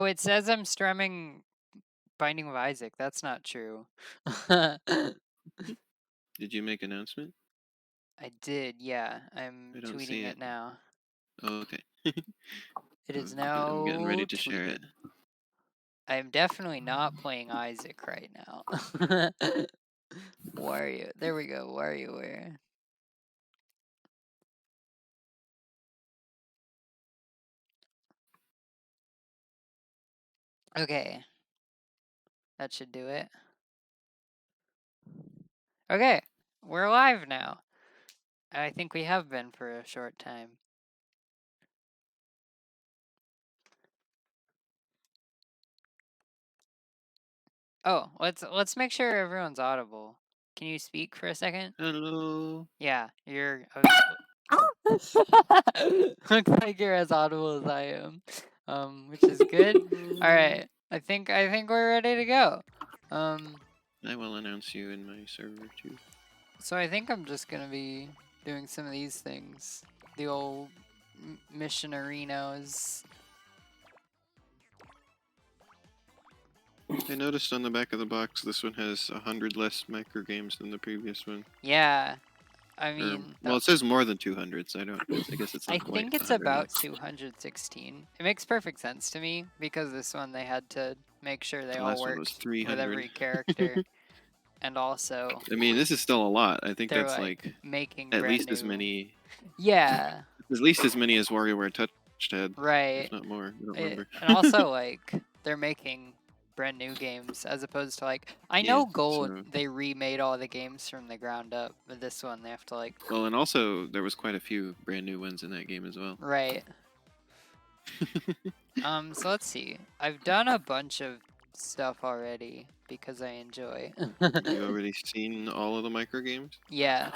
Oh, it says I'm streaming Binding of Isaac. That's not true. Did you make an announcement? I did, yeah. I'm I don't tweeting see it it. now. Oh, okay. It is I'm getting ready now to share tweeted. it. I am definitely not playing Isaac right now. Wario. There we go. WarioWare. Okay. That should do it. Okay. We're live now. I think we have been for a short time. Oh, let's make sure everyone's audible. Can you speak for a second? Hello. Yeah, you're. Looks like you're as audible as I am, which is good. All right, I think we're ready to go. I will announce you in my server too. So I think I'm just gonna be doing some of these things. The old missionarinos. I noticed on the back of the box this one has 100 less micro games than the previous one. Yeah, I Or, mean, well, it says more than 200, so I guess it's I not quite think it's 100 about less. 216. It makes perfect sense to me because this one they had to make sure they The all last one was worked with 300. every character, and also I mean, this is still a lot. I think they're that's like making at brand least as new. many. Yeah, At least as many as WarioWare Touch had, right. if not more. I don't remember. And also like they're making brand new games as opposed to like I Yeah, know Gold so. they remade all the games from the ground up, but this one they have to like Well, and also there was quite a few brand new ones in that game as well. right. So let's see. I've done a bunch of stuff already because I enjoy. You already seen all of the micro games? Yeah.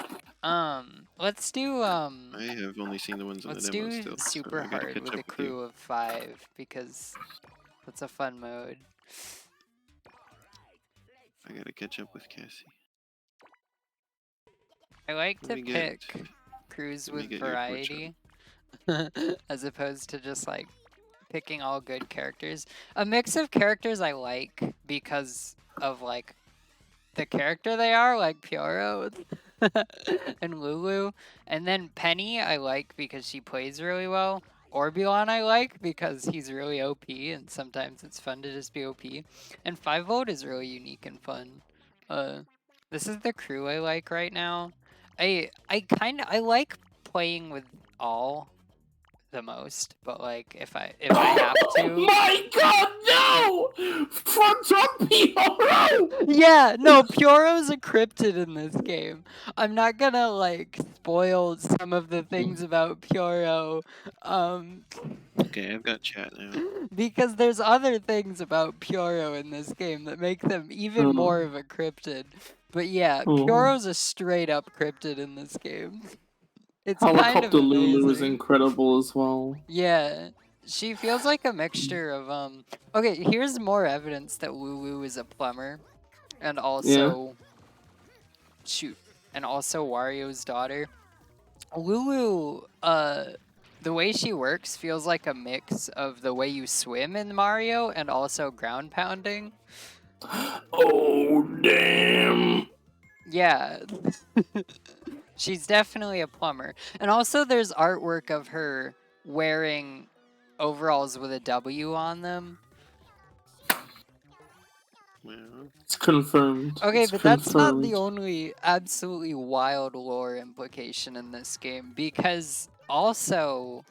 Let's do I have only seen the ones in the let's demo do still, so super I gotta hard catch with up a with you. crew of 5 because that's a fun mode. I gotta catch up with Cassie. I like Let to me get. pick crews Let me with get your Twitch up. variety as opposed to just like picking all good characters. A mix of characters I like because of like the character they are, like Pyoro and Lulu. And then Penny I like because she plays really well. Orbulon I like because he's really OP and sometimes it's fun to just be OP. And 5-Volt is really unique and fun. This is the crew I like right now. I like playing with all the most, but like if I have to. Oh my god, no! Front on Pyoro! Yeah, no, Pyoro's a cryptid in this game. I'm not gonna like spoil some of the things about Pyoro, Okay, I've got chat now. because there's other things about Pyoro in this game that make them even more of a cryptid. But yeah, Pyoro's a straight up cryptid in this game. It's kind of Helicopter Lulu is amazing. incredible as well. Yeah, she feels like a mixture of Okay, here's more evidence that Lulu is a plumber, and also shoot, and also Wario's daughter. Lulu, the way she works feels like a mix of the way you swim in Mario and also ground pounding. Oh, damn. Yeah. She's definitely a plumber. And also there's artwork of her wearing overalls with a W on them. Well, It's confirmed. Okay, it's but confirmed. that's not the only absolutely wild lore implication in this game, because also,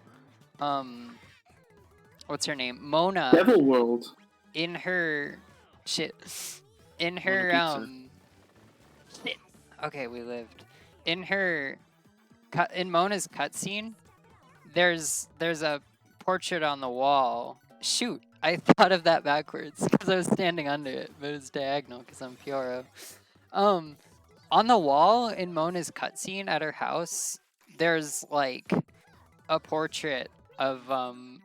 what's her name? Mona. Devil World. In her shit. In Mona her Pizza. shit. Okay, we lived. In her in Mona's cutscene, there's a portrait on the wall. Shoot, I thought of that backwards because I was standing under it, but it's diagonal because I'm Pyoro. On the wall in Mona's cutscene at her house, there's like a portrait of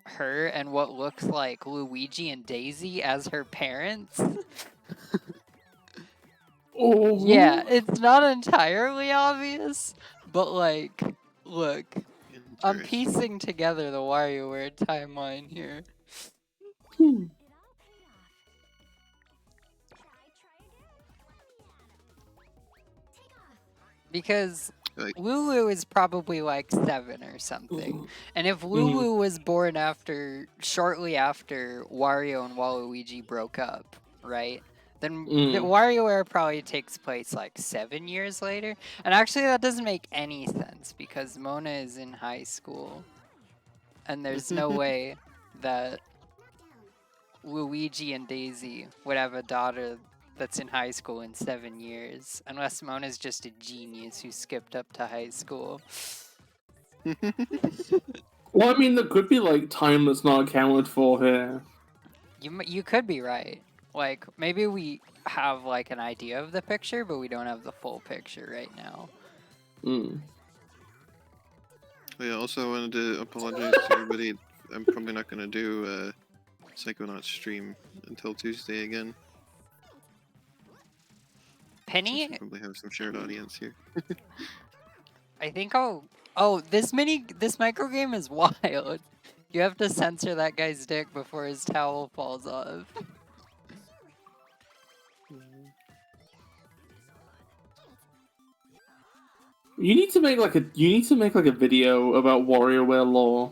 her and what looks like Luigi and Daisy as her parents. Oh. Yeah, it's not entirely obvious, but like, look, I'm piecing together the WarioWare timeline here. Because Like, Lulu is probably like 7 or something. And if Lulu was born shortly after Wario and Waluigi broke up, right? Then the Wario era probably takes place like 7 years later. And actually that doesn't make any sense because Mona is in high school. And there's no way that Luigi and Daisy would have a daughter that's in high school in 7 years, unless Mona's just a genius who skipped up to high school. Well, I mean, there could be like time that's not accounted for here. You could be right. Like maybe we have like an idea of the picture, but we don't have the full picture right now. Yeah, also I wanted to apologize to everybody. I'm probably not gonna do Psychonauts stream until Tuesday again. Penny, Since we probably have some shared audience here. I think I'll. Oh, this micro game is wild. You have to censor that guy's dick before his towel falls off. You need to make like a video about WarioWare lore.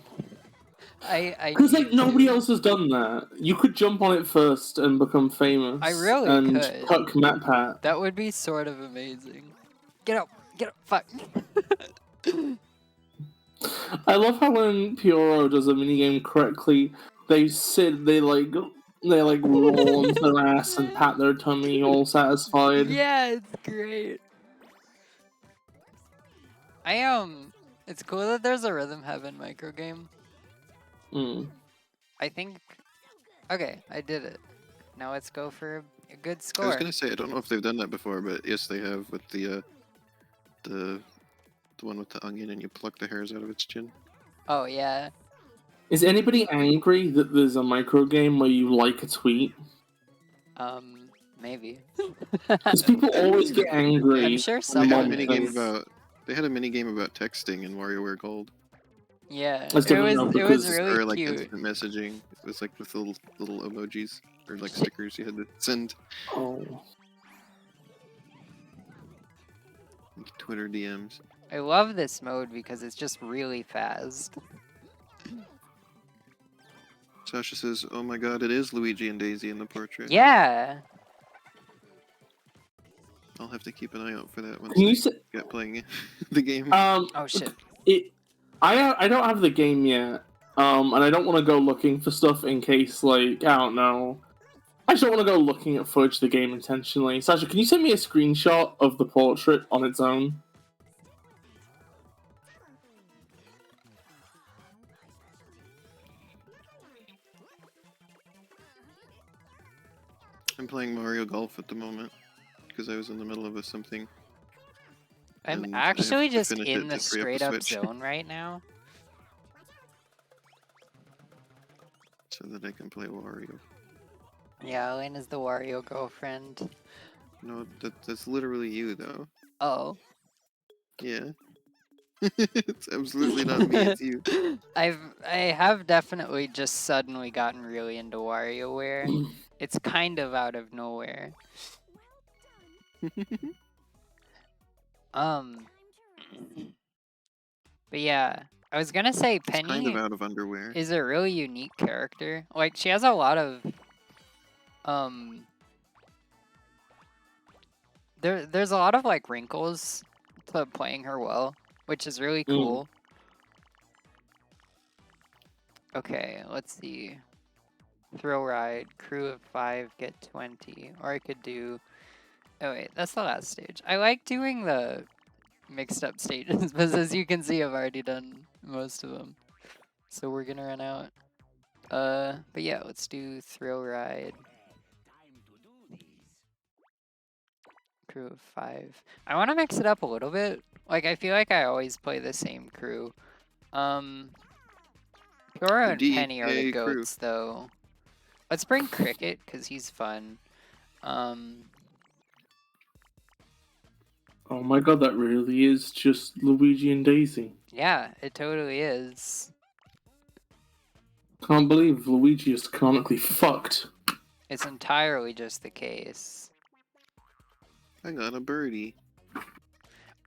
Because like nobody else has done that. You could jump on it first and become famous. I really and could. Puck MatPat. That would be sort of amazing. Get up, fuck. I love how when Pyoro does a minigame correctly, they roll onto their ass and pat their tummy, all satisfied. Yeah, it's great. It's cool that there's a Rhythm Heaven micro game. I think. Okay, I did it. Now let's go for a good score. I was gonna say I don't know if they've done that before, but yes, they have with the one with the onion and you pluck the hairs out of its chin. Oh yeah. Is anybody angry that there's a micro game where you like a tweet? Maybe. Because people always get angry. I'm sure They someone had a minigame is. about texting in WarioWare Gold. Yeah, That's it was different though, it was because- really Or like cute. instant messaging. It was like with little emojis or like stickers you had to send. Oh. Like Twitter DMs. I love this mode because it's just really fast. Sasha says, "Oh my God, it is Luigi and Daisy in the portrait." Yeah. I'll have to keep an eye out for that once Can you I say, get playing the game. Oh shit. I don't have the game yet, and I don't want to go looking for stuff in case, like, I don't know. I just don't want to go looking at footage of the game intentionally. Sasha, can you send me a screenshot of the portrait on its own? I'm playing Mario Golf at the moment because I was in the middle of something. I'm and I have actually to just finish it in the to free up the straight up Switch. zone right now. So that I can play Wario. Yeah, Elena's the Wario girlfriend. No, that's literally you though. Oh. Yeah. It's absolutely not me, it's you. I have definitely just suddenly gotten really into WarioWare. It's kind of out of nowhere. But yeah, I was gonna say It's Penny kind of out of underwear. is a really unique character. Like she has a lot of there's a lot of like wrinkles to playing her well, which is really cool. Okay, let's see. Thrill ride, crew of 5, get 20. Or I could do... Oh wait, that's the last stage. I like doing the mixed up stages, but as you can see, I've already done most of them. So we're gonna run out. But yeah, let's do thrill ride. Crew of 5. I want to mix it up a little bit. Like, I feel like I always play the same crew. Pyoro and Penny are the goats, though. Let's bring Cricket, because he's fun. Oh my god, that really is just Luigi and Daisy. Yeah, it totally is. Can't believe Luigi is canonically fucked. It's entirely just the case. I got a birdie.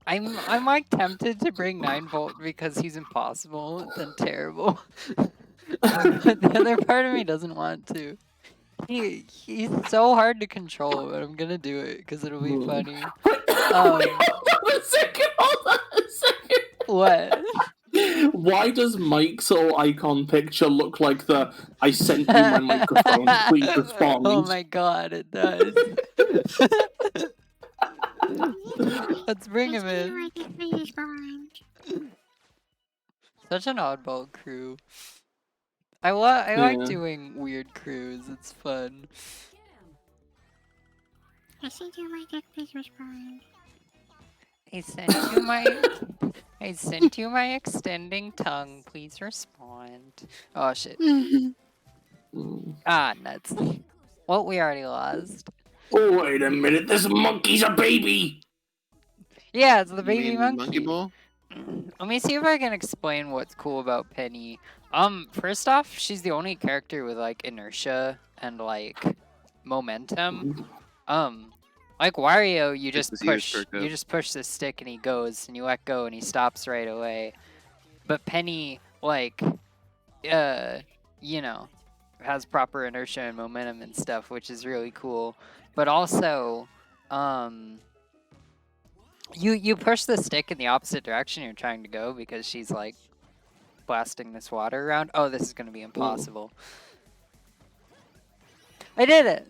I'm like tempted to bring 9-volt because he's impossible and terrible. But the other part of me doesn't want to. He's so hard to control, but I'm gonna do it because it'll be funny. Wait, hold on a second. Hold on a second. What? Why does Mike's little icon picture look like the "I sent you my microphone, please respond"? Oh my god, it does. Let's bring him in. Such an oddball crew. I like Yeah. doing weird crews. It's fun. I sent you my deck, please respond. I sent you my I sent you my extending tongue. Please respond. Oh shit. Mm. Ah, nuts. Well, we already lost. Oh, wait a minute, this monkey's a baby! Yeah, it's the You baby mean monkey. Monkey Ball? Let me see if I can explain what's cool about Penny. First off, she's the only character with like inertia and like momentum. Like Wario, you Just just his ears push perk up. you just push the stick and he goes, and you let go and he stops right away. But Penny, like, you know, has proper inertia and momentum and stuff, which is really cool. But also, you push the stick in the opposite direction you're trying to go because she's like blasting this water around. Oh, this is gonna be impossible. I did it.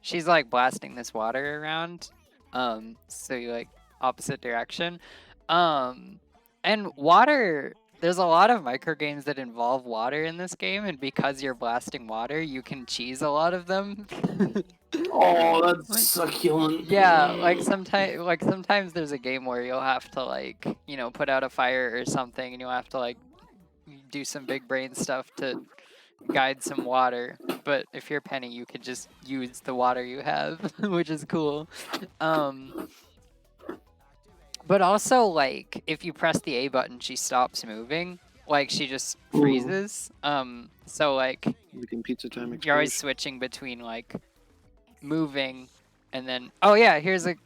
She's like blasting this water around. So you like opposite direction. And water. There's a lot of micro games that involve water in this game, and because you're blasting water, you can cheese a lot of them. Oh, that's succulent. Yeah, like sometimes there's a game where you'll have to like, you know, put out a fire or something, and you'll have to like do some big brain stuff to guide some water. But if you're Penny, you can just use the water you have, which is cool. But also, like, if you press the A button, she stops moving. Like, she just freezes. So, like, We can pizza time you're always explosion. switching between, like, moving and then... Oh, yeah, here's an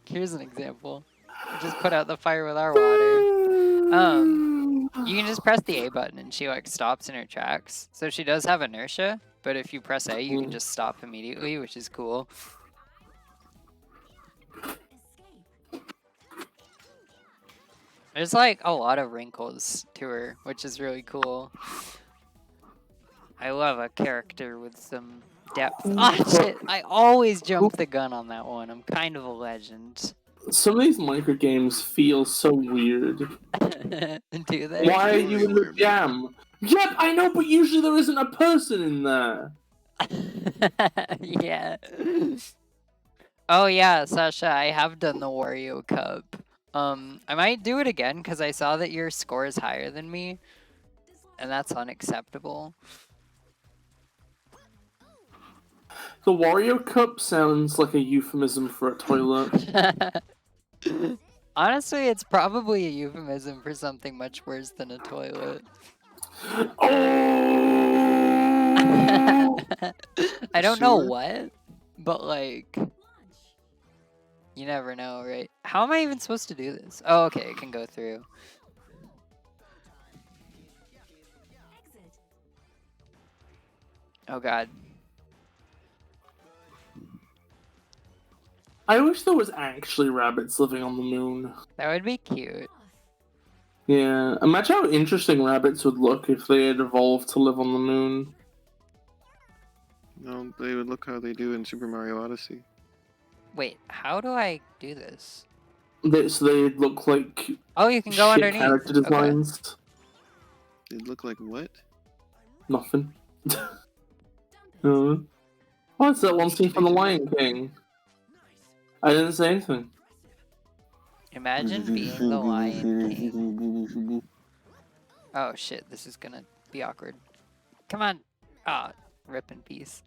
example. We just put out the fire with our water. You can just press the A button and she, like, stops in her tracks. So she does have inertia, but if you press A, you can just stop immediately, which is cool. There's like a lot of wrinkles to her, which is really cool. I love a character with some depth. Ah, shit! I always jump the gun on that one. I'm kind of a legend. Some of these micro games feel so weird. Do they? Why are you in the jam? Yep, I know, but usually there isn't a person in there. Yeah. Oh yeah, Sasha, I have done the Wario Cup. I might do it again because I saw that your score is higher than me, and that's unacceptable. The Wario Cup sounds like a euphemism for a toilet. Honestly, it's probably a euphemism for something much worse than a toilet. Oh! I don't know Sewer? what, but like, you never know, right? How am I even supposed to do this? Oh, okay, it can go through. Oh god. I wish there was actually rabbits living on the moon. That would be cute. Yeah, imagine how interesting rabbits would look if they had evolved to live on the moon. No, they would look how they do in Super Mario Odyssey. Wait, how do I do this? So they'd look like Oh, you can go shit underneath. character Okay. designs. They'd look like what? Nothing. What's that one scene from The Lion King? I didn't say anything. Imagine being the Lion King. Oh shit, this is gonna be awkward. Come on. Ah, rip in peace.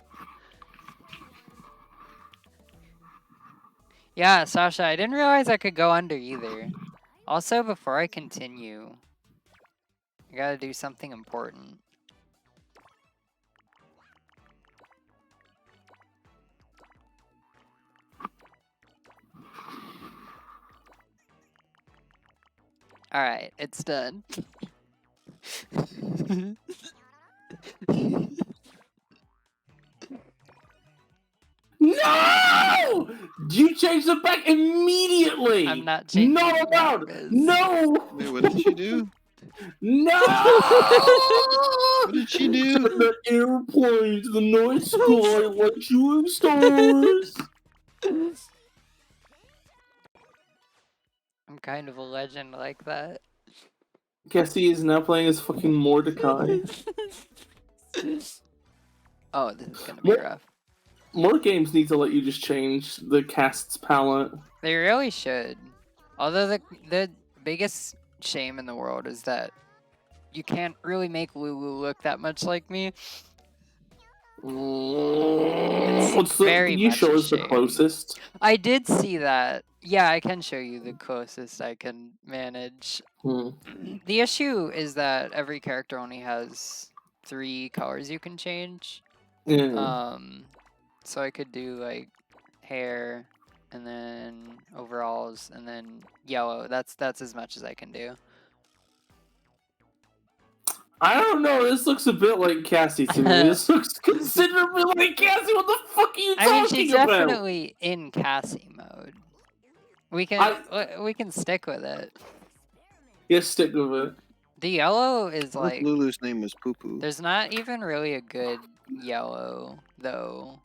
Yeah, Sasha, I didn't realize I could go under either. Also, before I continue, I gotta do something important. Alright, it's done. No! You changed it back immediately! I'm not changing Not it back, allowed! Biz. No! Wait, what did she do? No! What did she do? The airplane to the night sky like shooting stars! I'm kind of a legend like that. Cassie is now playing as fucking Mordecai. Oh, this is gonna be What? rough. More games need to let you just change the cast's palette. They really should. Although the biggest shame in the world is that you can't really make Lulu look that much like me. What's the? very Can you much show a us the shame. closest? I did see that. Yeah, I can show you the closest I can manage. The issue is that every character only has 3 colors you can change. Yeah. So I could do like hair and then overalls and then yellow. That's as much as I can do. I don't know. This looks a bit like Cassie to me. This looks considerably like Cassie. What the fuck are you I mean, talking she's about? definitely in Cassie mode. We can stick with it. Yeah, stick with it. The yellow is What if like Lulu's name was Poo Poo? there's not even really a good yellow though,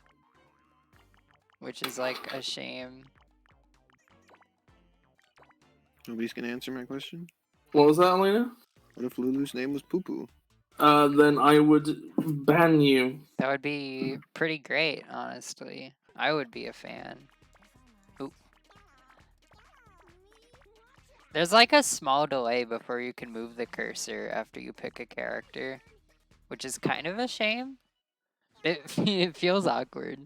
which is like a shame. Nobody's gonna answer my question? What was that, Elena? What if Lulu's name was Poo Poo? Then I would ban you. That would be pretty great, honestly. I would be a fan. Oop. There's like a small delay before you can move the cursor after you pick a character, which is kind of a shame. It feels awkward.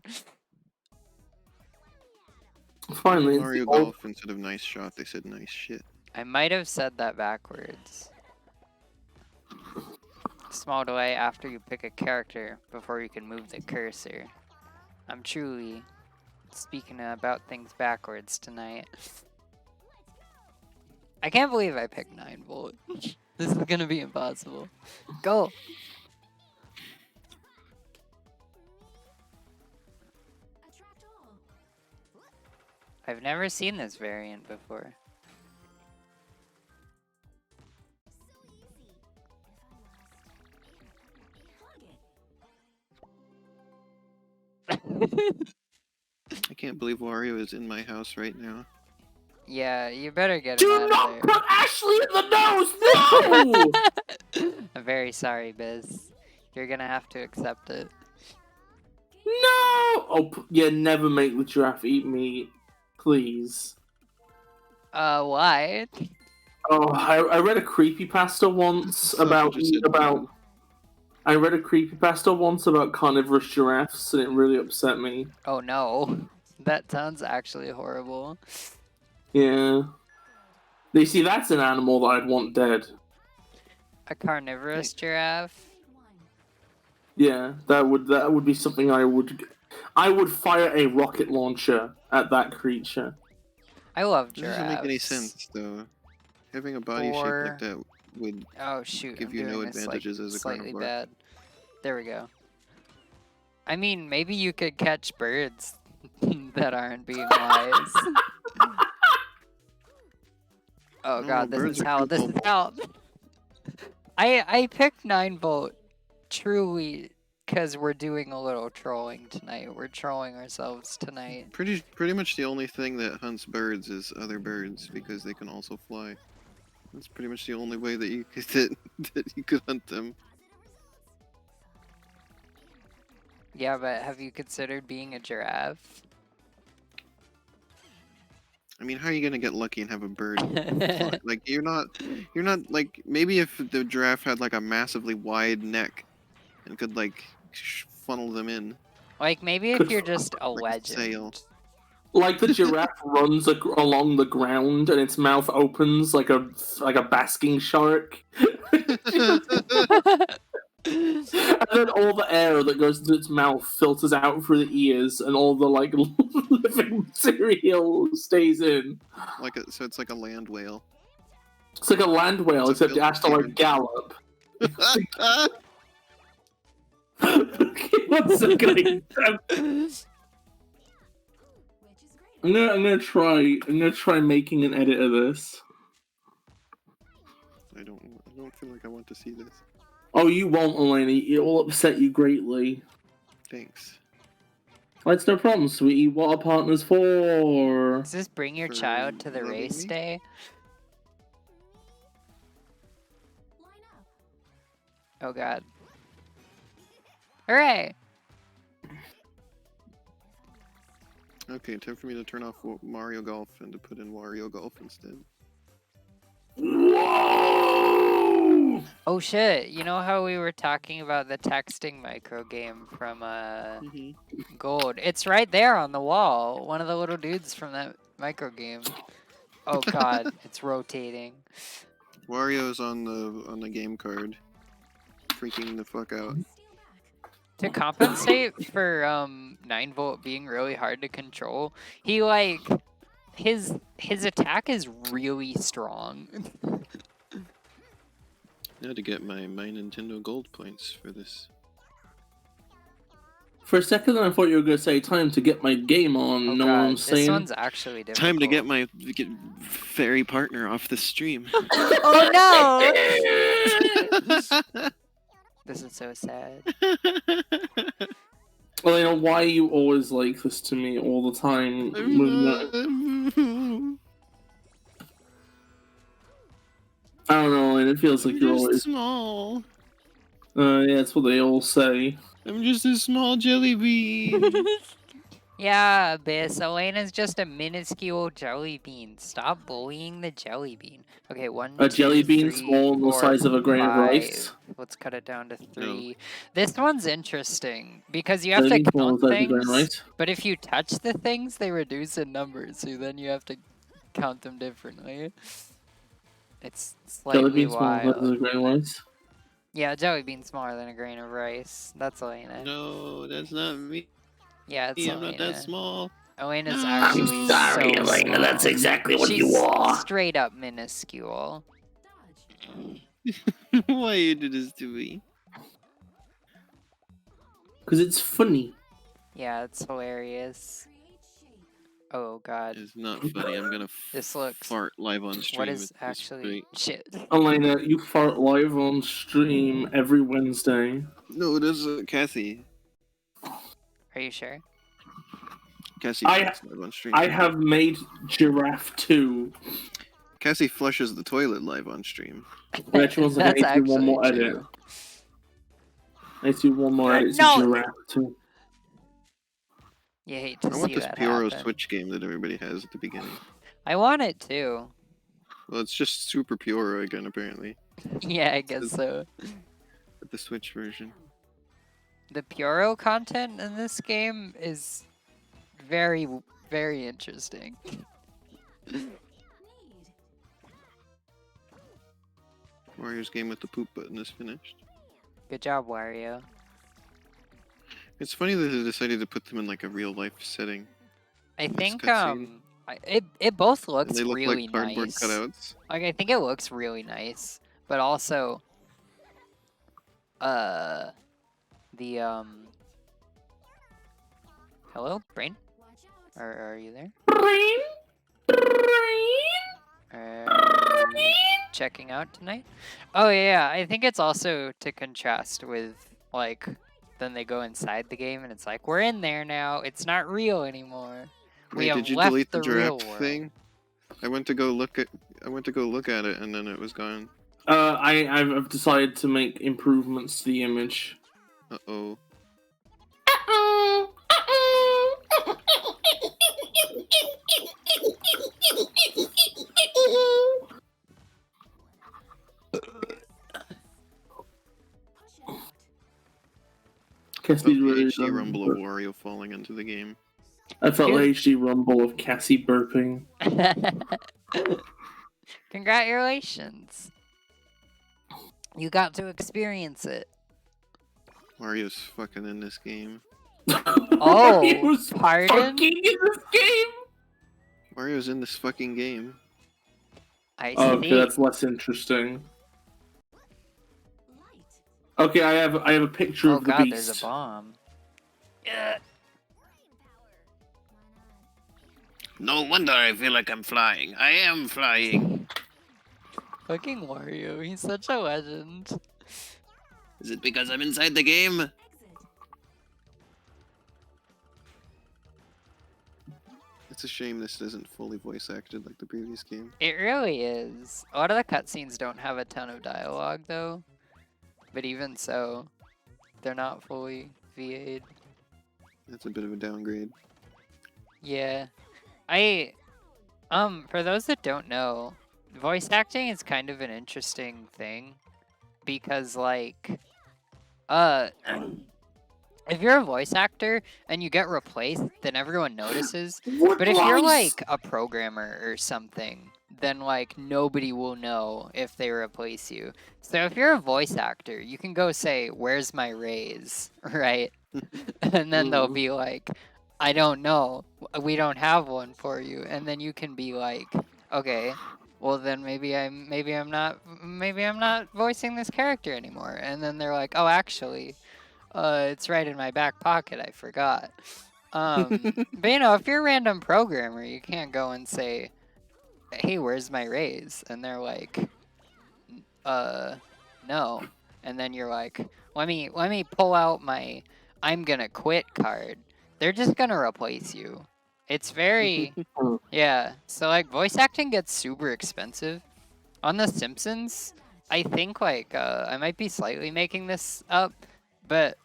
Finally, Mario it's the old- Golf instead of nice shot, they said nice shit. I might have said that backwards. Small delay after you pick a character before you can move the cursor. I'm truly speaking about things backwards tonight. I can't believe I picked 9 volt. This is gonna be impossible. Go! I've never seen this variant before. I can't believe Wario is in my house right now. Yeah, you better get him Do out of not there. put Ashley in the nose! No! I'm very sorry, Biz. You're gonna have to accept it. No! Oh, yeah, never make the giraffe eat meat. Please. Why? Oh, I read a creepypasta once I thought about you just said about. no. I read a creepypasta once about carnivorous giraffes, and it really upset me. Oh no. That sounds actually horrible. Yeah. You see, that's an animal that I'd want dead. A carnivorous giraffe? Yeah, that would be something I would fire a rocket launcher at that creature. I love That giraffes. doesn't make any sense, though. Having a body shape Or- like that would... Oh shoot, Give I'm you no doing this, like, advantages as a slightly carnivore. bad. There we go. I mean, maybe you could catch birds that aren't being wise. Oh No, god, this birds is are hell, this is cool. hell. I picked 9 volt truly because we're doing a little trolling tonight. We're trolling ourselves tonight. Pretty much the only thing that hunts birds is other birds, because they can also fly. That's pretty much the only way that you could that you could hunt them. Yeah, but have you considered being a giraffe? I mean, how are you gonna get lucky and have a bird fly? Like you're not like, maybe if the giraffe had like a massively wide neck and could like funnel them in. Like, maybe if you're just a Like a legend. sail. Like the giraffe runs along the ground and its mouth opens like a basking shark, and then all the air that goes into its mouth filters out through the ears, and all the like living material stays in. So it's like a land whale. It's like a land whale, It's a except it has to like build gallop. Okay, 1 second. I'm gonna try making an edit of this. I don't feel like I want to see this. Oh, you won't, Elena. It will upset you greatly. Thanks. That's no problem, sweetie. What are partners for? Does this bring your For child to the loving race me? day? Oh god. Hooray! Okay, time for me to turn off Mario Golf and to put in Wario Golf instead. Whoa! Oh shit, you know how we were talking about the texting micro game from Gold? It's right there on the wall. One of the little dudes from that micro game. Oh god, it's rotating. Wario's on the game card. Freaking the fuck out. To compensate for 9-volt being really hard to control, he like his attack is really strong. I had to get my Nintendo Gold points for this. For a second, I thought you were gonna say time to get my game on. Oh know what I'm god, saying? this one's actually difficult. Time to get my fairy partner off the stream. Oh no! This is so sad. Elena, why are you always like this to me all the time? I don't know, Elena. It feels like you're just always. small. Yeah, that's what they all say. I'm just a small jelly bean. Yeah, Abyss, Elena's just a minuscule jelly bean. Stop bullying the jelly bean. Okay, one, A jelly two, bean three, small the 4, size of a grain of 5. rice. Let's cut it down to 3. This one's interesting because you have Jelly to bean small count the size of a grain of things, rice. but if you touch the things, they reduce in numbers, so then you have to count them differently. It's Jelly slightly bean small the size of a wild. grain of rice. Yeah, jelly bean's smaller than a grain of rice. That's Elena. No, that's not me. Yeah, it's I'm not that Elena. small. Elena's No. actually Sorry, so Elena. small. That's exactly what She's you are. straight up minuscule. Why you do this to me? Because it's funny. Yeah, it's hilarious. Oh god, It's not funny. I'm gonna this looks. fart live on stream. What is It's actually great. shit? Elena, you fart live on stream every Wednesday. No, this is Cassie. Are you sure? Cassie I- farts live on stream. I have made Giraffe 2. Cassie flushes the toilet live on stream. Actually, one second, I need to do one more actually edit. true. I need to do one more edit to No. Giraffe 2. You hate to I want see this that Pyoro happen. Switch game that everybody has at the beginning. I want it too. Well, it's just Super Pyoro again, apparently. Yeah, I guess so. But the Switch version. The Pyoro content in this game is very, very interesting. Wario's game with the poop button is finished. Good job, Wario. It's funny that they decided to put them in like a real life setting. I This think cutscene. it both And looks they look really like cardboard nice. cutouts. Like I think it looks really nice, but also the hello, Brain? Are you there? Checking out tonight? Oh yeah, I think it's also to contrast with like then they go inside the game and it's like we're in there now. It's not real anymore. We Wait, have did you left delete the real draft world. thing? I went to go look at it and then it was gone. I've decided to make improvements to the image. Uh-oh. Cassie The really HD rumble of Wario falling into the game. I felt the Dude. HD rumble of Cassie burping. Congratulations. You got to experience it. Wario's fucking in this game. Oh, He was pardon? fucking in this game. Wario's in this fucking game. I Okay, see. that's less interesting. Okay, I have a picture Oh of the god, beast. there's a bomb. Yeah. No wonder I feel like I'm flying. I am flying. Fucking Wario, he's such a legend. Is it because I'm inside the game? It's a shame this isn't fully voice acted like the previous game. It really is. A lot of the cutscenes don't have a ton of dialogue though, but even so, they're not fully VA'd. That's a bit of a downgrade. Yeah. For those that don't know, voice acting is kind of an interesting thing because like if you're a voice actor and you get replaced, then everyone notices. But if you're like a programmer or something, then like nobody will know if they replace you. So if you're a voice actor, you can go say, "Where's my raise?" Right? And then they'll be like, "I don't know. We don't have one for you." And then you can be like, "Okay, well then maybe I'm not voicing this character anymore." And then they're like, "Oh, actually, it's right in my back pocket. I forgot." But you know, if you're a random programmer, you can't go and say, "Hey, where's my raise?" And they're like, no." And then you're like, let me pull out my "I'm gonna quit" card. They're just gonna replace you. It's very, yeah. So like voice acting gets super expensive. On The Simpsons, I think like I might be slightly making this up, but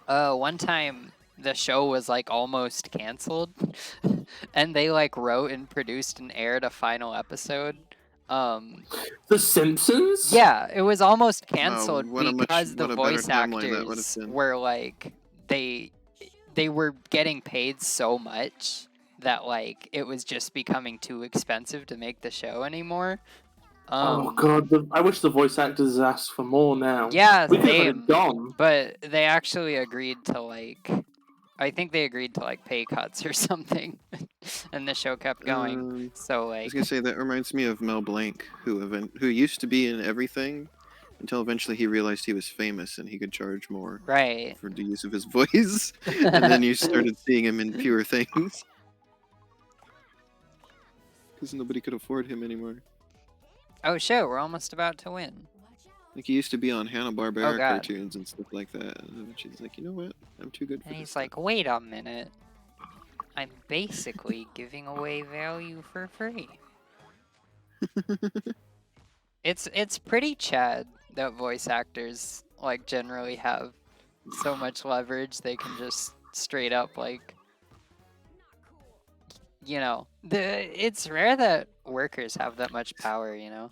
one time the show was like almost canceled and they like wrote and produced and aired a final episode. The Simpsons? Yeah, it was almost canceled what a because the better voice timeline that would have actors been. were like they were getting paid so much that like it was just becoming too expensive to make the show anymore. Oh god, I wish the voice actors asked for more now. Yeah, We could have same. gone. But they actually agreed to like, I think they agreed to like pay cuts or something, and the show kept going. So I was like, gonna say that reminds me of Mel Blanc, who used to be in everything, until eventually he realized he was famous and he could charge more right. for the use of his voice, and then you started seeing him in fewer things because nobody could afford him anymore. Oh shit, we're almost about to win. Like he used to be on Hanna-Barbera Oh, God. cartoons and stuff like that, and she's like, you know what? I'm too good for And this. he's like, wait a minute. I'm basically giving away value for free. It's pretty Chad that voice actors like generally have so much leverage they can just straight up like, you know, it's rare that workers have that much power, you know.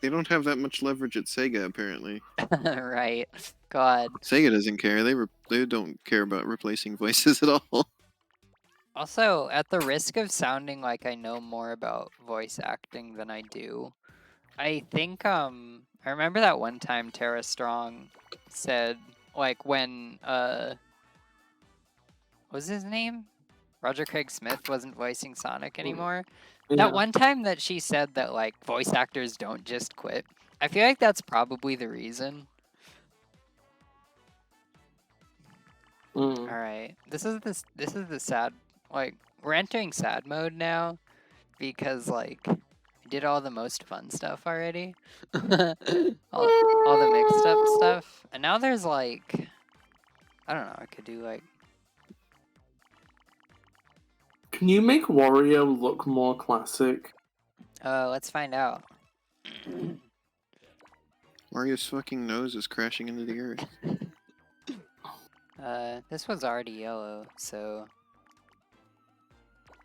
They don't have that much leverage at Sega, apparently. Right. God. Sega doesn't care. They don't care about replacing voices at all. Also, at the risk of sounding like I know more about voice acting than I do, I think I remember that one time Tara Strong said like when what was his name? Roger Craig Smith wasn't voicing Sonic anymore. Yeah. That one time that she said that like voice actors don't just quit. I feel like that's probably the reason. All right. This is the sad, like we're entering sad mode now because like we did all the most fun stuff already. all the mixed up stuff. And now there's like I don't know, I could do like Can you make Wario look more classic? let's find out. Mario's fucking nose is crashing into the earth. This was already yellow, so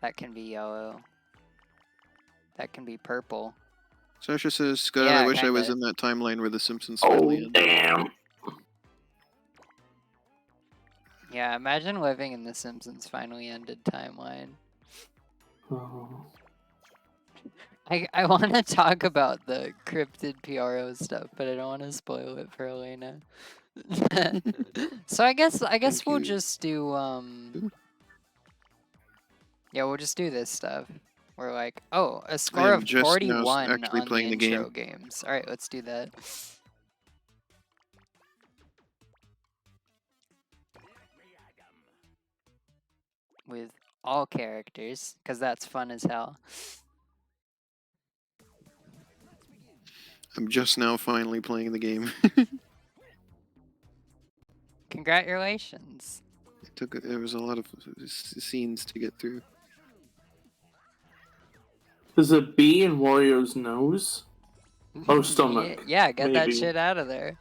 that can be yellow. That can be purple. Sasha says, Scott, Yeah, I wish I was kinda. in that timeline where The Simpsons Oh, finally ended. damn. Yeah, imagine living in the Simpsons finally ended timeline. Oh. I want to talk about the cryptid PRO stuff, but I don't want to spoil it for Elena. So I guess Thank we'll you. just do yeah, we'll just do this stuff. We're like, oh, a I score am of just now 41 actually on the playing the game. intro games. All right, let's do that. With all characters, because that's fun as hell. I'm just now finally playing the game. Congratulations. There was a lot of scenes to get through. There's a bee in Wario's nose. Oh, stomach. Yeah, get that maybe. shit out of there.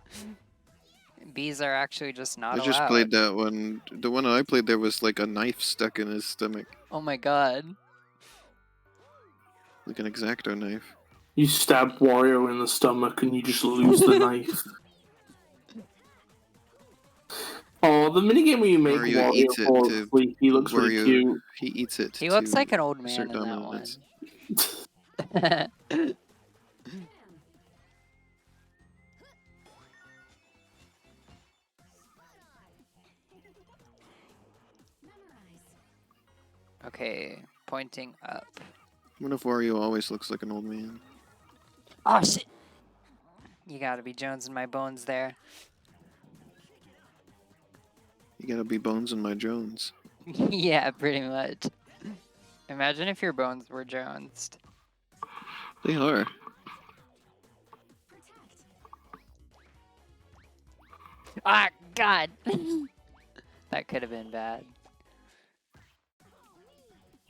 Bees are actually just not I just allowed. played that one. The one I played, there was like a knife stuck in his stomach, Oh my god. like an X-Acto knife. You stab Wario in the stomach and you just lose the knife. Oh, the minigame where you make Wario Wario eats it fall to asleep, he looks really Wario. cute. He eats it. He looks to like an old man assert in that one. dominance. Okay, pointing up. What if Wario always looks like an old man? Oh shit! You gotta be Jones in my bones there. You gotta be Bones in my Jones. Yeah, pretty much. Imagine if your bones were Jonesed. They are. Ah, God! That could have been bad.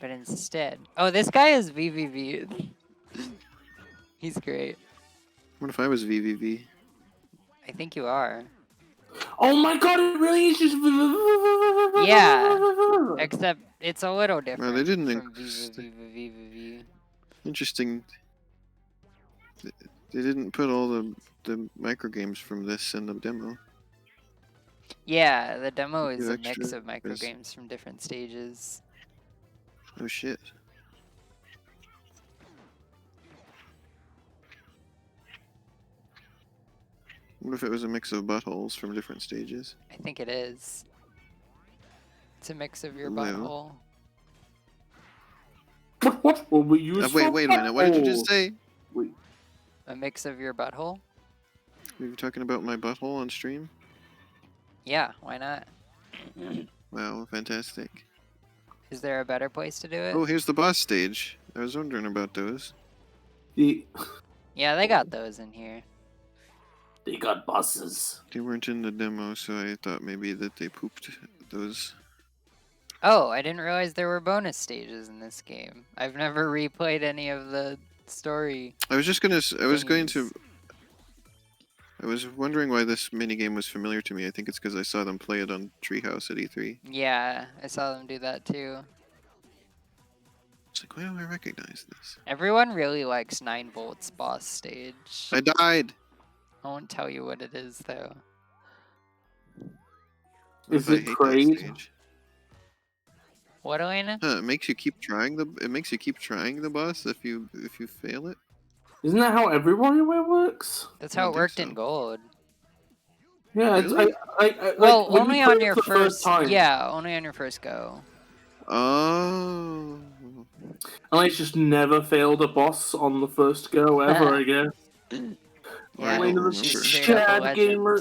But instead... Oh, this guy is VVV. He's great. What if I was VVV? I think you are. Oh my god, it really is just. Yeah. Except it's a little different they didn't from ex- VVV. Interesting. They didn't put all the micro games from this in the demo. Yeah, the demo is few a mix of extras. micro games from different stages. Oh shit. What if it was a mix of buttholes from different stages? I think it is. It's a mix of your Well. butthole. What will we use? Wait a for minute. What did you just buttholes? say? Wait. A mix of your butthole? We were talking about my butthole on stream? Yeah, why not? Wow, fantastic. Is there a better place to do it? Oh, here's the boss stage. I was wondering about those. They Yeah, they got those in here. got buses. They weren't in the demo, so I thought maybe that they pooped those. Oh, I didn't realize there were bonus stages in this game. I've never replayed any of the story. I was just gonna. I was going to. thingies. I was wondering why this minigame was familiar to me. I think it's because I saw them play it on Treehouse at E3. Yeah, I saw them do that too. It's like, why do I recognize this? Everyone really likes 9 Volts boss stage. I died! I won't tell you what it is though. What Is if I it hate Kraid? that stage? What, Elena? Huh, it makes you keep trying the. It makes you keep trying the boss if you fail it. Isn't that how every WarioWare works? That's I how don't it think worked in so. Gold. Yeah, it's, Really? Well, like, when only you play on it your for the first. time, Yeah, only on your first go. Oh. and I just never failed a boss on the first go ever. I guess. Yeah, I don't Elena, she's remember. straight up a Chad legend. gamer.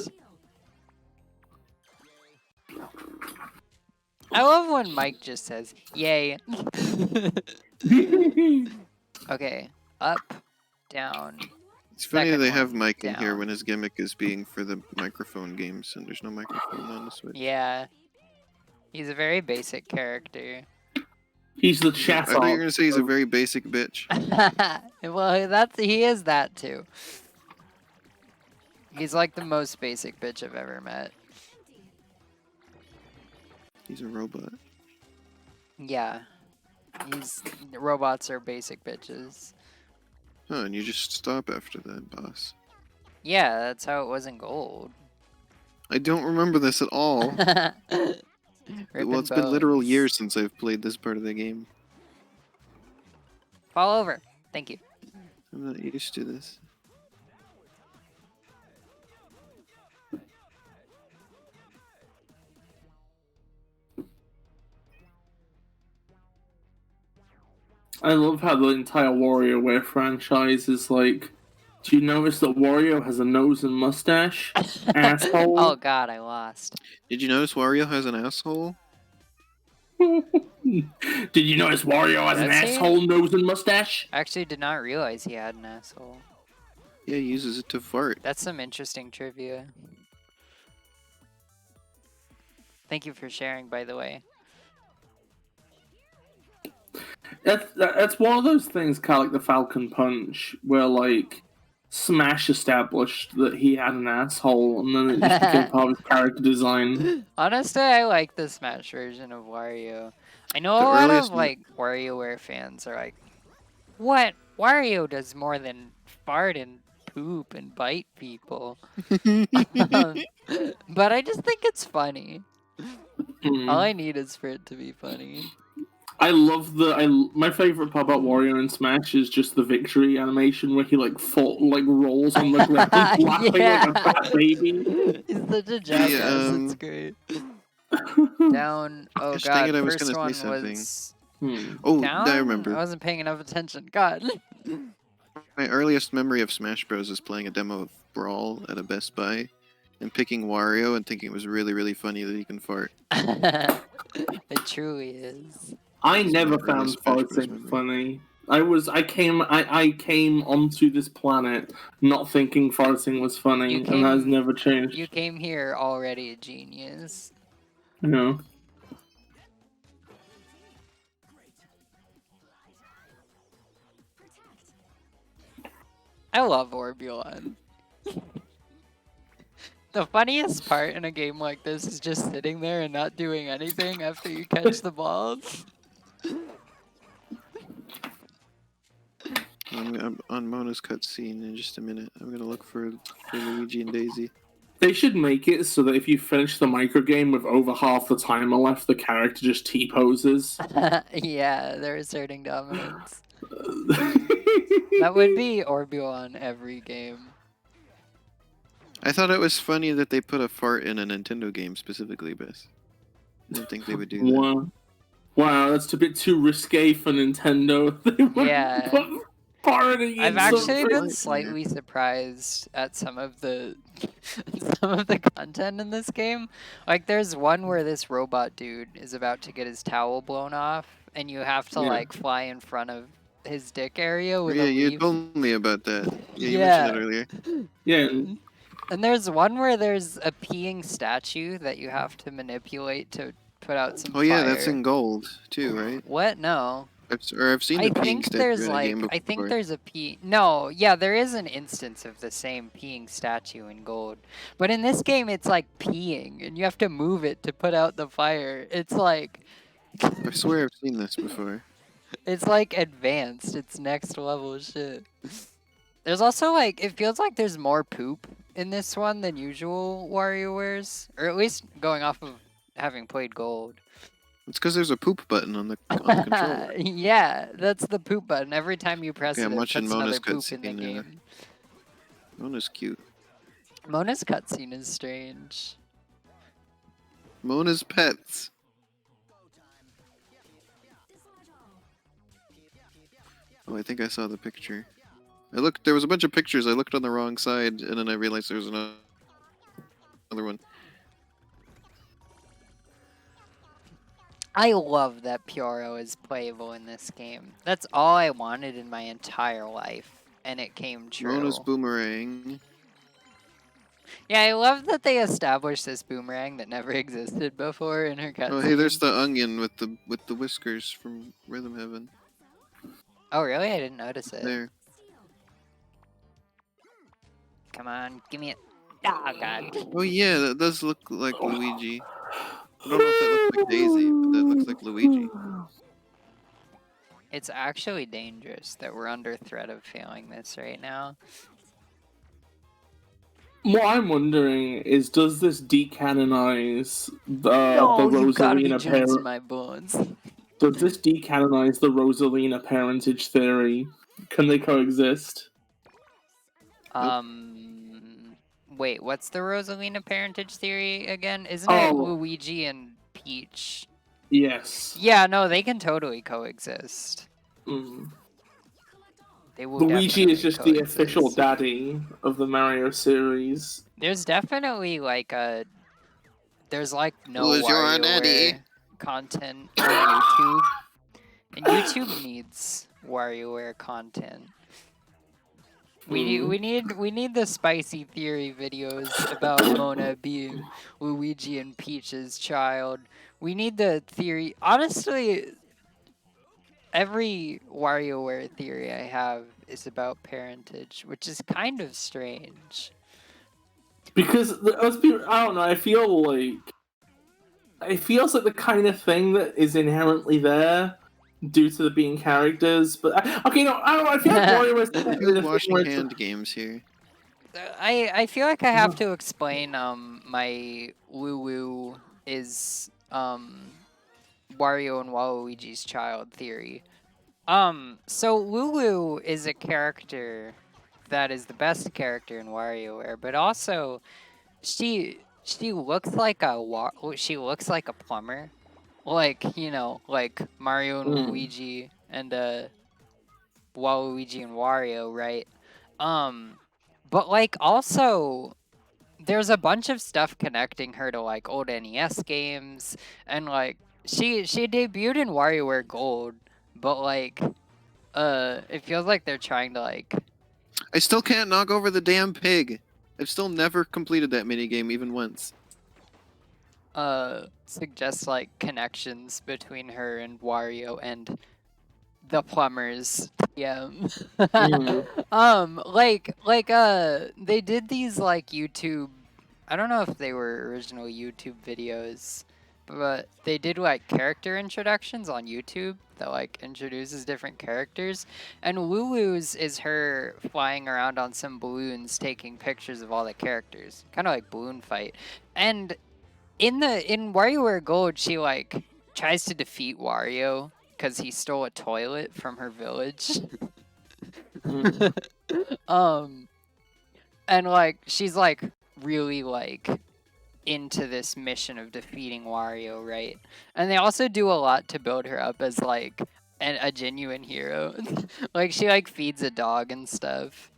I love when Mike just says, "Yay." Okay, up, down. It's funny Second they have one, Mike in here down. when his gimmick is being for the microphone games, and there's no microphone on the Switch. Yeah, he's a very basic character. He's the I chat. thought you were gonna say he's a very basic bitch. Well, he is that too. He's like the most basic bitch I've ever met. He's a robot. Yeah, robots are basic bitches. Huh, and you just stop after that boss. Yeah, that's how it was in Gold. I don't remember this at all. Well, it's been literal years since I've played this part of the game. Fall over. Thank you. I'm not used to this. I love how the entire WarioWare franchise is like. Do you notice that Wario has a nose and mustache? Asshole. Oh god, I lost. Did you notice Wario has an asshole? Did you notice Wario has an Does he? asshole, nose, and mustache? I actually did not realize he had an asshole. Yeah, he uses it to fart. That's some interesting trivia. Thank you for sharing, by the way. That's one of those things, kind of like the Falcon Punch, where like Smash established that he had an asshole, and then it just became part of his character design. Honestly, I like the Smash version of Wario. I know The a lot earliest of like WarioWare fans are like, "What? Wario does more than fart and poop and bite people." But I just think it's funny. All I need is for it to be funny. I love my favorite part about Wario in Smash is just the victory animation where he like rolls on the ground laughing like a fat baby. He's such a jackass. It's great. Down. Oh Gosh, dang god. it, I was First gonna one say something. was Oh, down. I remember. I wasn't paying enough attention. God. My earliest memory of Smash Bros. Is playing a demo of Brawl at a Best Buy and picking Wario and thinking it was really, really funny that he can fart. It truly is. I That's never my found earliest Smash Bros. farting memory. funny. I came onto this planet not thinking farting was funny, and that has never changed. You came here already a genius. You know. I love Orbulon. The funniest part in a game like this is just sitting there and not doing anything after you catch the balls. I'm on Mona's cutscene in just a minute. I'm gonna look for Luigi and Daisy. They should make it so that if you finish the micro game with over half the timer left, the character just T-poses. Yeah, they're asserting dominance. That would be Orbulon every game. I thought it was funny that they put a fart in a Nintendo game specifically, Bess. I didn't think they would do that. Wow, that's a bit too risque for Nintendo. They wouldn't Yeah. put farting in I've actually something. been slightly surprised at some of the content in this game. Like there's one where this robot dude is about to get his towel blown off and you have to like fly in front of his dick area with a leaf. You told me about that. Yeah, you Yeah. mentioned it earlier. Yeah. And there's one where there's a peeing statue that you have to manipulate to put out some Oh yeah, fire. that's in gold too, right? What? No. I've seen I the peeing think statue there's in a like game before. I think there's a pee. No, yeah, there is an instance of the same peeing statue in gold, but in this game it's like peeing, and you have to move it to put out the fire. It's like I swear I've seen this before. it's like advanced. It's next level shit. There's also like it feels like there's more poop in this one than usual WarioWares, or at least going off of having played gold. It's because there's a poop button on the controller. Yeah, that's the poop button. Every time you press Okay, it, I'm it watching puts another Mona's poop in the cutscene, game. Mona's cute. Mona's cutscene is strange. Mona's pets. Oh, I think I saw the picture. There was a bunch of pictures. I looked on the wrong side, and then I realized there was another one. I love that Pyoro is playable in this game. That's all I wanted in my entire life, and it came true. Mona's boomerang. Yeah, I love that they established this boomerang that never existed before in her cutscene. Oh, hey, there's the onion with the whiskers from Rhythm Heaven. Oh, really? I didn't notice it. There. Come on, give me it. Oh, God. Oh yeah, that does look like Luigi. I don't know if that looks like Daisy, but that looks like Luigi. It's actually dangerous that we're under threat of failing this right now. What I'm wondering is, does this decanonize the you gotta be Rosalina juicing my bones. Does this decanonize the Rosalina parentage theory? Can they coexist? Wait, what's the Rosalina parentage theory again? Isn't it Oh. Luigi and Peach? Yes. Yeah, no, they can totally coexist. Mm. They will Luigi is definitely just the official coexist. daddy of the Mario series. There's definitely like there's like no Who's your daddy? WarioWare content on YouTube, and YouTube needs WarioWare content. We need the spicy theory videos about Mona being Luigi and Peach's child. We need the theory. Honestly, every WarioWare theory I have is about parentage, which is kind of strange. Because I don't know. It feels like the kind of thing that is inherently there due to the being characters. But okay, no, I don't know. I feel like Wario is Two washing hand games here. I feel like I have to explain my Lulu is Wario and Waluigi's child theory. So Lulu is a character that is the best character in WarioWare, but also she looks like she looks like a plumber, like like Mario and Luigi and Waluigi and Wario, right? But like also there's a bunch of stuff connecting her to like old NES games, and like she debuted in WarioWare Gold, but like it feels like they're trying to like I still can't knock over the damn pig. I've still never completed that minigame even once. suggest like connections between her and Wario and the plumbers TM. They did these like YouTube, I don't know if they were original YouTube videos, but they did like character introductions on YouTube that like introduces different characters, and Lulu's is her flying around on some balloons taking pictures of all the characters, kind of like Balloon Fight. And in WarioWare Gold, she like tries to defeat Wario because he stole a toilet from her village. And like she's like really like into this mission of defeating Wario, right? And they also do a lot to build her up as like a genuine hero. Like she like feeds a dog and stuff.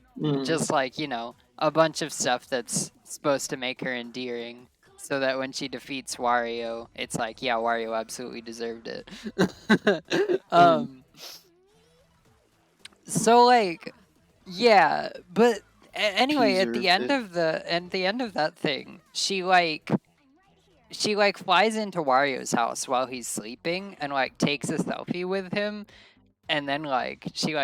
Just like, a bunch of stuff that's supposed to make her endearing, so that when she defeats Wario, it's like, yeah, Wario absolutely deserved it. So like, yeah, but anyway, at the end of that thing, she flies into Wario's house while he's sleeping and like takes a selfie with him, and then like she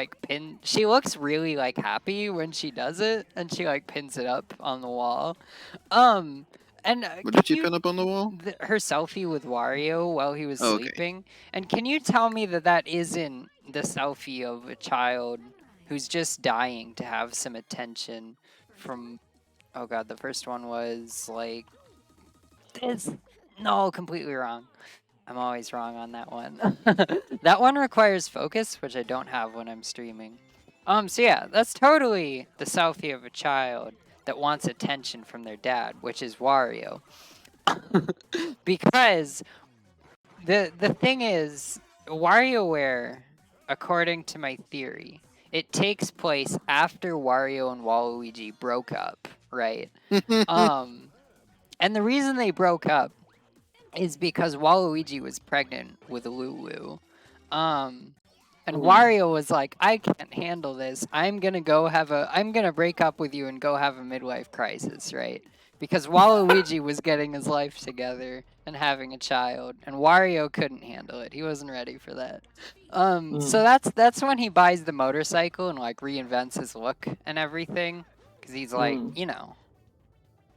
looks really like happy when she does it, and she like pins it up on the wall. And What did she pin up on the wall? her selfie with Wario while he was Okay. sleeping. And can you tell me that isn't the selfie of a child who's just dying to have some attention from... Oh god, the first one was like this. No, completely wrong. I'm always wrong on that one. That one requires focus, which I don't have when I'm streaming. So yeah, that's totally the selfie of a child that wants attention from their dad, which is Wario. Because the thing is, WarioWare, according to my theory, it takes place after Wario and Waluigi broke up, right? And the reason they broke up is because Waluigi was pregnant with Lulu. And Wario was like, I can't handle this. I'm gonna break up with you and go have a midlife crisis, right? Because Waluigi was getting his life together and having a child, and Wario couldn't handle it. He wasn't ready for that. So that's when he buys the motorcycle and like reinvents his look and everything, because he's like,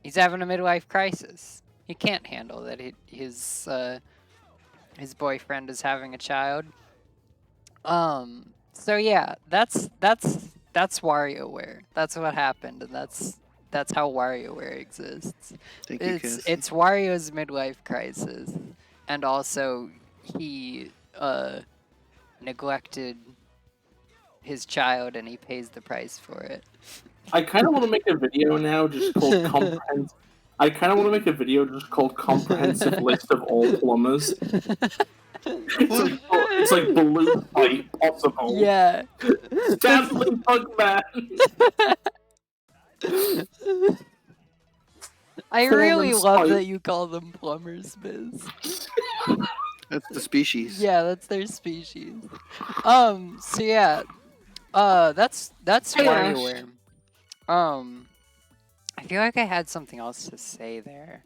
he's having a midlife crisis. He can't handle that his boyfriend is having a child. So yeah, that's WarioWare. That's what happened, and that's how WarioWare exists. Thank you, Cassie. It's Wario's midlife crisis, and also he neglected his child, and he pays the price for it. I kind of want to make a video now just called comprehensive. I kind of want to make a video just called comprehensive list of all plumbers. It's most like blue fight possible. Yeah. Stanley Bugman. I Form really and love spite. that you call them plumbers, Biz. That's the species. Yeah, that's their species. So yeah, that's Hey, Ash. WarioWare. I feel like I had something else to say there.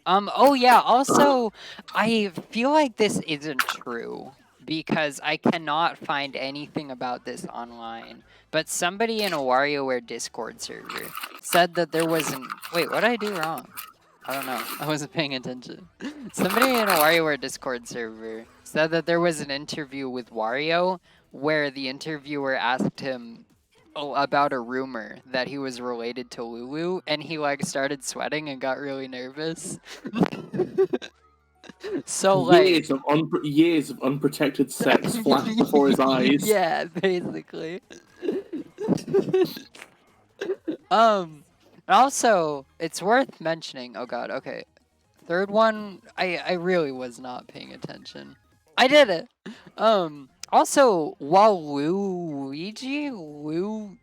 Oh yeah, also, I feel like this isn't true because I cannot find anything about this online. But somebody in a WarioWare Discord server said that there was an... Wait, what did I do wrong? I don't know. I wasn't paying attention. Somebody in a WarioWare Discord server said that there was an interview with Wario where the interviewer asked him about a rumor that he was related to Lulu, and he like started sweating and got really nervous. So like years of unprotected sex flashed before his eyes. Yeah, basically. Also, it's worth mentioning. Oh god, okay. Third one, I really was not paying attention. I did it. Also, Waluigi,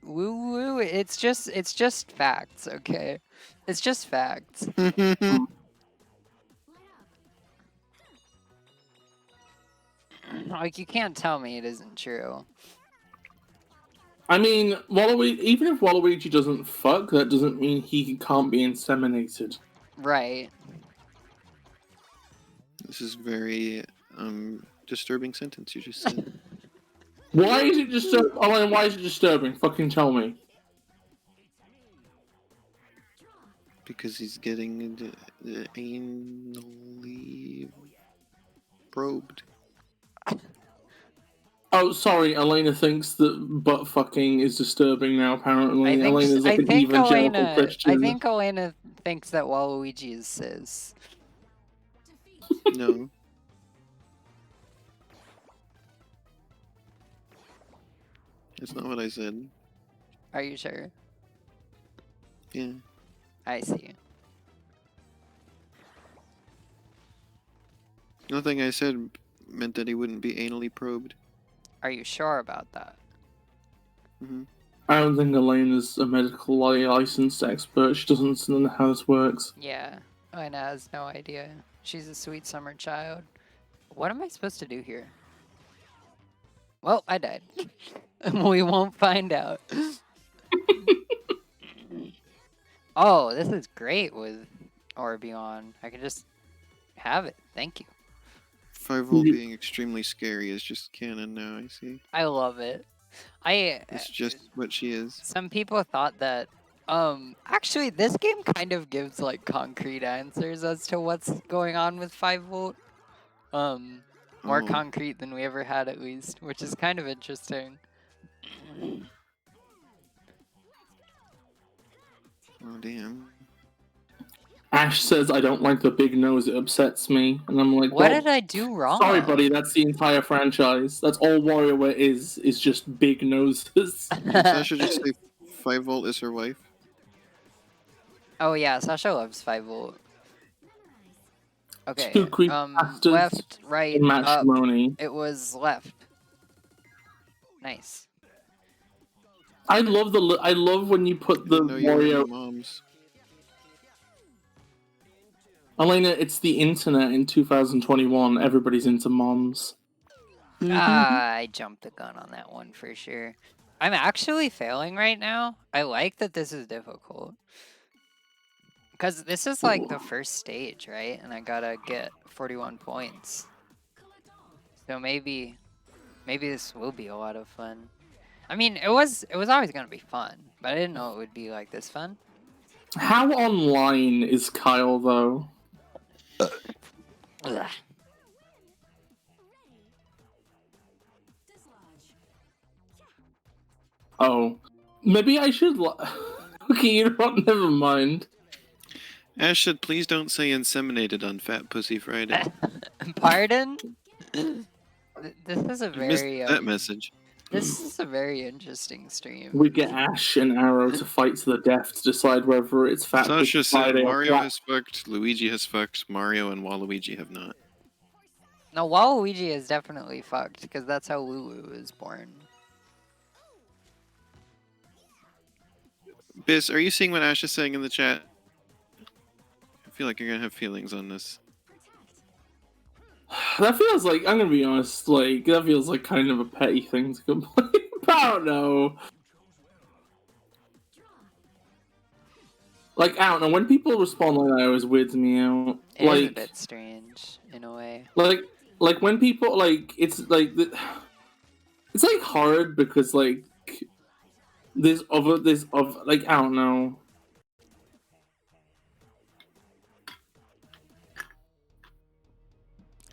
Lulu, it's just facts, okay? It's just facts. Like, you can't tell me it isn't true. I mean, even if Waluigi doesn't fuck, that doesn't mean he can't be inseminated. Right. This is very disturbing sentence you just said. Why is it disturbing? Oh, why is it disturbing? Fucking tell me. Because he's getting anally probed. Oh, sorry, Elena thinks that butt fucking is disturbing now, apparently. I Elena's like an evangelical Christian. I think Elena thinks that Waluigi is cis. No. That's not what I said. Are you sure? Yeah. I see. Nothing I said meant that he wouldn't be anally probed. Are you sure about that? Mm-hmm. I don't think Elena's a medical licensed expert. She doesn't know how this works. Yeah, Elena has no idea. She's a sweet summer child. What am I supposed to do here? Well, I died. We won't find out. Oh, this is great with Orbeon. I can just have it. Thank you. 5-volt being extremely scary is just canon now, I see. I love it. It's just what she is. Some people thought that actually this game kind of gives like concrete answers as to what's going on with 5-volt. More concrete than we ever had, at least, which is kind of interesting. Oh damn. Ash says, I don't like the big nose, it upsets me. And I'm like, What well, did I do wrong? sorry, buddy, that's the entire franchise. That's all WarioWare is just big noses. Sasha just say 5-volt is her wife? Oh yeah, Sasha loves 5-volt. Okay, Two creepy bastards left, right, in up. matrimony. It was left. Nice. I love when you put the No, you're Wario. moms. Elena, it's the internet in 2021. Everybody's into moms. I jumped the gun on that one for sure. I'm actually failing right now. I like that this is difficult. Because this is like the first stage, right? And I gotta get 41 points. So maybe this will be a lot of fun. I mean, it was always gonna be fun, but I didn't know it would be like this fun. How online is Kyle, though? Ugh. Oh. Maybe I should... Okay, you know what? Never mind. Ash said, please don't say inseminated on Fat Pussy Friday. Pardon? This is a You missed very that message. this is a very interesting stream. We get Ash and Arrow to fight to the death to decide whether it's Fat Sasha Pussy said Friday or Mario Flat. has fucked, Luigi has fucked, Mario and Waluigi have not. No, Waluigi is definitely fucked because that's how Lulu was born. Biz, are you seeing what Ash is saying in the chat? I feel like you're gonna have feelings on this. That feels like, I'm gonna be honest, like, that feels like kind of a petty thing to complain about. I don't know. Like, I don't know, when people respond like that, it always weirds me out. It is a Like, bit strange in a way. like when people, like, it's like, it's like hard because, like, there's like, I don't know.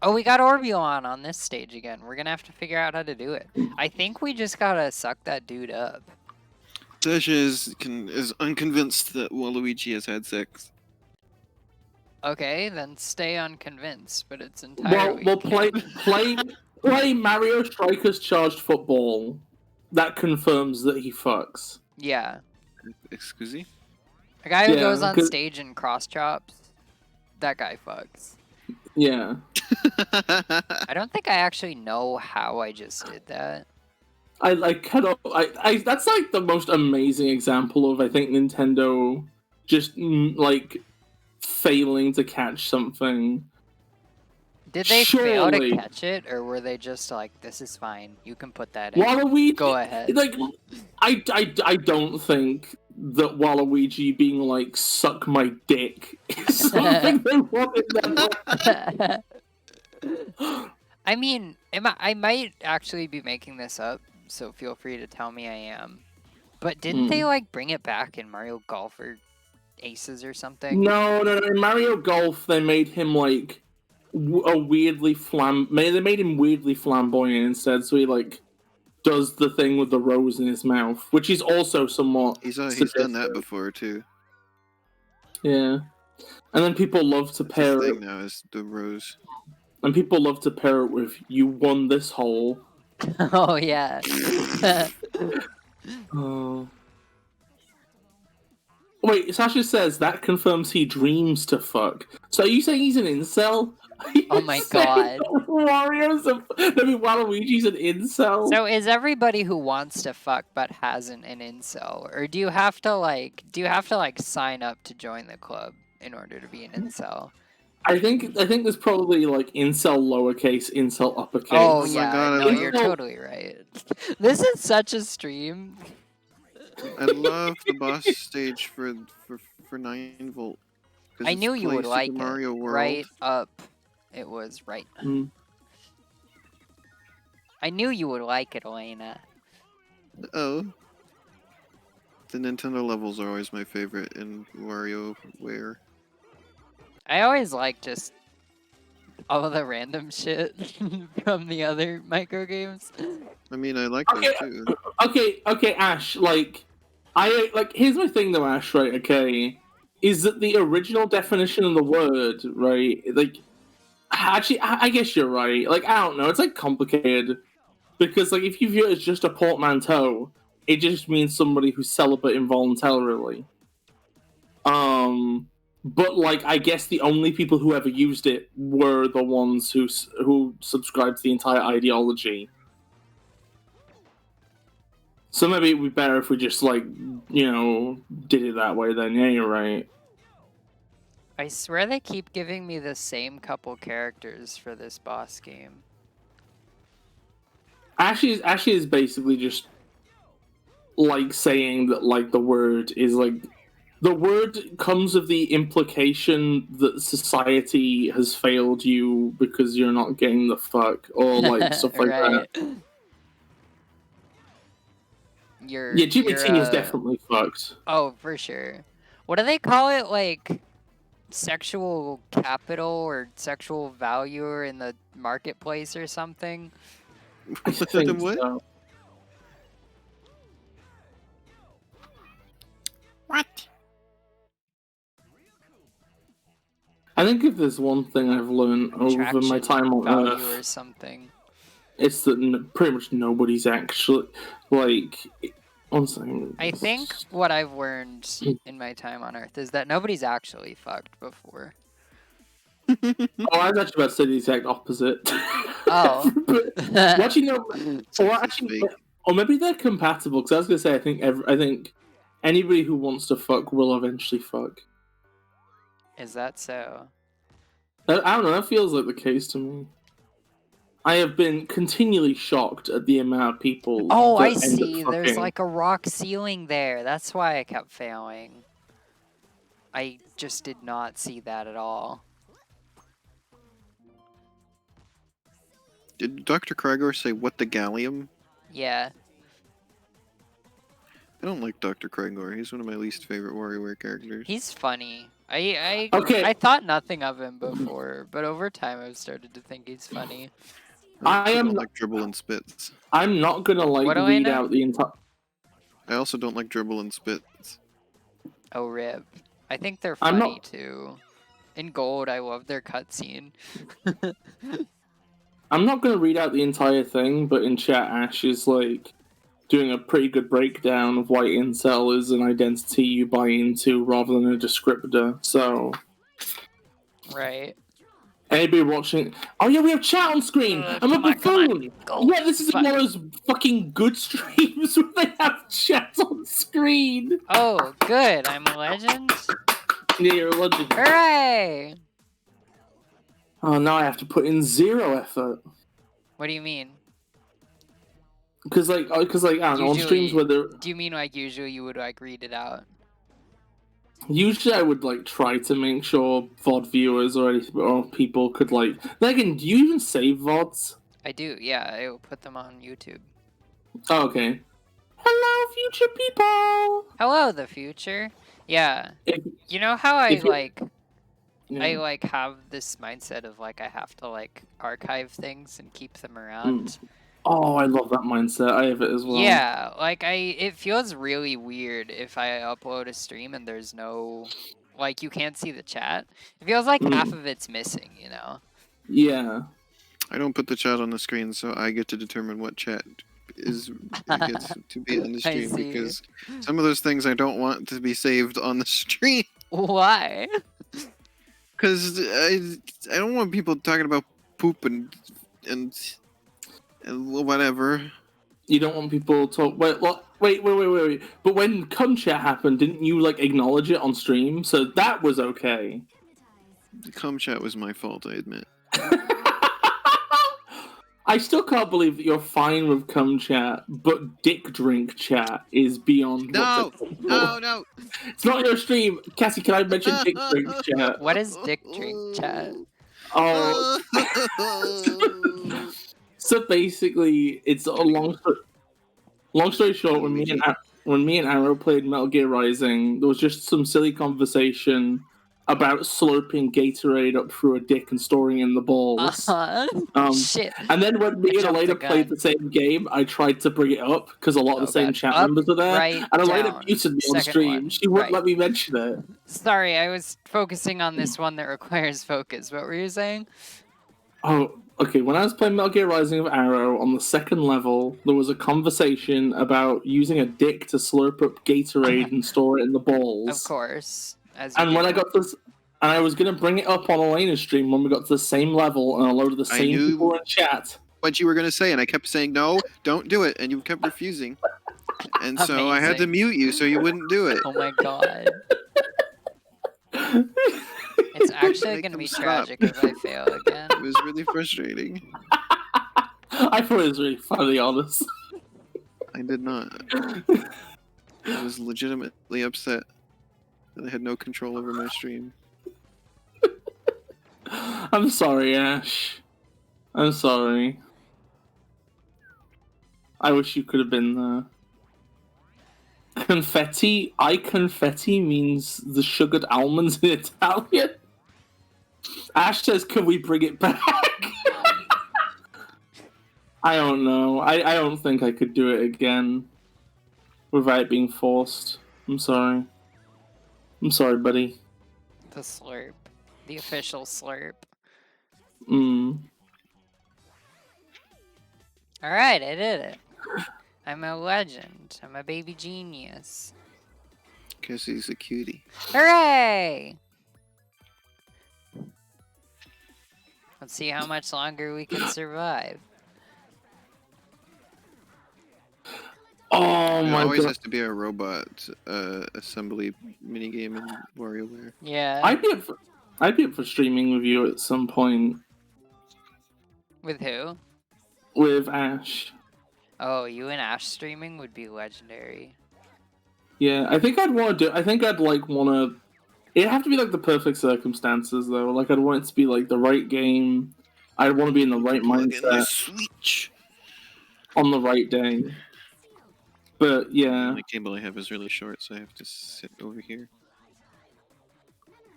Oh, we got Orbulon on this stage again. We're gonna have to figure out how to do it. I think we just gotta suck that dude up. Sasha is unconvinced that Waluigi has had sex. Okay, then stay unconvinced, but it's entirely. Well, play Mario Strikers Charged Football. That confirms that he fucks. Yeah. Excuse me? A guy who Yeah, goes on 'cause- stage and cross chops, that guy fucks. Yeah. I don't think I actually know how I just did that. I cannot. I that's like the most amazing example of, I think, Nintendo just like failing to catch something. Did they fail to Surely. catch it, or were they just like, this is fine, you can put that in? Waluigi, Go ahead. like, I don't think that Waluigi being like, suck my dick is something they wanted them. I mean, I might actually be making this up, so feel free to tell me I am. But didn't they like bring it back in Mario Golf or Aces or something? No. In Mario Golf, they made him like they made him weirdly flamboyant instead, so he like does the thing with the rose in his mouth, which is also somewhat. He's done that suggestive. before too. Yeah, and then people love to That's pair his it. thing now is the rose. And people love to pair it with "You won this hole." Oh yeah. Oh. Wait, Sasha says that confirms he dreams to fuck. So are you saying he's an incel? Oh my god. Waluigi's an incel? So is everybody who wants to fuck but hasn't an incel, or do you have to like sign up to join the club in order to be an incel? I think there's probably like incel lowercase, incel uppercase. Oh Oh my yeah, God, I no, love- you're totally right. This is such a stream. I love the boss stage for 9-volt. I knew you would like Mario it. World. Right up. It was right. Mm. I knew you would like it, Elena. Oh. The Nintendo levels are always my favorite in WarioWare. I always like just all of the random shit from the other micro games. I mean, I like Okay. those too. Okay, Ash, here's my thing though, Ash, right, okay, is that the original definition of the word, right, like, actually, I guess you're right, like, I don't know, it's, like, complicated, because, like, if you view it as just a portmanteau, it just means somebody who's celibate involuntarily. But, like, I guess the only people who ever used it were the ones who subscribed to the entire ideology. So maybe it'd be better if we just, like, did it that way then. Yeah, you're right. I swear they keep giving me the same couple characters for this boss game. Ashley is basically just, like, saying that, like, the word is, like... The word comes with the implication that society has failed you because you're not getting the fuck, or, like, stuff like that. Yeah, Jimmy T is definitely fucked. Oh, for sure. What do they call it? Like, sexual capital or sexual value in the marketplace or something? I think What? so. What? I think if there's one thing I've learned over my Attraction time on value Earth, or something. it's that pretty much nobody's actually, like... One second. I think what I've learned in my time on Earth is that nobody's actually fucked before. Oh, I was actually about to say the exact opposite. Oh. But actually, no. Sex Or is actually, fake. or maybe they're compatible. Because I was gonna say, I think anybody who wants to fuck will eventually fuck. Is that so? I don't know. That feels like the case to me. I have been continually shocked at the amount of people Oh, that I end up see. There's fucking. like a rock ceiling there. That's why I kept failing. I just did not see that at all. Did Dr. Kragor say what the gallium? Yeah. I don't like Dr. Kragor. He's one of my least favorite WarioWare characters. He's funny. I Okay, thought nothing of him before, but over time I've started to think he's funny. I also am don't not- like Dribble and Spits. I'm not gonna like What do I read know? out the entire. I also don't like Dribble and Spits. Oh, rip. I think they're I'm funny not- too. In Gold, I love their cutscene. I'm not gonna read out the entire thing, but in chat, Ash is like doing a pretty good breakdown of why incel is an identity you buy into rather than a descriptor. So Right. anybody watching? Oh yeah, we have chat on screen. I'm Come a on, come on. buffoon. Go. Yeah, this is Fuck. one of those fucking good streams where they have chat on screen. Oh, good. I'm a legend. Yeah, you're a legend. Hooray! Oh, now I have to put in 0 effort. What do you mean? Because like I don't know, on streams where they're Do you mean like usually you would like read it out? usually I would like try to make sure VOD viewers or people could like. Then again, do you even save VODs? I do, yeah. I will put them on YouTube. Oh, okay. Hello, future people. Hello, the future. Yeah. If- You know how I if you- like Yeah. I like have this mindset of like I have to like archive things and keep them around. Oh, I love that mindset. I have it as well. Yeah, like it feels really weird if I upload a stream and there's no like you can't see the chat. It feels like half of it's missing, you know. Yeah. I don't put the chat on the screen, so I get to determine what chat gets to be on the I stream see. because some of those things I don't want to be saved on the stream. Why? Because I don't want people talking about poop and whatever. You don't want people to wait. What? Wait. But when cum chat happened, didn't you like acknowledge it on stream? So that was okay. The cum chat was my fault, I admit. I still can't believe that you're fine with cum chat, but dick drink chat is beyond. No! what's acceptable. No! It's not your stream. Cassie, can I mention dick drink chat? What is dick drink chat? Oh, so basically, it's a long story short. When me and Arrow played Metal Gear Rising, there was just some silly conversation about slurping Gatorade up through a dick and storing it in the balls. Shit. And then when me and jumped Elena the played gun. the same game, I tried to bring it up because a lot of Oh, the same God. chat Up, members were there. right, And Elena down. muted me on Second stream. one. She wouldn't Right. let me mention it. Sorry, I was focusing on this one that requires focus. What were you saying? Oh, okay. When I was playing Metal Gear Rising with Arrow on the second level, there was a conversation about using a dick to slurp up Gatorade and store it in the balls. Of course. As you And when do. I got this, and I was gonna bring it up on Elena's stream when we got to the same level, and a load of the I same knew- people were in chat. What you were gonna say, and I kept saying no, don't do it, and you kept refusing. And so I had to Amazing. mute you so you wouldn't do it. Oh my god. It's actually Make gonna them be stop. tragic if I fail again. It was really frustrating. I thought it was really funny, honest. I did not. I was legitimately upset that I had no control over my stream. I'm sorry, Ash. I'm sorry. I wish you could have been there. Confetti? I confetti means the sugared almonds in Italian. Ash says, can we bring it back? I don't know. I don't think I could do it again without it being forced. I'm sorry. I'm sorry, buddy. The slurp. The official slurp. Alright, I did it. I'm a legend. I'm a baby genius. Guess he's a cutie. Hooray! Let's see how much longer we can survive. Oh There my always god. has to be a robot assembly minigame in WarioWare. Yeah. I'd be up for streaming with you at some point With who? with Ash. Oh, you and Ash streaming would be legendary. Yeah, I think I'd want to do. I think I'd like want to. It'd have to be like the perfect circumstances though. Like I'd want it to be like the right game. I'd want to be in the right Plug in my mindset Switch. on the right day. But yeah, The cable I have is really short, so I have to sit over here.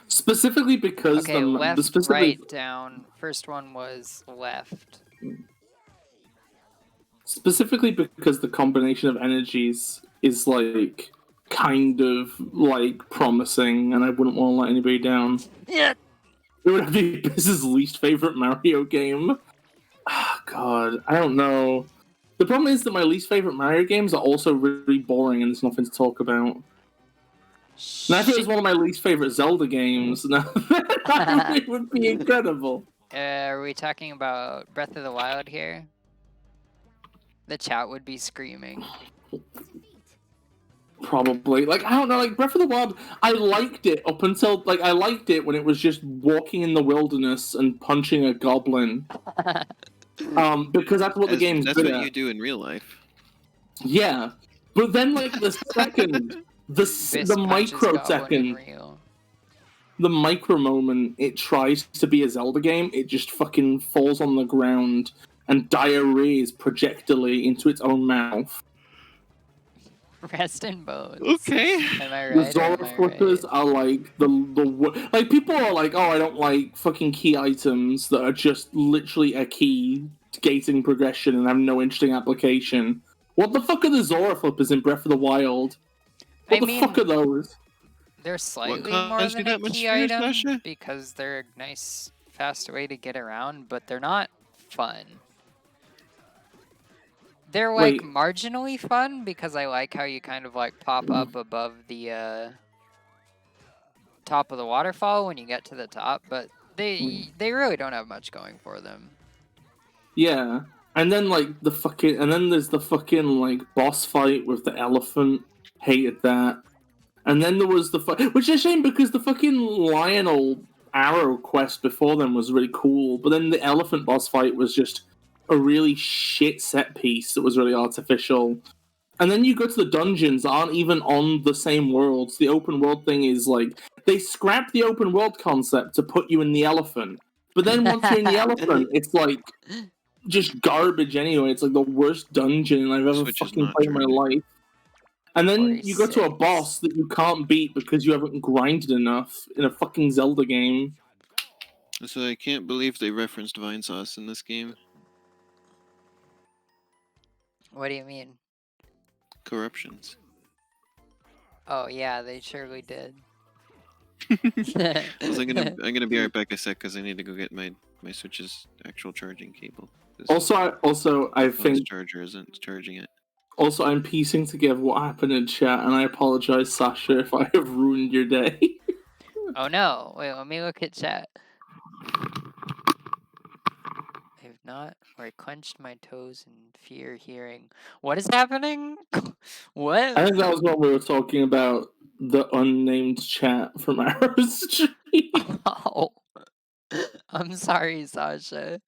specifically because Okay, the left, specific right, down. First one was left. specifically because the combination of energies is like kind of like promising, and I wouldn't want to let anybody down. Yeah. It would have to be Biz's least favorite Mario game. Ah, God, I don't know. The problem is that my least favorite Mario games are also really boring and there's nothing to talk about. And if it was one of my least favorite Zelda games, it would be incredible. Are we talking about Breath of the Wild here? The chat would be screaming. Probably. Like, I don't know, like, Breath of the Wild, I liked it up until, like, I liked it when it was just walking in the wilderness and punching a goblin. Because that's what the game's That's good what at. you do in real life. Yeah. But then, like, the second, the Fist punches Goblin in microsecond, real. the micro moment it tries to be a Zelda game, it just fucking falls on the ground and diarrheas projectily into its own mouth. Rest in bones. Okay. Am I The right? Or Zora am I flippers right? are like like people are like, oh, I don't like fucking key items that are just literally a key gating progression and have no interesting application. What the fuck are the Zora flippers in Breath of the Wild? What I the fuck are those? They're slightly more caused you than a that much key fear, item Sasha? because they're a nice, fast way to get around, but they're not fun. They're like Wait. marginally fun because I like how you kind of like pop up above the top of the waterfall when you get to the top, but they really don't have much going for them. Yeah. And then there's the fucking like boss fight with the elephant. Hated that. And then there was the which is a shame because the fucking Lionel Arrow quest before them was really cool, but then the elephant boss fight was just a really shit set piece that was really artificial. And then you go to the dungeons that aren't even on the same worlds. The open world thing is like they scrapped the open world concept to put you in the elephant. But then once you're in the elephant, it's like just garbage anyway. It's like the worst dungeon I've ever Switch is fucking not played in my charging. life. And then you go to a 46. boss that you can't beat because you haven't grinded enough in a fucking Zelda game. So I can't believe they referenced Vine Sauce in this game. What do you mean? Corruptions. Oh yeah, they surely did. I was like, I'm gonna be right back a sec because I need to go get my Switch's actual charging cable. I This think charger isn't charging it. also I'm piecing together what happened in chat, and I apologize, Sasha, if I have ruined your day. Oh no! Wait, let me look at chat. I have not, or I clenched my toes in fear hearing. What is happening? What? I think that was what we were talking about, the unnamed chat from Arrow's stream. Oh. I'm sorry, Sasha.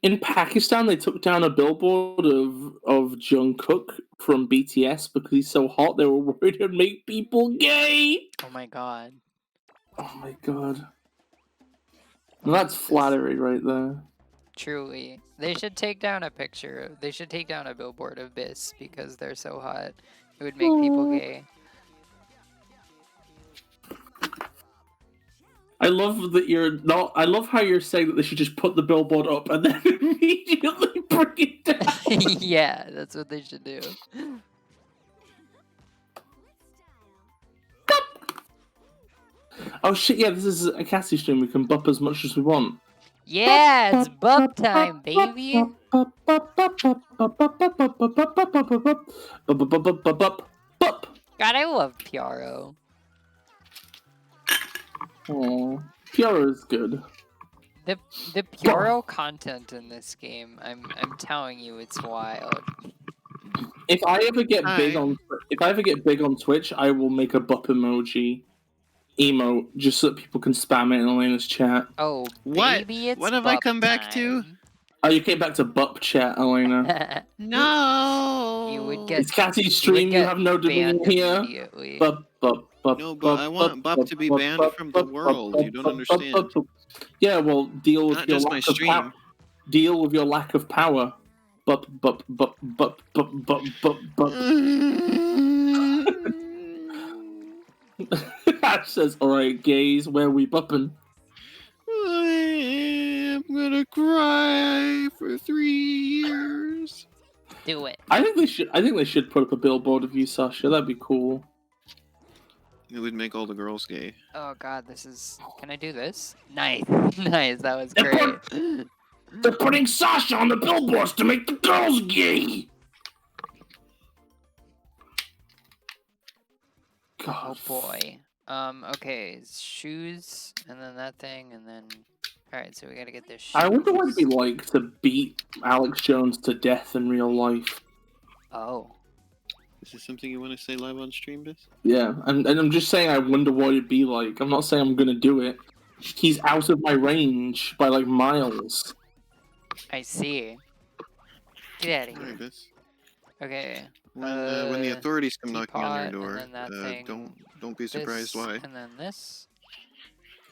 In Pakistan, they took down a billboard of Jungkook from BTS because he's so hot. They were worried it'd make people gay. Oh my god. Oh my god. Now that's flattery right there. Truly. They should take down a picture. They should take down a billboard of this because they're so hot. It would make people gay. I love that you're not. I love how you're saying that they should just put the billboard up and then immediately bring it down. Yeah, that's what they should do. Oh shit! Yeah, this is a Cassie stream. We can bup as much as we want. Yeah, it's bump time, baby. God, I love Piaro. Aww. Pyoro is good. The Pyoro content in this game, I'm telling you, it's wild. If I ever get big Hi. on Twitch, I will make a bup emoji emote just so that people can spam it in Elena's chat. Oh, What? baby, it's What have I bup come back to? time. Oh, you came back to bup chat, Elena. No. You would get It's Catty's stream. You get have no dominion banned here. immediately. Bup, bup, bup, No, but I want Bup to be banned from the world. You don't understand. Yeah, well, deal with Not your just my lack of power. stream. Deal with your lack of power. Bup, bup, bup, bup, bup, bup, bup, bup. Ash says, "Alright, gays, where we buppin'?" I'm gonna cry for 3 years. Do it. I think they should put up a billboard of you, Sasha. That'd be cool. It would make all the girls gay. Oh god, this is... Can I do this? Nice. Nice, that was They're great. They're putting Sasha on the billboards to make the girls gay. God. Oh boy. Okay, shoes, and then that thing, and then... Alright, so we gotta get this shoes. I wonder what it'd be like to beat Alex Jones to death in real life. Oh. Is this something you want to say live on stream, Biss? Yeah, and I'm just saying I wonder what it'd be like. I'm not saying I'm gonna do it. He's out of my range by like miles. I see. Get out of here. Alright, Biss. Okay. When the authorities come knocking on your teapot, door, and then that thing, don't be surprised this, why. And then this.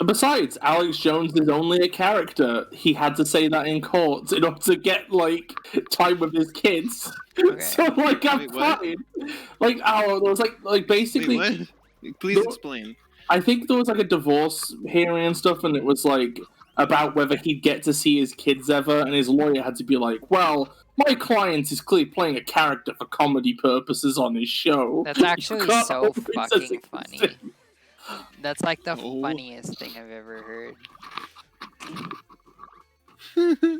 Besides, Alex Jones is only a character. He had to say that in court in order to get like time with his kids. Okay. So like I'm Wait, what? fine. Like there was like basically. Wait, what? Please explain. I think there was like a divorce hearing and stuff, and it was like about whether he'd get to see his kids ever, and his lawyer had to be like, "Well, my client is clearly playing a character for comedy purposes on his show." That's actually Can't so always fucking exist. funny. That's like the Oh. funniest thing I've ever heard.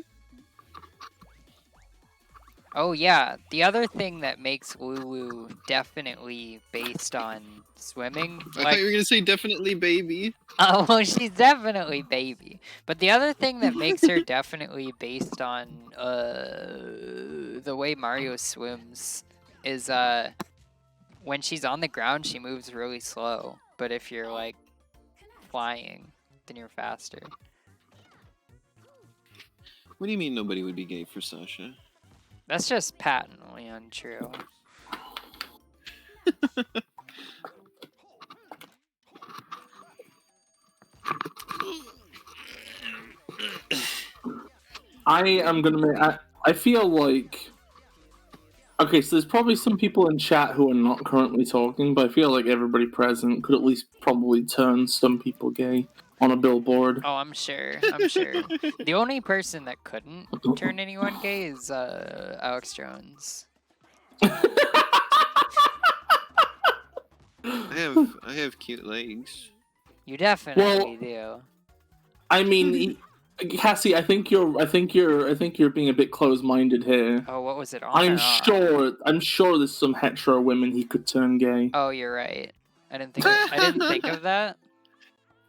Oh yeah, the other thing that makes Lulu definitely based on swimming, I thought you were gonna say definitely baby. oh well, she's definitely baby. But the other thing that makes her definitely based on the way Mario swims is when she's on the ground she moves really slow, but if you're like flying, then you're faster. What do you mean nobody would be gay for Sasha? That's just patently untrue. I am gonna make. I feel like. Okay, so there's probably some people in chat who are not currently talking, but I feel like everybody present could at least probably turn some people gay on a billboard. Oh, I'm sure. I'm sure. The only person that couldn't turn anyone gay is Alex Jones. I have cute legs. You definitely do. I mean, Cassie, I think you're being a bit closed-minded here. Oh, what was it on? I'm sure there's some hetero women he could turn gay. Oh, you're right. I didn't think of that.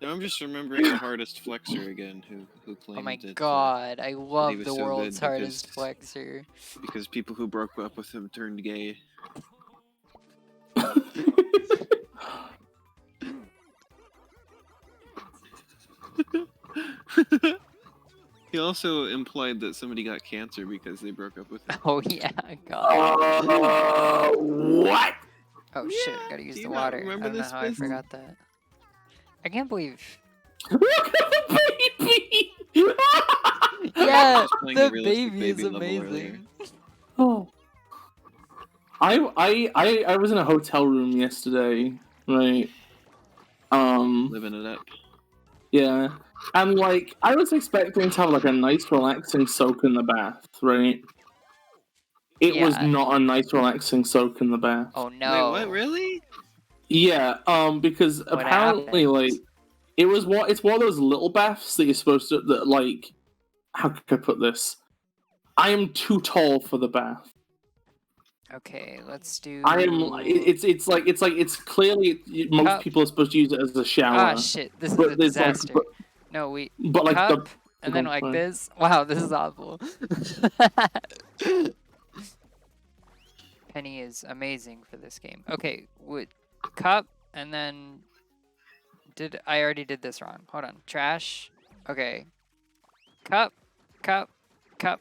Now I'm just remembering the hardest flexor again, who claimed Oh my it, god, I love was the so world's good hardest because- flexor. because people who broke up with him turned gay. He also implied that somebody got cancer because they broke up with him. Oh yeah, god. What? Oh shit, gotta use do the you not water. I remember don't know this, how I Biz? forgot that. I can't believe. Look at the baby! Yeah, Just playing a the realistic baby is level earlier. amazing. Oh. I was in a hotel room yesterday, right? Living it up. Yeah. And like I was expecting to have like a nice relaxing soak in the bath, right? It was Yeah. not a nice relaxing soak in the bath. Oh no. Wait, what? Really? Yeah, because What apparently happened? like it's one of those little baths that you're supposed to that like how could I put this? I am too tall for the bath. Okay, let's do. I am. It's clearly most Cup. people are supposed to use it as a shower. Ah shit, this is a but there's, like, disaster. No, we But like cup, the and then like fine. this. Wow, this is awful. Penny is amazing for this game. Okay, with cup, and then I already did this wrong. Hold on. Trash. Okay. Cup, cup, cup.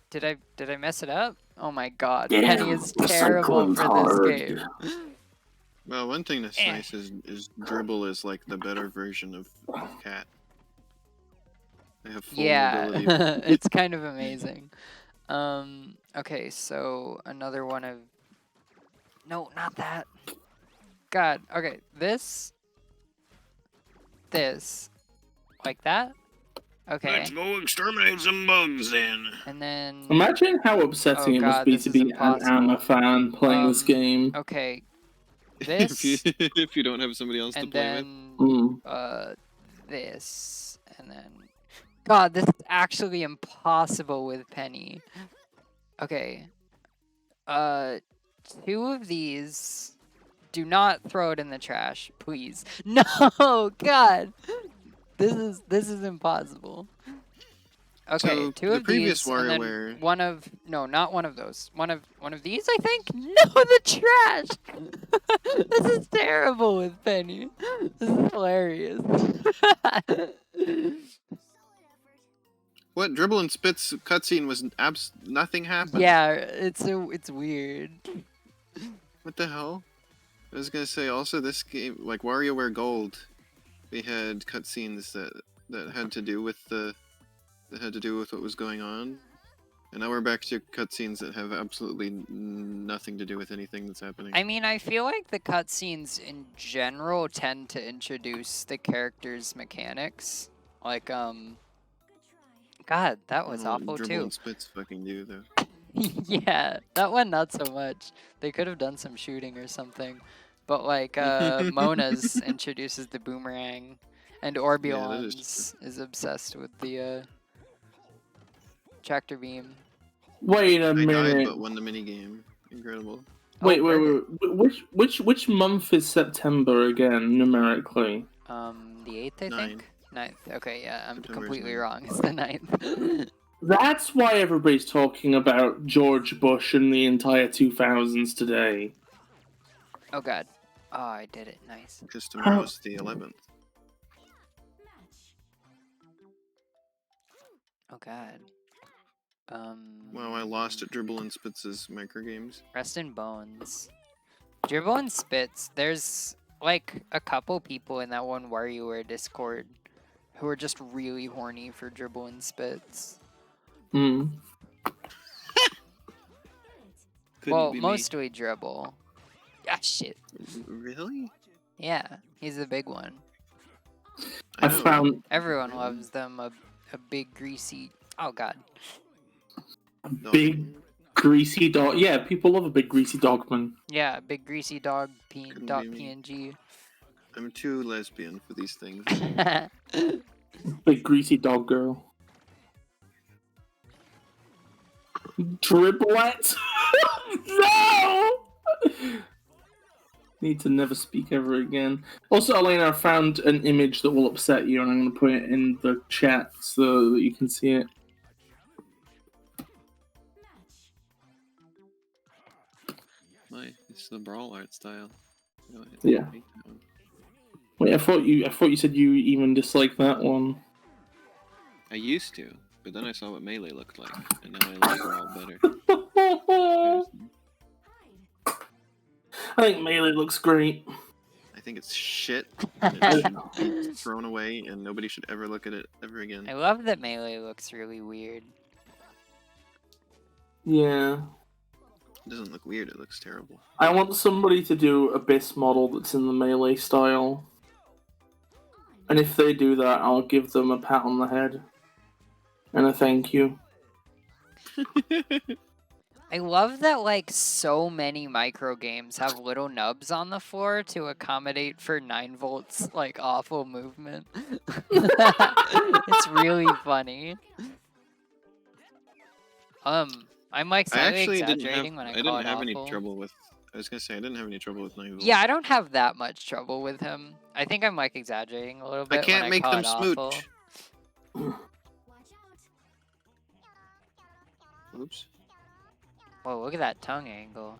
Did I mess it up? Oh my god. Penny is Damn, terrible cycling's for this hard. game. Well, one thing that's Eh. nice is Dribble is like the better version of Cat. They have full mobility. Yeah, it's kind of amazing. Okay, so another one of... No, not that. God, okay, this. Like that? Okay. Let's go exterminate some bugs then. And then... Imagine how upsetting Oh it must God, be this to is be an impossible. Anna fan playing this game. Okay, if you this, if you don't have somebody else to and play with. then, Mm. this, and then... God, this is actually impossible with Penny. Okay. 2 of these. Do not throw it in the trash, please. No, God. This is impossible. Okay, So, 2 the of previous these, and then WarioWare- one of not one of those. One of these, I think. No, the trash. This is terrible with Penny. This is hilarious. What Dribble and Spit's cutscene was nothing happened. Yeah, it's weird. What the hell? I was gonna say also this game, like WarioWare Gold, they had cutscenes that had to do with what was going on, and now we're back to cutscenes that have absolutely nothing to do with anything that's happening. I mean, I feel like the cutscenes in general tend to introduce the character's mechanics. Like, God, that was awful Dribble too. and Spit's fucking do though. Yeah, that one not so much. They could have done some shooting or something. But like, Mona's introduces the boomerang, and Orbulon's is obsessed with the tractor beam. Wait a I died minute. but won the minigame. Incredible. Wait. Which month is September again numerically? The 8th, I 9. think. 9th. Okay, yeah, I'm September's completely 9th. wrong. It's the 9th. That's why everybody's talking about George Bush and the entire 2000s today. Oh God. Oh, I did it. Nice. Because tomorrow's the 11th. Oh God. Wow, I lost at Dribble and Spitz's microgames. Rest in bones. Dribble and Spitz. There's like a couple people in that one WarioWare Discord who are just really horny for Dribble and Spitz. Hmm. Well, be me. mostly Dribble. Ah, shit. Really? Yeah, he's the big one. I know. found Everyone loves them. A big greasy. Oh God. a No. big greasy dog. Yeah, people love a big greasy dogman. Yeah, big greasy dog. Couldn't Dot be me. PNG. I'm too lesbian for these things. Big greasy dog girl. Dribblette? No! Need to never speak ever again. Also, Elena, I found an image that will upset you, and I'm going to put it in the chat so that you can see it. It's the brawl art style. No, I Yeah. hate that one. Wait, I thought you said you even disliked that one. I used to, but then I saw what Melee looked like, and now I like Brawl better. I think Melee looks great. I think it's shit, and it should be thrown away, and nobody should ever look at it ever again. I love that Melee looks really weird. Yeah. It doesn't look weird, it looks terrible. I want somebody to do a Abyss model that's in the Melee style. And if they do that, I'll give them a pat on the head. And a thank you. I love that like so many micro games have little nubs on the floor to accommodate for 9 volts like awful movement. It's really funny. I'm like I slightly actually exaggerating when I didn't call it have any awful. trouble with I was gonna say I didn't have any trouble with Nigel. Yeah, I don't have that much trouble with him. I think I'm like exaggerating a little I bit can't when make I call them it awful. smooch. Oops. Whoa, look at that tongue angle.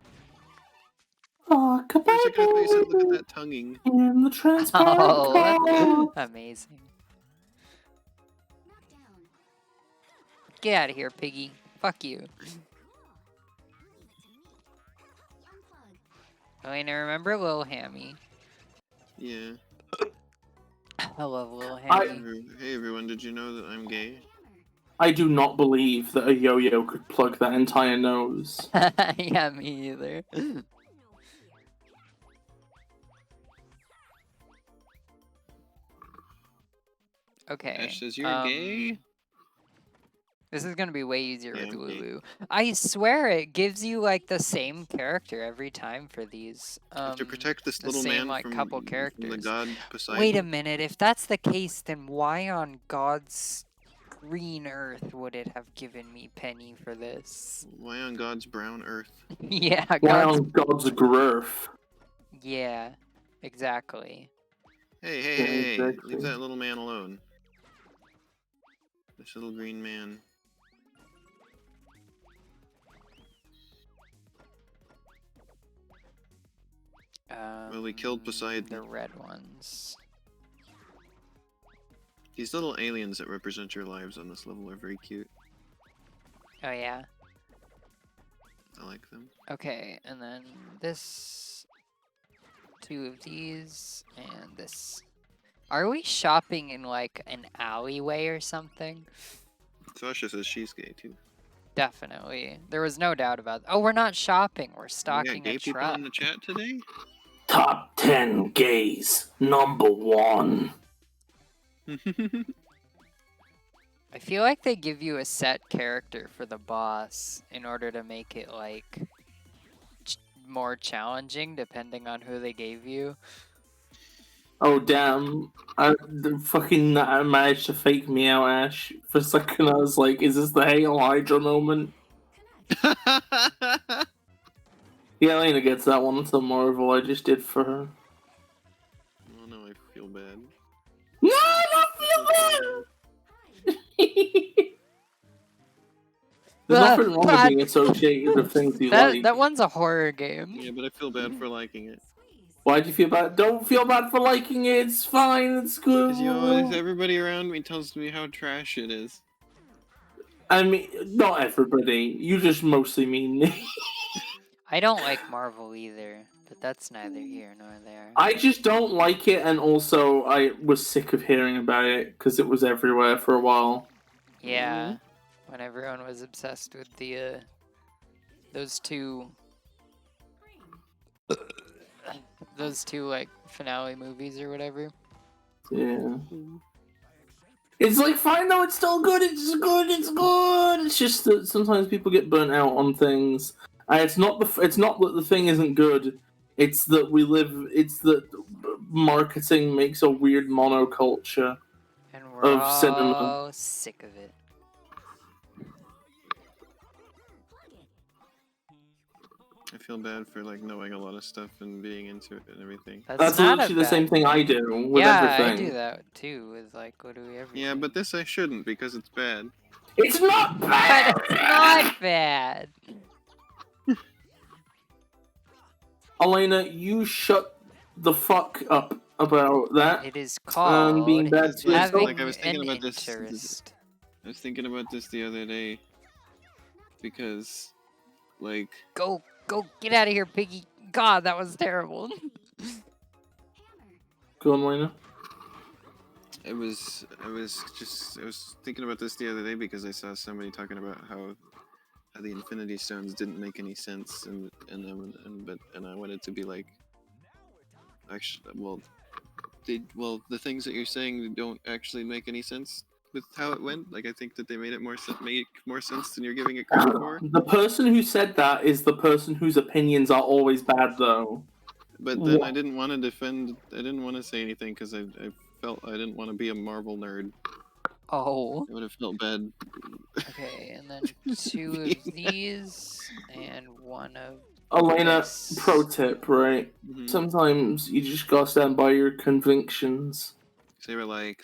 Oh, For a second, I thought you said, "Look at that tonguing." in the transparent Oh, car. amazing. Get out of here, piggy. Fuck you. Elena, remember Lil Hammy? Yeah. I love Lil I- Hammy. Hey everyone, did you know that I'm gay? I do not believe that a yo-yo could plug that entire nose. Yeah, me either. Okay. Ash says you're gay. This is gonna be way easier Yeah, with I'm gay. Lulu. I swear it gives you like the same character every time for these. You have to protect this the little same, man like, from, couple from the characters. god Poseidon. Wait a minute, if that's the case, then why on God's green earth would it have given me Penny for this? Why on God's brown earth? Yeah, Why God's... on God's growth? Yeah, exactly. Hey, hey, Yeah, hey, hey! exactly. Leave that little man alone. This little green man. Well, we killed Poseidon. The red ones. These little aliens that represent your lives on this level are very cute. Oh yeah. I like them. Okay, and then this, 2 of these, and this. Are we shopping in like an alleyway or something? Sasha says she's gay too. Definitely. There was no doubt about that. Oh, we're not shopping. We're We stocking got gay a people truck. in the chat today? Top 10 gays, number 1. I feel like they give you a set character for the boss in order to make it like more challenging depending on who they gave you. Oh damn! I managed to fake me out, Ash. For a second, I was like, "Is this the Hail Hydra moment?" Yeah, Elena gets that one. It's the Marvel I just did for her. Oh no, I feel bad. No, I don't feel bad. There's nothing wrong with being associated with things you like. That one's a horror game. Yeah, but I feel bad for liking it. Why'd you feel bad? Don't feel bad for liking it. It's fine. It's good. Because you always, everybody around me tells me how trash it is. I mean, not everybody. You just mostly mean me. I don't like Marvel either, but that's neither here nor there. I just don't like it, and also I was sick of hearing about it because it was everywhere for a while. Yeah, when everyone was obsessed with the those two like finale movies or whatever. Yeah. It's like fine though. It's still good. It's good. It's good. It's just that sometimes people get burnt out on things. And it's not that the thing isn't good. It's that It's that marketing makes a weird monoculture And we're of all cinema. sick of it. I feel bad for like knowing a lot of stuff and being into it and everything. That's not a literally the bad same thing I do with yeah, everything. I do that too with like literally everything. Yeah, but this I shouldn't because it's bad. It's not But bad. it's not bad. Elena, you shut the fuck up about that. It is called being bad It's to yourself. having like I was thinking an about this. interest. I was thinking about this the other day because, like, Go, get out of here, piggy. God, that was terrible. Go on, Elena. I was thinking about this the other day because I saw somebody talking about how the Infinity Stones didn't make any sense, and I wanted to be like, actually, the things that you're saying don't actually make any sense with how it went. Like, I think that they made it make more sense than you're giving it credit for. The person who said that is the person whose opinions are always bad, though. But then Wha- I didn't want to defend. I didn't want to say anything because I felt I didn't want to be a Marvel nerd. Oh. I would have felt bad. Okay, and then 2 of these and 1 of Elena, this. pro tip, right? Mhm. Sometimes you just gotta stand by your convictions. So they were like,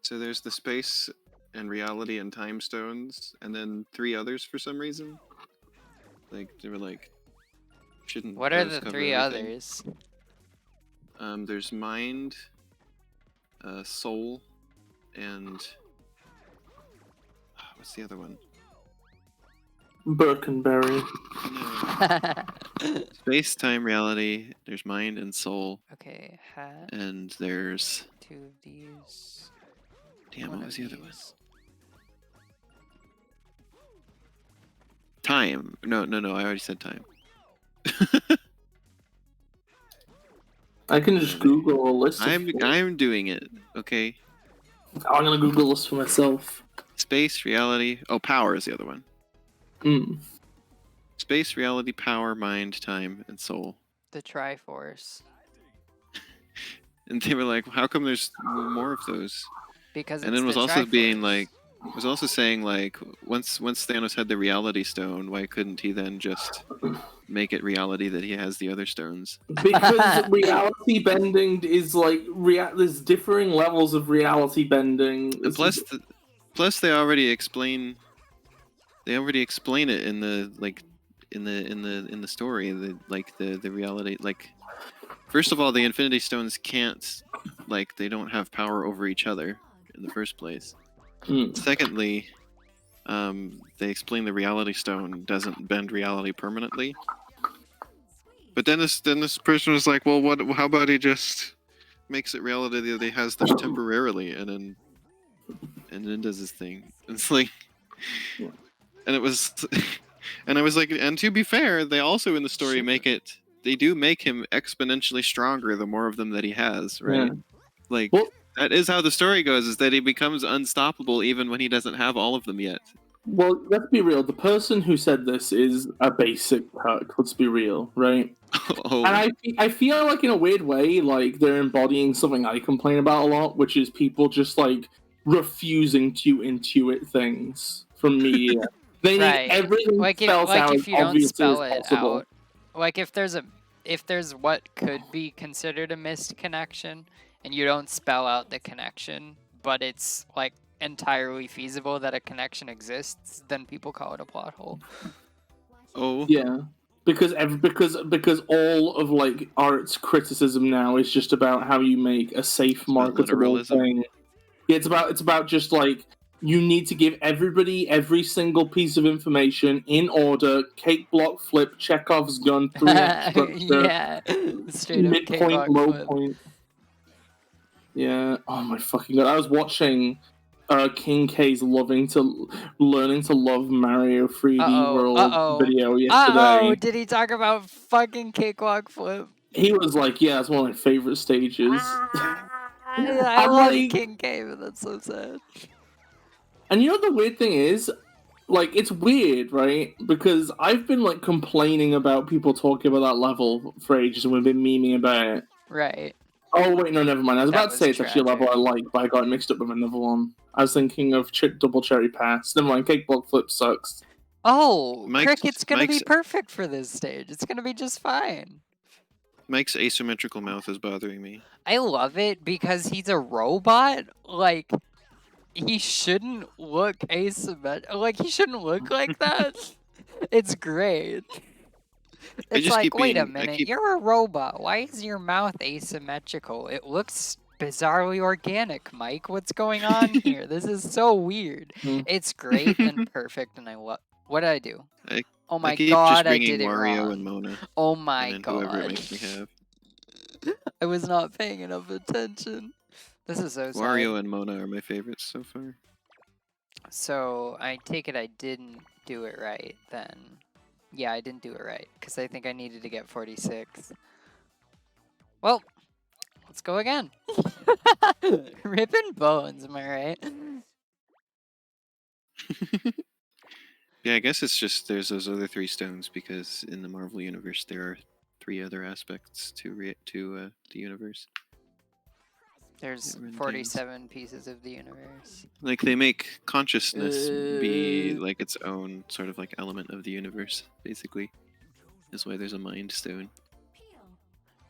so there's the space and reality and time stones, and then 3 others for some reason. Like they were like, shouldn't What are those the cover 3 everything? others? There's mind, soul, and what's the other one? Birkenberry. No. Space, time, reality. There's mind and soul, Okay, hat. and there's 2 of these. damn. One What of was the other one? these. Time. No. I already said time. I can just Google a list of I'm doing it. Okay. I'm gonna Google this for myself. Space, reality. Oh, power is the other one. Mm. Space, reality, power, mind, time, and soul. The Triforce. And they were like, how come there's more of those? Because And it's then was the also being Triforce. like, was also saying like, once Thanos had the reality stone, why couldn't he then just make it reality that he has the other stones? Because reality bending is like there's differing levels of reality bending. And plus they already explain it in the like in the story, the reality. Like, first of all, the Infinity Stones can't, like, they don't have power over each other in the first place. Secondly, they explain the Reality Stone doesn't bend reality permanently. But then this person was like, well, what? How about he just makes it reality that he has them temporarily, and then does his thing? It's like, and it was, and I was like, and to be fair, they also in the story they do make him exponentially stronger the more of them that he has, right? Yeah. Like, Well, that is how the story goes, is that he becomes unstoppable even when he doesn't have all of them yet. well, let's be real. The person who said this is a basic cuck. Let's be real, right? Oh, And I feel like in a weird way, like they're embodying something I complain about a lot, which is people just like refusing to intuit things from media. They Right. need everything Like spelled out as if you don't obviously as spell it possible. out, like if there's what could be considered a missed connection and you don't spell out the connection, but it's like entirely feasible that a connection exists, then people call it a plot hole. oh, Yeah, because because all of like art's criticism now is just about how you make a safe It's about marketable literalism. thing. Yeah, it's about just like you need to give everybody every single piece of information in order: cake, block, flip, Chekhov's gun, 3-act structure, Yeah, straight up midpoint, cakewalk low flip. point. Yeah. Oh my fucking god! I was watching King K's learning to love Mario 3D World video yesterday. Did he talk about fucking cakewalk flip? He was like, "Yeah, it's one of my favorite stages." I I'm love like, King K, but that's so sad. and you know the weird thing is, like, it's weird, right? Because I've been like complaining about people talking about that level for ages, and we've been memeing about it. Right. Oh wait, no, never mind. I was That about to say was it's actually a level I tragic. like, but I got it mixed up with another one. I was thinking of double cherry pass. Never mind. Cake block flip sucks. Oh, Mike's- Cricket's gonna be Mike's- perfect for this stage. It's gonna be just fine. Mike's asymmetrical mouth is bothering me. I love it because he's a robot. Like, he shouldn't look asymmetrical. Like, he shouldn't look like that. It's great. It's just like, keep wait a being- I minute, keep- you're a robot. Why is your mouth asymmetrical? It looks bizarrely organic, Mike. What's going on here? This is so weird. Hmm. It's great and perfect, and I love. What did I do? I- Oh my I keep god, just I bringing did it Wario wrong. and Mona, Oh my and then god. whoever it makes me have. I was not paying enough attention. This is so sad. Wario and Mona are my favorites so far. So I take it I didn't do it right then. Yeah, I didn't do it right because I think I needed to get 46. Well, let's go again. Ripping bones, am I right? Yeah, I guess it's just there's those other 3 stones because in the Marvel universe there are 3 other aspects to the universe. There's Yeah, we're in 47 pieces of the universe. Like, they make consciousness be like its own sort of like element of the universe, basically. is why there's a Mind Stone.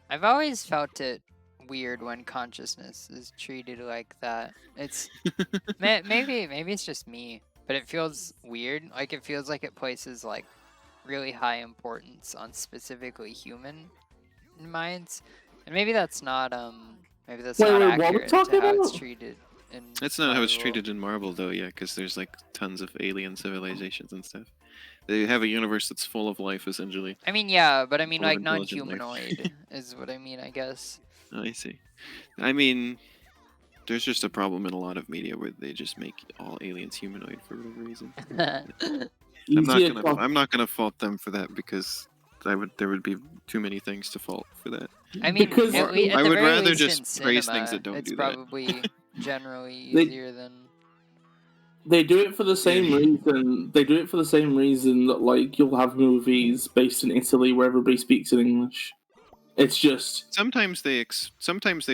I've always felt it weird when consciousness is treated like that. It's maybe it's just me, but it feels weird. Like it feels like it places like really high importance on specifically human minds, and maybe that's not Wait, not what are we accurate talking to how it's about? treated in That's not how it's Marvel. treated in Marvel, though, yeah, because there's like tons of alien civilizations and stuff. They have a universe that's full of life, essentially. I mean, yeah, but I mean Full of like intelligent life. non-humanoid is what I mean, I guess. Oh, I see. I mean, there's just a problem in a lot of media where they just make all aliens humanoid for whatever reason. Easier cost- I'm not gonna fault them for that because there would be too many things to fault for that. I mean, Because- at I the would very rather least just in praise cinema, things that don't it's do that. probably generally They- easier than. They do it for the same reason. They do it for the same reason that like you'll have movies based in Italy where everybody speaks in English. It's just Sometimes they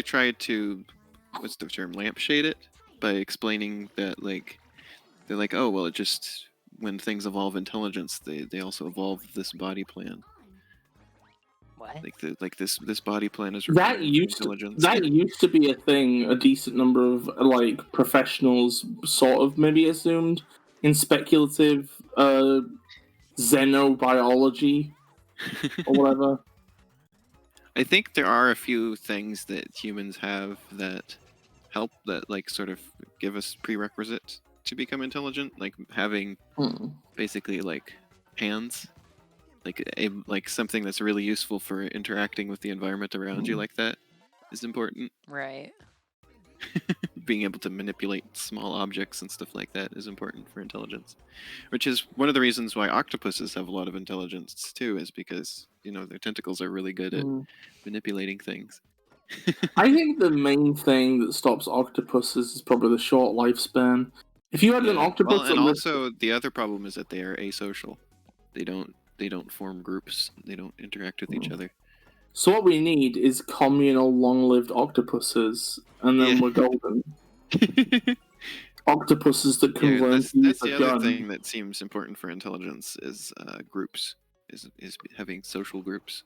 try to, what's the term, lampshade it by explaining that like they're like, oh well, it just when things evolve intelligence, they also evolve this body plan. What? Like this body plan is that required used for intelligence. that used to be a thing. A decent number of like professionals sort of maybe assumed in speculative xenobiology or whatever. I think there are a few things that humans have that help that like sort of give us prerequisites to become intelligent, like having basically like hands, like something that's really useful for interacting with the environment around you, like that is important. Right. Being able to manipulate small objects and stuff like that is important for intelligence, which is one of the reasons why octopuses have a lot of intelligence too, is because their tentacles are really good at manipulating things. I think the main thing that stops octopuses is probably the short lifespan. If you had an octopus, Well, and that lived- also the other problem is that they are asocial. They don't form groups. They don't interact with each other. so what we need is communal, long-lived octopuses, and then Yeah. we're golden. Octopuses that can Yeah, learn that's to use the a other gun. thing that seems important for intelligence is groups, is having social groups.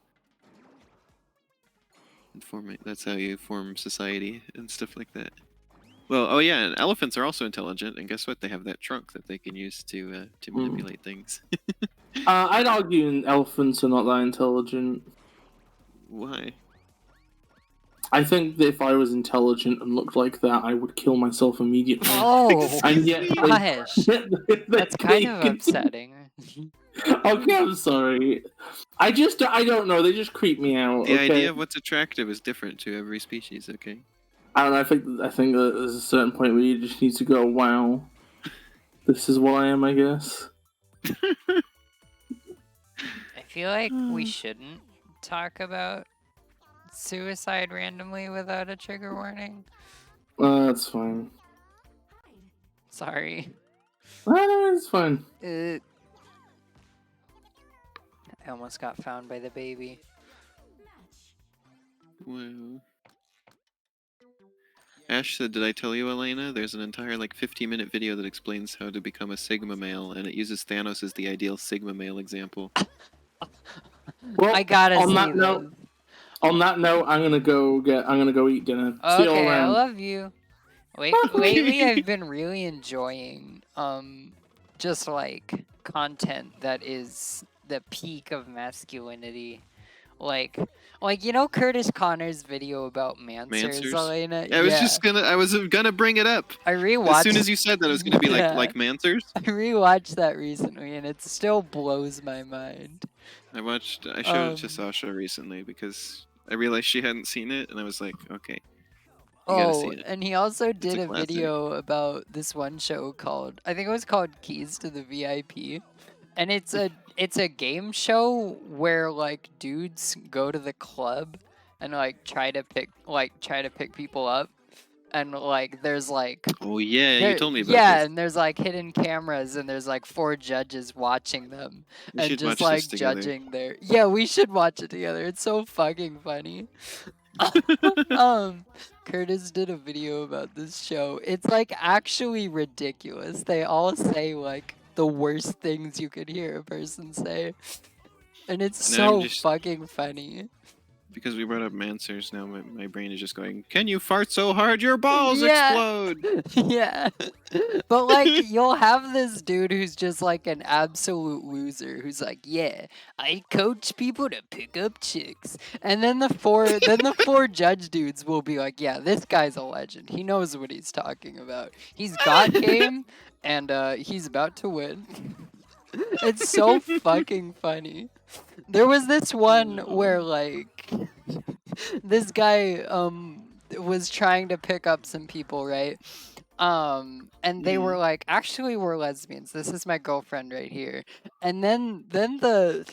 And forming, that's how you form society and stuff like that. Well, oh yeah, and elephants are also intelligent, and guess what? They have that trunk that they can use to manipulate things. I'd argue elephants are not that intelligent. Why? I think that if I was intelligent and looked like that, I would kill myself immediately. Oh, And yet, gosh. That's kind of upsetting. Okay, I'm sorry. I don't know. They just creep me out. The okay? idea of what's attractive is different to every species. Okay. I don't know. I think that there's a certain point where you just need to go, wow, this is what I am, I guess. I feel like we shouldn't talk about suicide randomly without a trigger warning. That's fine. Sorry. No, it's fine. I almost got found by the baby. Well. Ash said, did I tell you, Elena? There's an entire 15-minute video that explains how to become a Sigma male, and it uses Thanos as the ideal Sigma male example. Well, I gotta on see that note, on that note, I'm gonna go eat dinner. See you all Okay, I around. love you. Lately, I've been really enjoying just like content that is the peak of masculinity. Like Curtis Connor's video about Mancers, Mancers? Elena? I was gonna bring it up. I rewatched. As soon as you said that, I was gonna be Yeah. like Mancers. I rewatched that recently, and it still blows my mind. I showed it to Sasha recently because I realized she hadn't seen it, and I was like, okay. You gotta see it. And he also did a a classic. video about this one show called, I think it was called Keys to the VIP. And it's a game show where like dudes go to the club and try to pick people up, and there's Oh yeah, you told me about yeah, this. and there's hidden cameras, and there's 4 judges watching them We and should just watch this together. judging their. Yeah, we should watch it together. It's so fucking funny. Curtis did a video about this show. It's actually ridiculous. They all say the worst things you could hear a person say. And it's And I'm so just fucking funny. because we brought up Mansers. Now my brain is just going. Can you fart so hard your balls Yeah. explode? Yeah. But like you'll have this dude who's just like an absolute loser who's like, "Yeah, I coach people to pick up chicks." And then the four judge dudes will be like, "Yeah, this guy's a legend. He knows what he's talking about. He's got game and he's about to win." It's so fucking funny. There was this one where like this guy was trying to pick up some people, right? And they were like, actually we're lesbians. This is my girlfriend right here. And then the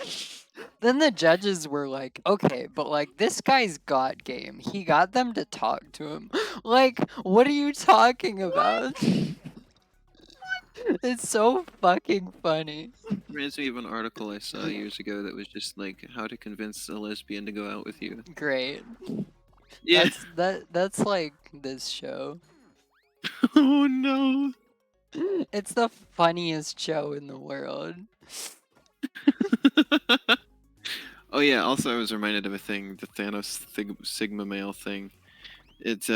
judges were like, okay, but like this guy's got game. He got them to talk to him. Like, what are you talking about? It's so fucking funny. Reminds me of an article I saw years ago that was just like how to convince a lesbian to go out with you. Great. Yeah. That's like this show. Oh no. It's the funniest show in the world. Oh yeah. Also, I was reminded of a thing, the Thanos Sigma male thing. It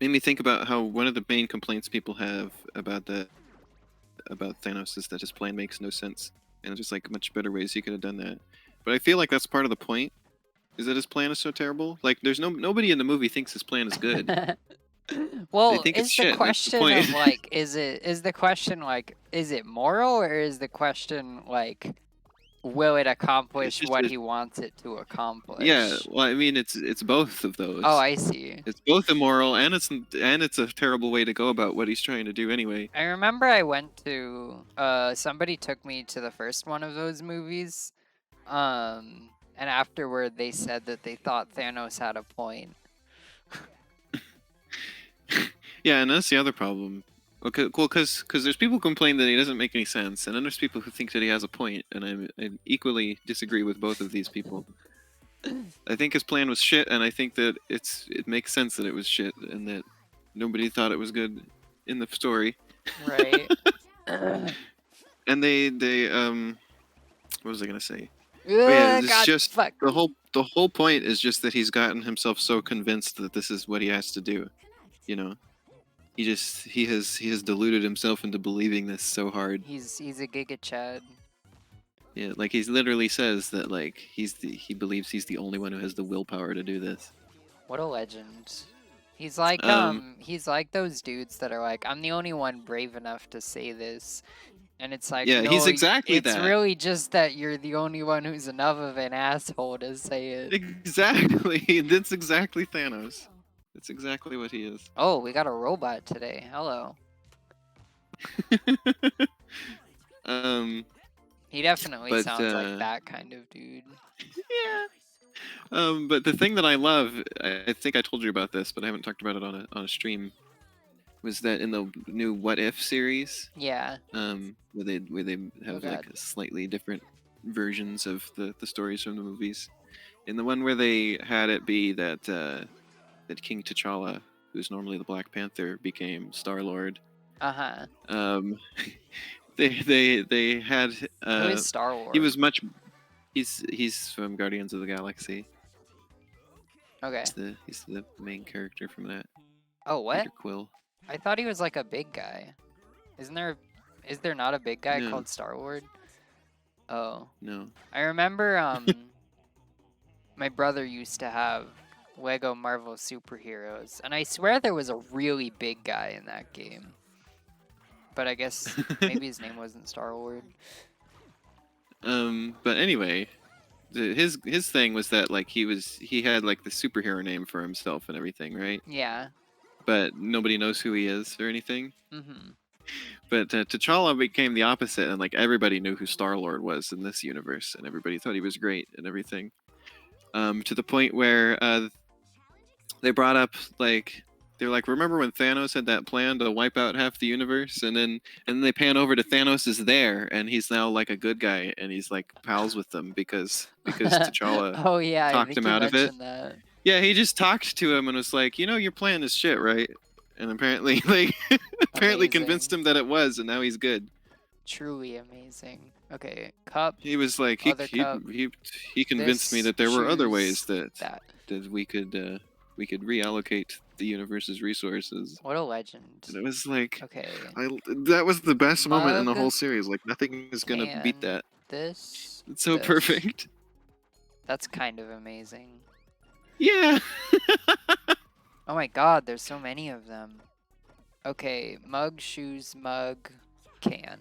made me think about how one of the main complaints people have about Thanos is that his plan makes no sense, and there's like much better ways he could have done that. But I feel like that's part of the point, is that his plan is so terrible. Like, there's nobody in the movie thinks his plan is good. Well, think it's is shit, the that's the question point. of like, is the question like, is it moral or is the question like, will it accomplish just what a- he wants it to accomplish? Yeah, well, I mean, it's both of those. Oh, I see. It's both immoral and it's a terrible way to go about what he's trying to do anyway. I remember I went to somebody took me to the first one of those movies. And afterward they said that they thought Thanos had a point. Yeah, and that's the other problem. Okay, well, because there's people who complain that he doesn't make any sense, and then there's people who think that he has a point, and I equally disagree with both of these people. I think his plan was shit, and I think that it makes sense that it was shit, and that nobody thought it was good in the story. Right. And they what was I gonna say? Yeah, it's God, just fuck. the whole point is just that he's gotten himself so convinced that this is what he has to do. You know, he has deluded himself into believing this so hard. He's a Giga Chad. Yeah, like he literally says that like he believes he's the only one who has the willpower to do this. What a legend. He's like those dudes that are like, I'm the only one brave enough to say this. And it's like, Yeah, no, he's exactly it's that. really just that you're the only one who's enough of an asshole to say it. Exactly. That's exactly Thanos. That's exactly what he is. Oh, we got a robot today. Hello. He definitely But, sounds like that kind of dude. Yeah. But the thing that I love, I think I told you about this, but I haven't talked about it on a stream, was that in the new What If series, Yeah. where they have God. like slightly different versions of the stories from the movies. In the one where they had it be that that King T'Challa, who's normally the Black Panther, became Star-Lord. Uh-huh. They had Who is Star Wars? he was much. He's from Guardians of the Galaxy. Okay. He's the main character from that. Oh, what? Peter Quill. I thought he was like a big guy. Is there not a big guy No. called Star-Lord? Oh. No. I remember my brother used to have Lego Marvel superheroes, and I swear there was a really big guy in that game. But I guess maybe his name wasn't Star-Lord. But anyway, his thing was that like he had like the superhero name for himself and everything, right? Yeah. But nobody knows who he is or anything. Mm-hmm. But T'Challa became the opposite, and like everybody knew who Star-Lord was in this universe, and everybody thought he was great and everything. To the point where they brought up like they're like, remember when Thanos had that plan to wipe out half the universe, and then they pan over to Thanos is there, and he's now like a good guy, and he's like pals with them because T'Challa Oh yeah, I talked think him you out of it. mentioned that. Yeah, he just talked to him and was like, you know, your plan is shit, right? And apparently, like, apparently convinced Amazing. him that it was, and now he's good. truly amazing. Okay, cup. He was like Other cup. he convinced me This, that there were other choose ways that that. we could reallocate the universe's resources. What a legend. And it was like Okay. that was the best moment in the Mug, whole series. Like nothing is gonna beat can, that. This. It's so this. perfect. That's kind of amazing. Yeah. Oh my god, there's so many of them. Okay, mug, shoes, mug, can.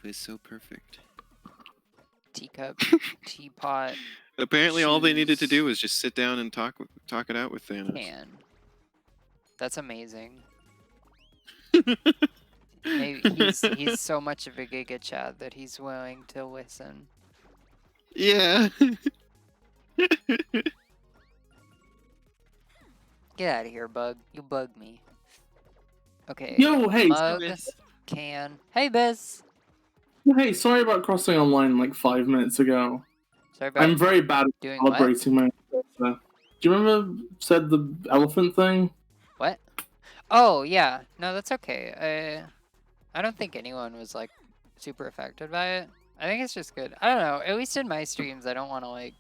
It was so perfect. Teacup, teapot, Apparently, all they needed to do shoes, was just sit down and talk it out with Thanos. can. That's amazing. Maybe he's so much of a Giga Chad that he's willing to listen. Yeah. Get out of here, bug. You bug me. Okay. Yo, hey, Mug, Biz. can. Hey, Biz. Hey, sorry about crossing online like 5 minutes ago. Sorry about I'm very bad at doing what? celebrating my. Do you remember said the elephant thing? What? Oh, yeah. No, that's okay. I don't think anyone was, like, super affected by it. I think it's just good. I don't know. At least in my streams, I don't want to, like...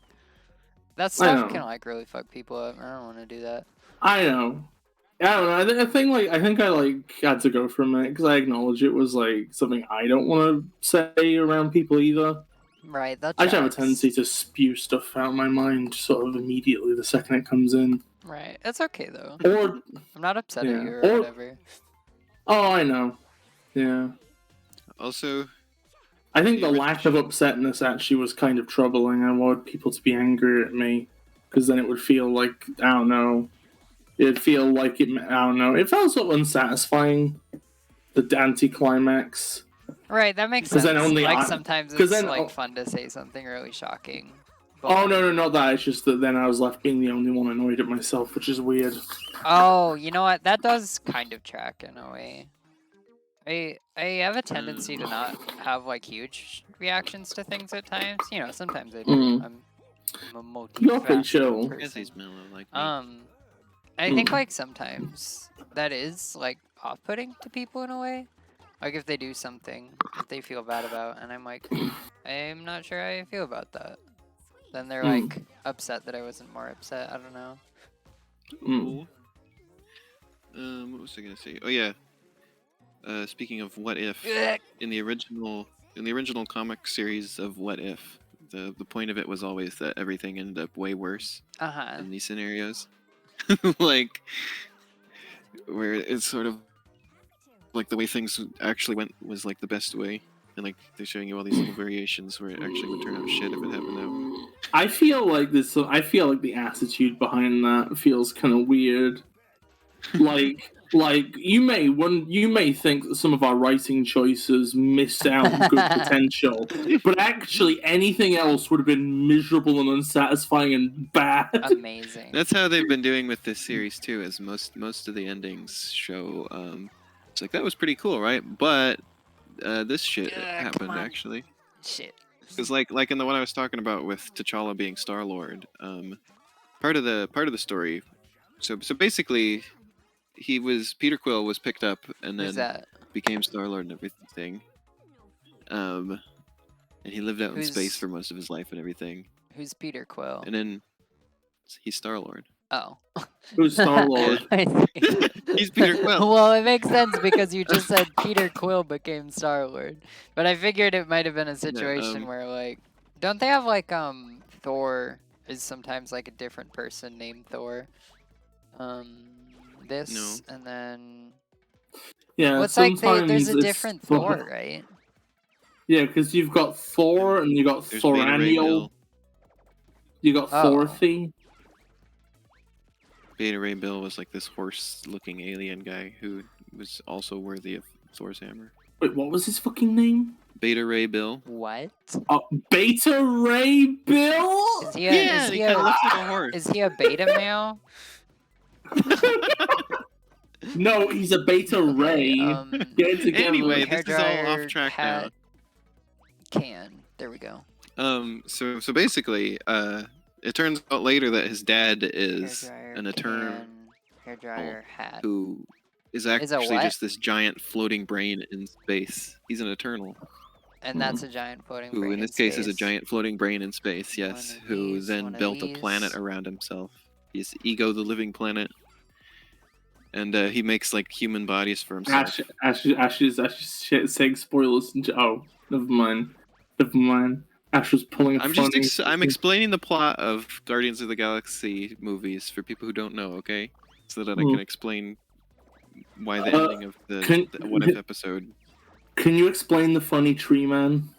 That stuff know. can, like, really fuck people up. I don't want to do that. I know. I don't know. I think I like had to go for a minute because I acknowledge it was like something I don't want to say around people either. Right, that I just have a tracks. tendency to spew stuff out of my mind sort of immediately the second it comes in. Right. It's okay, though. Or I'm not upset Yeah. at you or Or- whatever. oh, I know. Yeah. Also, I think The the lack of upsetness actually was kind of troubling. I wanted people to be angry at me because then it would feel like I don't know. It'd feel like it. I don't know. It felt sort of unsatisfying. The anticlimax. Right, that makes 'Cause sense. then only Like, I- sometimes 'cause it's, then- like, fun to say something really shocking. Oh no, not that. It's just that then I was left being the only one annoyed at myself, which is weird. Oh, you know what? That does kind of track in a way. I have a tendency to not have like huge reactions to things at times. You know, sometimes I do. Mhm. I'm a You're pretty chill. multifaceted because he's person. mellow like me. I think like sometimes that is like off-putting to people in a way. Like if they do something that they feel bad about, and I'm like, I'm not sure how I feel about that. Then they're like upset that I wasn't more upset. I don't know. Mm. What was I gonna say? Oh yeah. Speaking of What If, in the original comic series of What If, the point of it was always that everything ended up way worse Uh-huh. in these scenarios. Like where it's sort of like the way things actually went was like the best way, and like they're showing you all these little variations where it actually would turn out shit if it happened that. I feel like this. I feel like the attitude behind that feels kind of weird. Like you may think that some of our writing choices miss out good potential, but actually anything else would have been miserable and unsatisfying and bad. Amazing. That's how they've been doing with this series too. As most of the endings show, it's like that was pretty cool, right? But this shit happened come on. actually. Shit. Because like in the one I was talking about with T'Challa being Star-Lord, part of the story. So basically, Peter Quill was picked up and Who's then that? became Star-Lord and everything. And he lived out in Who's- space for most of his life and everything. Who's Peter Quill? And then he's Star-Lord. Oh. Who's Star-Lord? I see. He's Peter Quill. Well, it makes sense because you just said Peter Quill became Star-Lord. But I figured it might have been a situation where, like... Don't they have, like, Thor is sometimes, like, a different person named Thor? This, and then... Yeah, What's like, sometimes there's a it's different Thor, right? Yeah, because you've got Thor and you got There's Beta Ray Thoraniel. Bill. You got Oh. Thorthy. Beta Ray Bill was like this horse-looking alien guy who was also worthy of Thor's hammer. Wait, what was his fucking name? Beta Ray Bill. What? Beta Ray Bill? Is he a, is he he kind of a, looks like a horse. is he a beta male? No, he's a Beta Ray. Get it together. Anyway, this is all hairdryer, off track hat, can. There we go. now. So basically, it turns out later that his dad is Hairdryer, an attorney can, hairdryer, hat. who is a actually what? just this giant floating brain in space. He's an Eternal, And that's a giant floating who brain in this in case is a space. giant floating brain in space, One yes, of who these, then one of built a planet these. around himself. He's Ego, the living planet. And he makes like human bodies for himself. Ash is saying spoilers. Oh, never mind. Never mind. Ash was pulling a funny. I'm explaining the plot of Guardians of the Galaxy movies for people who don't know, okay? So that I can explain why the ending of the What If episode. Can you explain the funny tree man?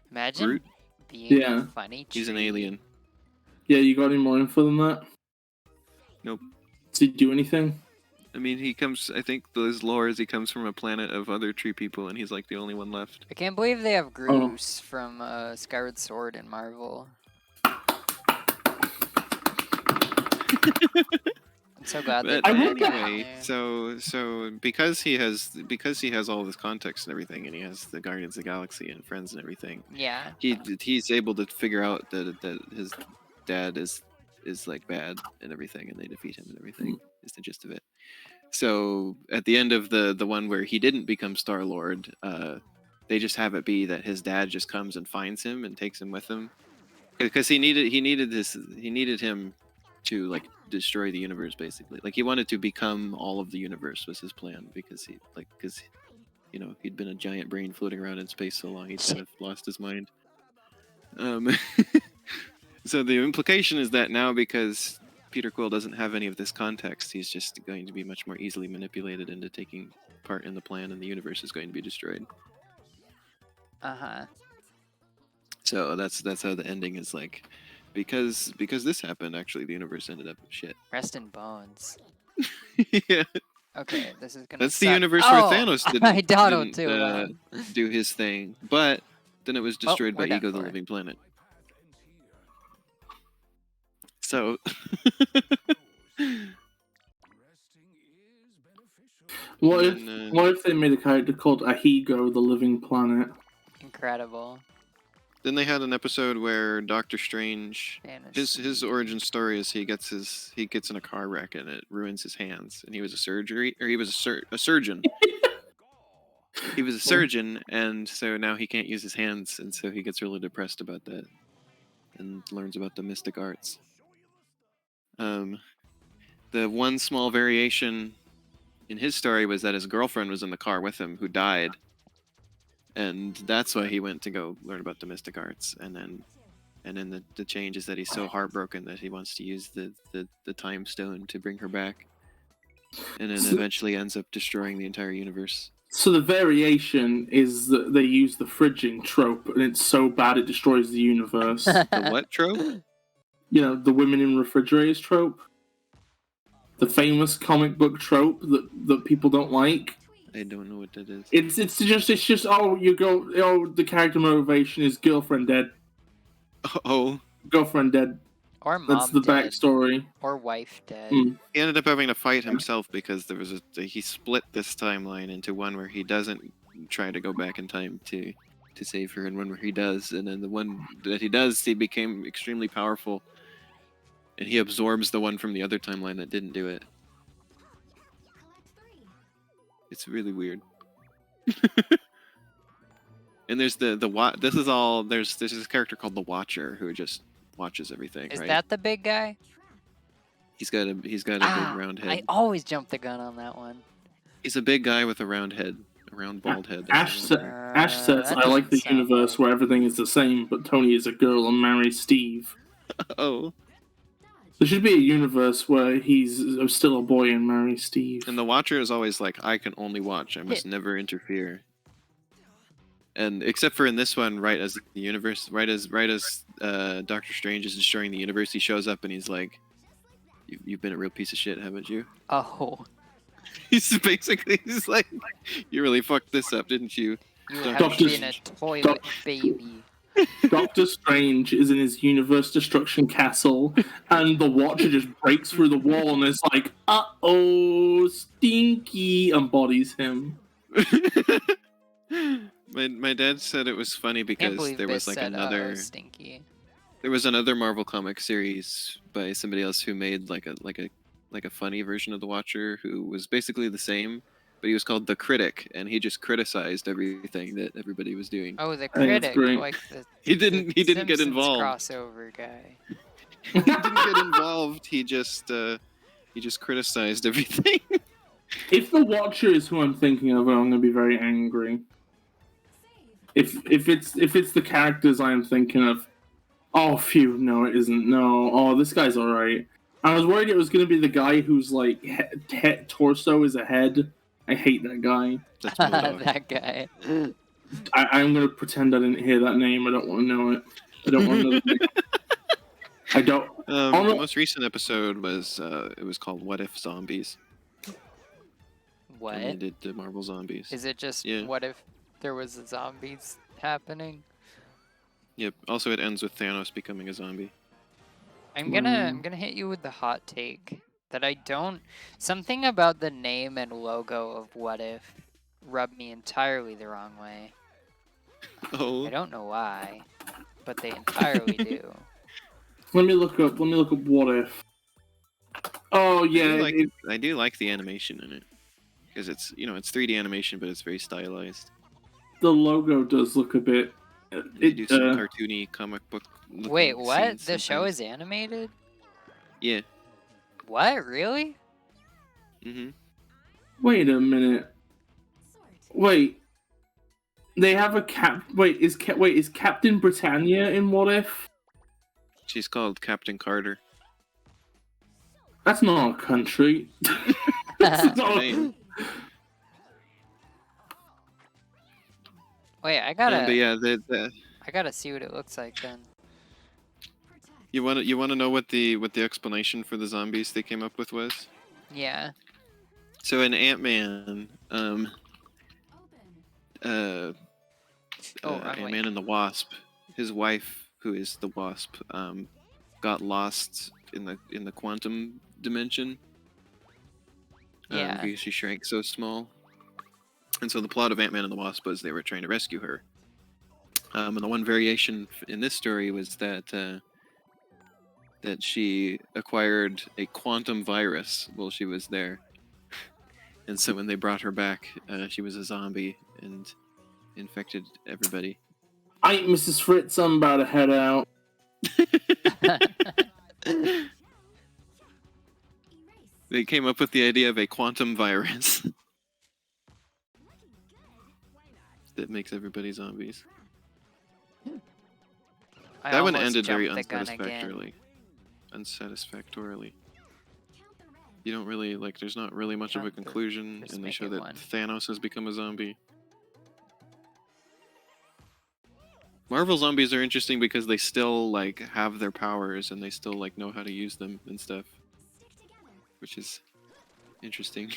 Imagine Groot? being Yeah. a funny tree. He's an alien. Yeah, you got any more info than that? Nope. Does he do anything? I mean, he comes. I think his lore is he comes from a planet of other tree people, and he's like the only one left. I can't believe they have Groose from Skyward Sword in Marvel. I'm so glad they But put that in anyway, there. so because he has all this context and everything, and he has the Guardians of the Galaxy and friends and everything, Yeah. he's able to figure out that his dad is like bad and everything, and they defeat him and everything. Is the gist of it. So at the end of the one where he didn't become Star-Lord, they just have it be that his dad just comes and finds him and takes him with him, because he needed him to like destroy the universe, basically. Like he wanted to become all of the universe was his plan, because he'd been a giant brain floating around in space so long he'd kind of lost his mind. So the implication is that now, because Peter Quill doesn't have any of this context, he's just going to be much more easily manipulated into taking part in the plan, and the universe is going to be destroyed. So that's how the ending is like. Because this happened, actually, the universe ended up shit. Rest in bones. Yeah. Okay, this is gonna. That's suck. the universe where Thanos didn't do his thing, but then it was destroyed by we're done Ego, the for. living planet. So. What if they made a character called Ahigo, the living planet? Incredible. Then they had an episode where Doctor Strange, his origin story is he gets in a car wreck and it ruins his hands, and he was a surgeon. He was a surgeon, and so now he can't use his hands, and so he gets really depressed about that, and learns about the mystic arts. The one small variation in his story was that his girlfriend was in the car with him, who died. And that's why he went to go learn about the mystic arts, and then the change is that he's so heartbroken that he wants to use the time stone to bring her back, and then eventually ends up destroying the entire universe. So the variation is that they use the fridging trope, and it's so bad it destroys the universe. The what trope? You know, the women in refrigerators trope, the famous comic book trope that people don't like. I don't know what that is. It's just the character motivation is girlfriend dead. Oh. Girlfriend dead. Or mom That's the dead. backstory. Or wife dead. He ended up having to fight himself because he split this timeline into one where he doesn't try to go back in time to save her, and one where he does, and then the one that he does, he became extremely powerful, and he absorbs the one from the other timeline that didn't do it. It's really weird. And there's there's this character called the Watcher who just watches everything. Is right? that the big guy? He's got a big round head. I always jump the gun on that one. He's a big guy with a round head, a round bald head. Ash says, that "I like the doesn't sound universe right. where everything is the same, but Tony is a girl and marries Steve." Oh. There should be a universe where he's still a boy and marries Steve. And the Watcher is always like, I can only watch. I must never interfere. And except for in this one, right as Doctor Strange is destroying the universe, he shows up and he's like, "You've been a real piece of shit, haven't you?" Oh. He's like, "You really fucked this up, didn't you?" You Doctor have been a toilet baby. Doctor Strange is in his universe destruction castle, and the Watcher just breaks through the wall and is like, "Uh-oh, Stinky," and bodies him. My dad said it was funny because there was like another Stinky. there was another Marvel comic series by somebody else who made like like a funny version of the Watcher who was basically the same, but he was called the Critic, and he just criticized everything that everybody was doing. Oh, the I think it's critic, great. like the He didn't get Simpsons involved. crossover guy. He didn't get involved. He just criticized everything. If the Watcher is who I'm thinking of, I'm gonna be very angry. If it's the characters I'm thinking of, oh phew, no it isn't. No, oh this guy's all right. I was worried it was gonna be the guy whose like torso is a head. I hate that guy. That's Modok. That guy. I'm gonna pretend I didn't hear that name. I don't want to know it. I don't want to know the name. I don't. The most recent episode was it was called "What If Zombies." What? And they did the Marvel Zombies. Is it just Yeah. what if there was zombies happening? Yep. Also, it ends with Thanos becoming a zombie. I'm gonna hit you with the hot take that I don't. Something about the name and logo of What If rubbed me entirely the wrong way. Oh. I don't know why, but they entirely do. Let me look up What If. Oh yeah, I do like the animation in it because it's it's 3D animation, but it's very stylized. the logo does look a bit. They do some cartoony comic book. Wait, what? scenes The show sometimes. is animated? Yeah. What? Really? Mm-hmm. Wait a minute. Wait. They have a cap. Wait, is Captain Britannia in What If? She's called Captain Carter. That's not a country. That's not- Name. Wait, I gotta. But yeah, I gotta see what it looks like then. you want to know what the explanation for the zombies they came up with was? Yeah. So in Ant-Man, Runway. Ant-Man and the Wasp, his wife, who is the Wasp, got lost in the quantum dimension. Yeah. Because she shrank so small. And so the plot of Ant-Man and the Wasp was they were trying to rescue her. And the one variation in this story was that she acquired a quantum virus while she was there. And so when they brought her back, she was a zombie and infected everybody. I ain't Mrs. Fritz. I'm about to head out. They came up with the idea of a quantum virus that makes everybody zombies. I That one almost ended very jumped the gun again. unsatisfactorily. You don't really there's not really much of a Not the- conclusion, just and they make show it that one. Thanos has become a zombie. Marvel zombies are interesting because they still have their powers and they still know how to use them and stuff, which is interesting.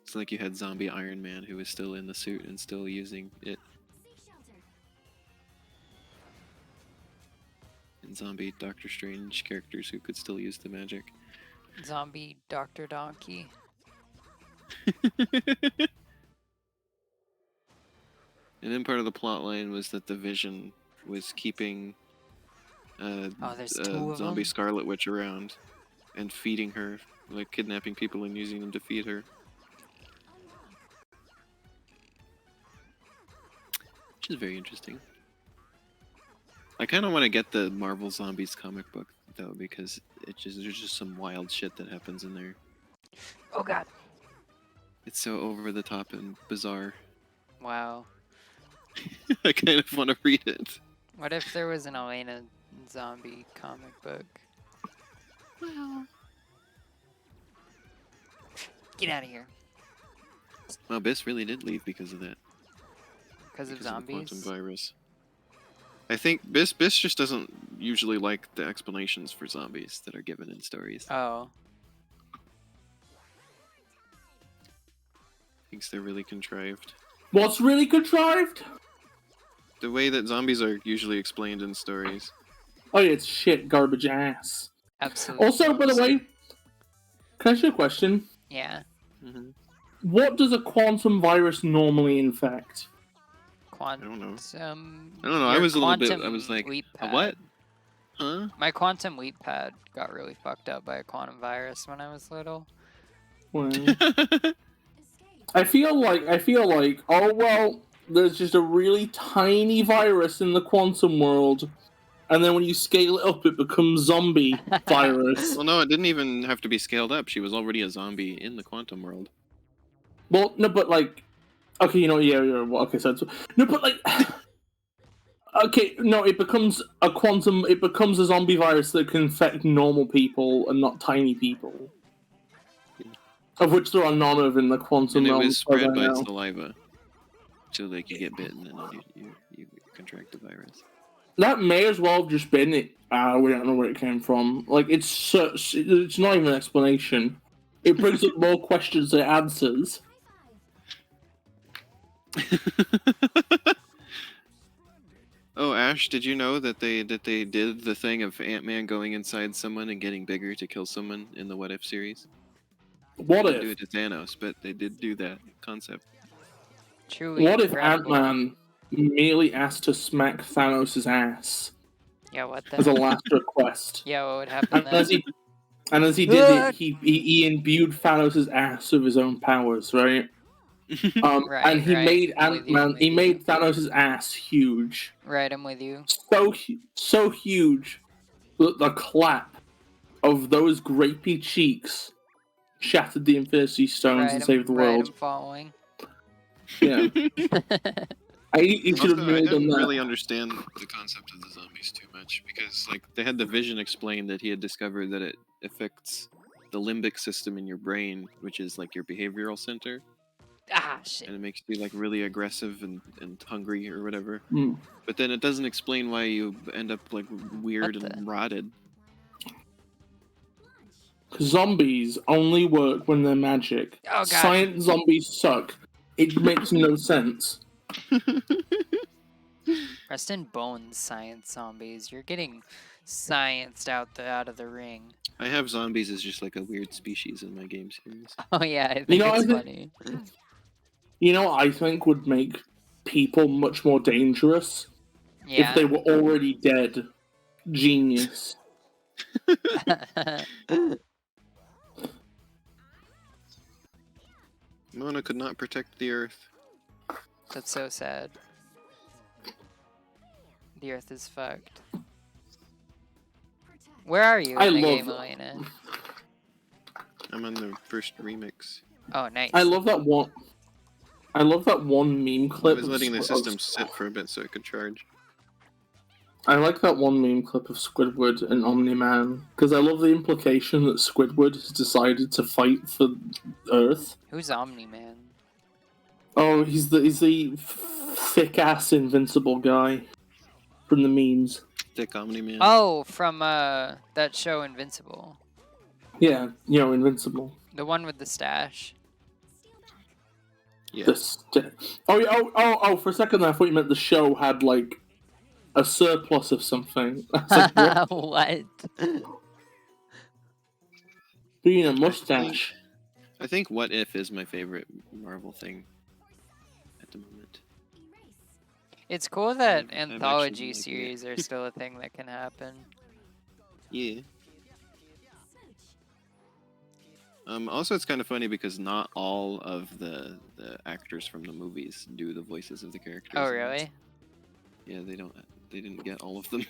It's like you had zombie Iron Man who was still in the suit and still using it. And zombie Doctor Strange characters who could still use the magic. Zombie Dr. Donkey. And then part of the plot line was that the Vision was keeping there's two of zombie them? Scarlet Witch around and feeding her, kidnapping people and using them to feed her. Which is very interesting. I kind of want to get the Marvel Zombies comic book though, because there's just some wild shit that happens in there. Oh god. It's so over the top and bizarre. Wow. I kind of want to read it. What if there was an Elena zombie comic book? Wow. Get out of here. Well, Biss really did leave because of that. Because of Because of the quantum zombies? virus. I think Biss just doesn't usually like the explanations for zombies that are given in stories. Oh. Thinks they're really contrived. What's really contrived? The way that zombies are usually explained in stories. Oh yeah, it's shit, garbage ass. Absolutely. Also, by the way, can I ask you a question? Yeah. Mm-hmm. What does a quantum virus normally infect? quantum. I don't know. I your was a little bit. I quantum was like, leap a pad. what? Huh? My quantum leap pad got really fucked up by a quantum virus when I was little. Well, I feel like, oh well, there's just a really tiny virus in the quantum world, and then when you scale it up, it becomes zombie virus. Well, no, it didn't even have to be scaled up. She was already a zombie in the quantum world. Well, no, but like, okay, yeah, well, okay, so no, but like, okay, no, it becomes a zombie virus that can infect normal people and not tiny people, of which there are none of in the quantum And it realm. was as far as spread I by know. saliva. So, like, you get bitten and then you contract the virus. That may as well have just been it. We don't know where it came from. Like, it's not even an explanation. It brings up more questions than it answers. Oh, Ash, did you know that they did the thing of Ant-Man going inside someone and getting bigger to kill someone in the What If series? What They didn't do if? it to Thanos, but they did do that concept. Truly What if incredible. Ant-Man merely asked to smack Thanos' ass Yeah, what the as a last request? Yeah, what would happen And then? as he did it, he imbued Thanos' ass with his own powers, right? Right, And he right. made I'm with you, I'm Ant-Man. with He you. made Thanos' ass huge, Right, I'm with you. so huge that the clap of those grapey cheeks shattered the Infinity Stones and saved the world. I'm following. Yeah, he should have Also, I merely done didn't that. really understand the concept of the zombies too much because, like, they had the Vision explain that he had discovered that it affects the limbic system in your brain, which is like your behavioral center, Ah, shit. and it makes you like really aggressive and hungry or whatever. Hmm. But then it doesn't explain why you end up like weird What and the- rotted. Zombies only work when they're magic. Oh, God. Science zombies suck. It makes no sense. Rest in bones, science zombies. You're getting scienced out of the ring. I have zombies as just like a weird species in my game series. Oh yeah, I think You know, it's I think- funny. You know what I think would make people much more dangerous? Yeah. If they were already dead. Genius. Mona could not protect the Earth. That's so sad. The Earth is fucked. Where are you in I the love game, it. Elena? I'm on the first remix. Oh, nice. I love that one. I love that one meme I clip. was of letting the Squid- system sit for a bit so it could charge. I like that one meme clip of Squidward and Omni-Man because I love the implication that Squidward has decided to fight for Earth. Who's Omni-Man? Oh, he's the thick ass invincible guy from the memes. Thick Omni-Man. Oh, from that show Invincible. Yeah, invincible. The one with the stash. Yeah. Oh, yeah, oh! For a second, there, I thought you meant the show had like a surplus of something. I was like, what? What? Being a mustache. I think What If is my favorite Marvel thing at the moment. It's cool that I've actually anthology liked it. series are still a thing that can happen. Yeah. Also, it's kind of funny because not all of the actors from the movies do the voices of the characters. Oh, in it. really? Yeah, they don't. They didn't get all of them.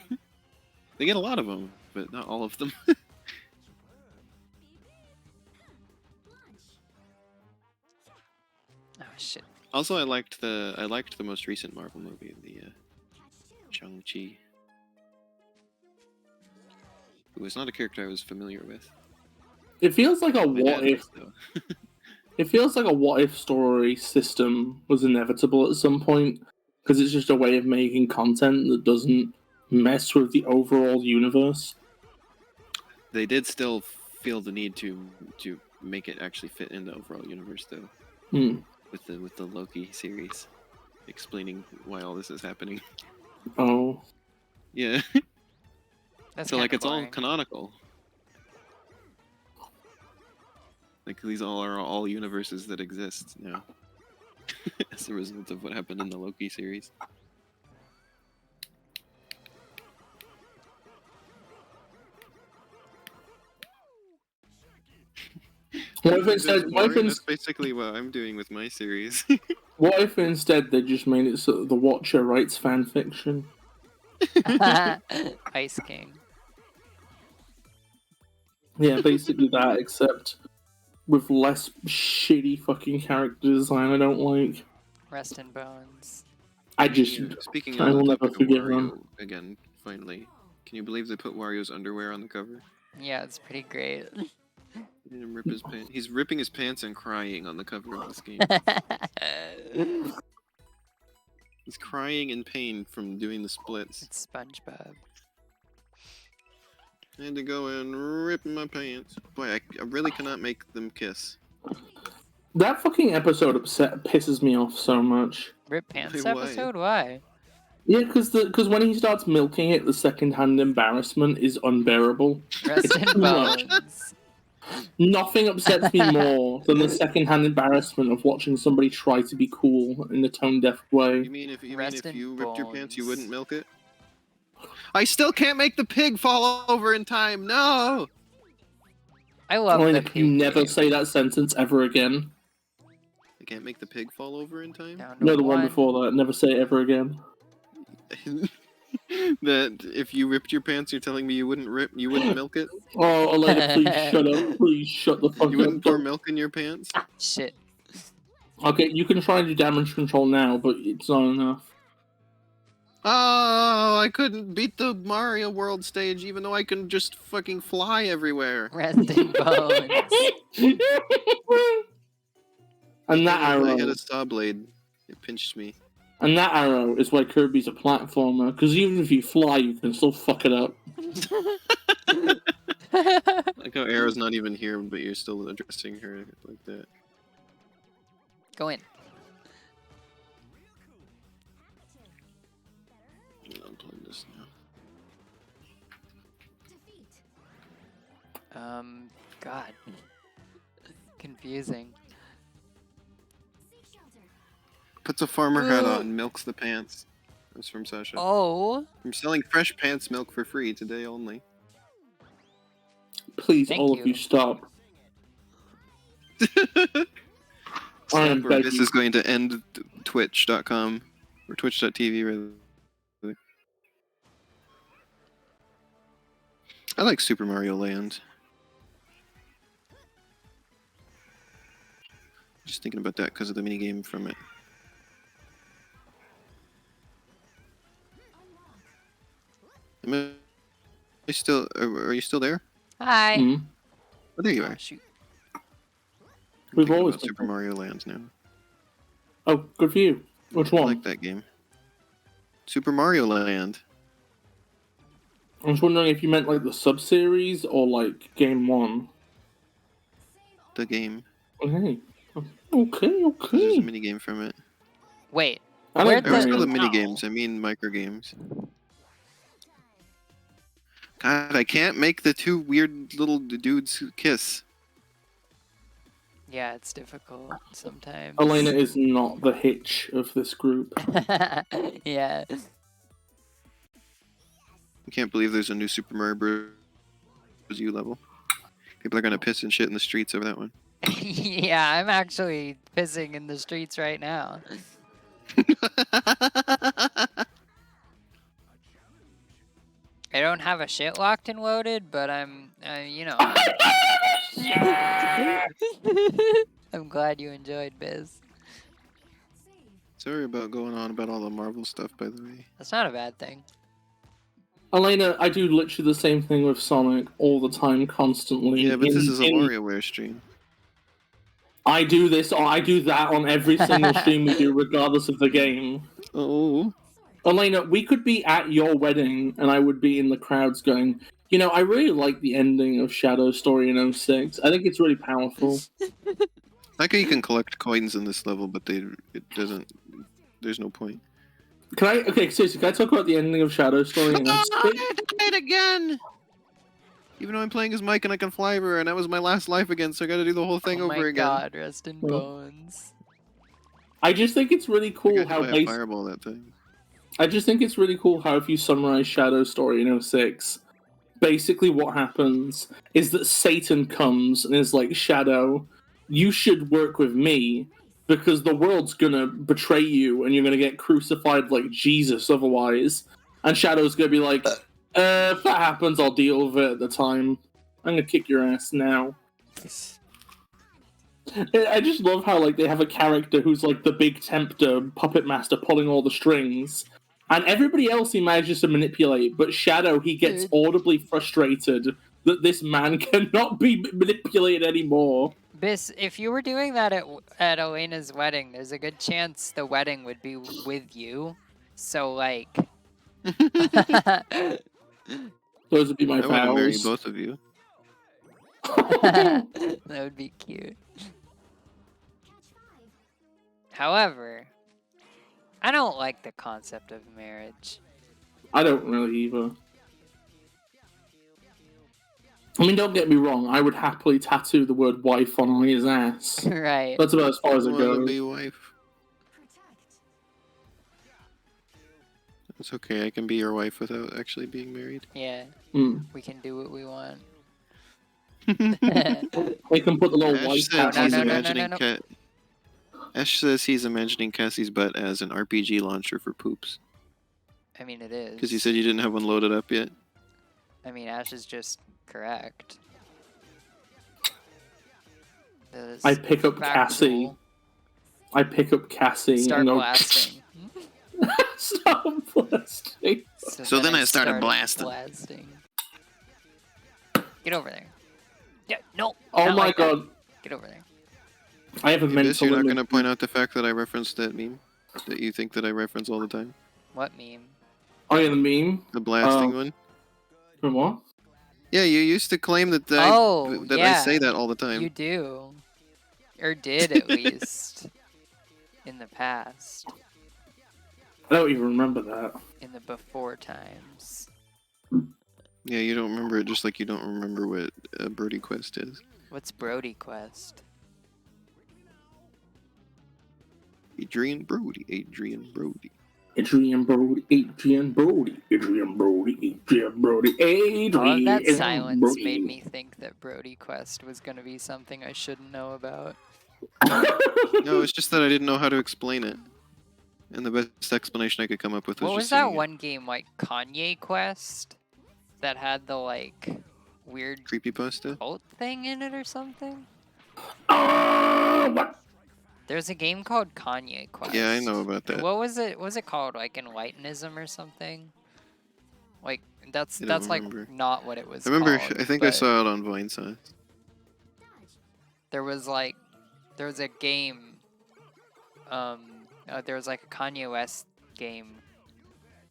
They get a lot of them, but not all of them. Oh, shit. Also, I liked the most recent Marvel movie, the Shang-Chi. Who was not a character I was familiar with. It feels like a My what dad if. was, though. It feels like a what if story system was inevitable at some point because it's just a way of making content that doesn't mess with the overall universe. They did still feel the need to make it actually fit in the overall universe, though. Hmm. With the Loki series, explaining why all this is happening. Oh. Yeah. That's So like kinda it's all boring. canonical. Like these all are all universes that exist now. as a result of what happened in the Loki series. What if That's instead? boring. That's basically what I'm doing with my series. What if instead they just made it so that the Watcher writes fan fiction? Ice King. Yeah, basically that, except with less shitty fucking character design I don't like. Rest in bones. I just, Speaking I on will the never topic of forgive Wario them. again, finally. Can you believe they put Wario's underwear on the cover? Yeah, it's pretty great. He didn't rip his pants. He's ripping his pants and crying on the cover of this game. He's crying in pain from doing the splits. It's SpongeBob. I had to go and rip my pants. Boy, I really cannot make them kiss. That fucking episode pisses me off so much. Rip Pants Why? episode? Why? Yeah, because when he starts milking it, the second-hand embarrassment is unbearable. Rest in too much. bones. Nothing upsets me more than the second-hand embarrassment of watching somebody try to be cool in a tone-deaf way. You mean if Rest in you ripped your pants, you bones. wouldn't milk it? I still can't make the pig fall over in time. No. I love Elena, the can you pig never game. say that sentence ever again? I can't make the pig fall over in time. Down to No, the one before that. Never say it ever again. That if you ripped your pants, you're telling me you wouldn't milk it? Oh, Elena, please shut up. Please shut the fuck You wouldn't up. pour milk in your pants? Shit. Okay, you can try and do damage control now, but it's not enough. Oh, I couldn't beat the Mario World stage even though I can just fucking fly everywhere. Rest in bones. And that I arrow, had a saw blade. It pinched me. and that arrow is why Kirby's a platformer, because even if you fly, you can still fuck it up. Like how Arrow's not even here, but you're still addressing her like that. Go in. Unplug this now. God. Confusing. Puts a farmer hat on and milks the pants. That's from Sasha. Oh. I'm selling fresh pants milk for free today only. Please, Thank all you. of you, stop. I am Or begging. this is going to end twitch.com or twitch.tv rather. I like Super Mario Land. Just thinking about that because of the minigame from it. Am I still? Are you still there? Hi. Hmm? Oh, there you Oh, are. shoot. I'm We've thinking always about been Super Mario Land now. Oh, good for you. Which I one? like that game. Super Mario Land. I was wondering if you meant like the sub-series or like game one. The game. Okay. Okay, 'Cause There's a okay. minigame from it. Wait. I Where'd like I always the- call them Mario. minigames. I mean microgames. God, I can't make the two weird little dudes kiss. Yeah, it's difficult sometimes. Elena is not the hitch of this group. Yeah. I can't believe there's a new Super Mario Bros. U level. People are gonna piss and shit in the streets over that one. Yeah, I'm actually pissing in the streets right now. I don't have a shit locked and loaded, but I'm, you know. I'm glad you enjoyed, Biz. Sorry about going on about all the Marvel stuff, by the way. That's not a bad thing. Elena, I do literally the same thing with Sonic all the time, constantly. Yeah, but this is a in- WarioWare stream. I do this or I do that on every single stream we do, regardless of the game. Oh. Elena, we could be at your wedding, and I would be in the crowds going, you know, I really like the ending of Shadow Story in 06. I think it's really powerful. Like how you can collect coins in this level, but it doesn't. There's no point. Okay, seriously, can I talk about the ending of Shadow Story in 06? I died again! Even though I'm playing as Mike and I can fly everywhere, and that was my last life again, so I gotta do the whole thing Oh over my again. god, rest in Well. bones. I just think it's really I cool got hit how by a fireball that time. I just think it's really cool how if you summarize Shadow's story in 06, basically what happens is that Satan comes and is like, Shadow, you should work with me because the world's gonna betray you and you're gonna get crucified like Jesus otherwise. And Shadow's gonna be like, if that happens, I'll deal with it at the time. I'm gonna kick your ass now. I just love how like they have a character who's like the big tempter, puppet master, pulling all the strings, and everybody else he manages to manipulate. But Shadow, he gets audibly frustrated that this man cannot be manipulated anymore. Biss, if you were doing that at Elena's wedding, there's a good chance the wedding would be with you. So like, Those would be my I want to marry vows. both of you. that would be cute. However, I don't like the concept of marriage. I don't really either. I mean, don't get me wrong. I would happily tattoo the word "wife" on his ass. Right. That's about as far as I it want to goes. be wife. It's okay, I can be your wife without actually being married. Yeah. Mm. We can do what we want. They can put the little Ash white said hat he's on no, it. imagining Ash says he's imagining Cassie's butt as an RPG launcher for poops. I mean, it is. Because you said you didn't have one loaded up yet. I mean, Ash is just correct. That I is pick up Cassie. factual. I pick up Cassie Start and go. blasting. Stop blasting. So then I started blasting. Get over there. Yeah, no. Oh not my like that. god. Get over there. I have a Hey, mental Biss, you're not limit. going to point out the fact that I referenced that meme? That you think that I reference all the time? What meme? Oh yeah, the meme. The blasting one? From what? Yeah, you used to claim that Oh, I yeah. say that all the time. You do. Or did, at least. In the past. I don't even remember that. In the before times. Yeah, you don't remember it just like you don't remember what Birdie Quest is. What's Brody Quest? Adrian Brody, Adrian Brody. Adrian Brody, Adrian Brody, Adrian Brody, Adrian Brody, Adrian All of that silence Brody. made me think that Brody Quest was going to be something I shouldn't know about. No, it's just that I didn't know how to explain it. And the best explanation I could come up with was What was just that singing it. one game, like Kanye Quest? That had the, like, weird Creepypasta? cult thing in it or something? What? There's a game called Kanye Quest. Yeah, I know about that. What was it? What was it called? Like Enlightenism or something? Like that's I don't like remember. not what it was. I remember, called, I think I but saw it on Vinesauce. there was a game. There was like a Kanye West game,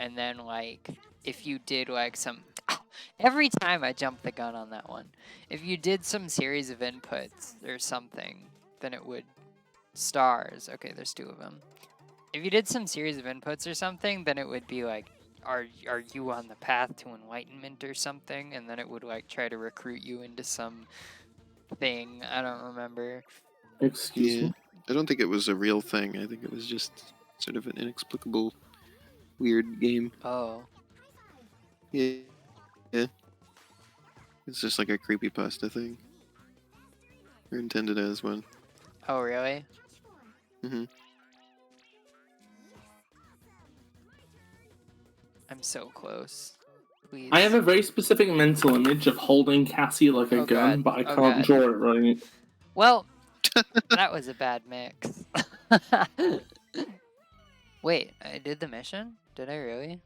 and then like if you did like some. Every time I jump the gun on that one. If you did some series of inputs or something, then it would. Stars. Okay, there's 2 of them. If you did some series of inputs or something, then it would be like, are you on the path to enlightenment or something? And then it would like try to recruit you into some thing. I don't remember. Excuse me. I don't think it was a real thing. I think it was just sort of an inexplicable, weird game. Oh. Yeah. Yeah. It's just like a creepypasta thing. Or intended as one. Oh, really? Mm-hmm. I'm so close. Please. I have a very specific mental image of holding Cassie like a Oh, gun, God. but I Oh, can't God. draw it right. Well, that was a bad mix. Wait, I did the mission? Did I really?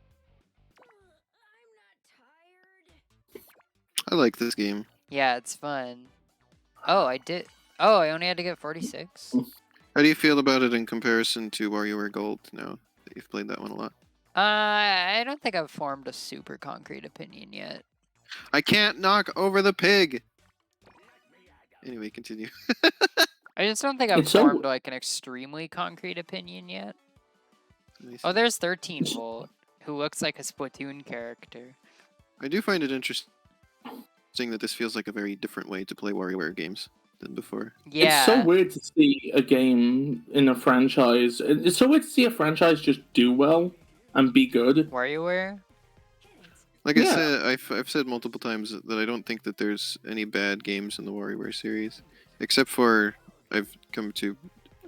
I like this game. Yeah, it's fun. Oh, I did. Oh, I only had to get 46. How do you feel about it in comparison to WarioWare Gold now that you've played that one a lot? I don't think I've formed a super concrete opinion yet. I can't knock over the pig! Anyway, continue. I just don't think I've It's so- formed like an extremely concrete opinion yet. Nice. Oh, there's 13 Volt, who looks like a Splatoon character. I do find it interesting that this feels like a very different way to play WarioWare games. than before. Yeah. It's so weird to see a game in a franchise. It's so weird to see a franchise just do well and be good. WarioWare? Like I Yeah. said, I've said multiple times that I don't think that there's any bad games in the WarioWare series, except for I've come to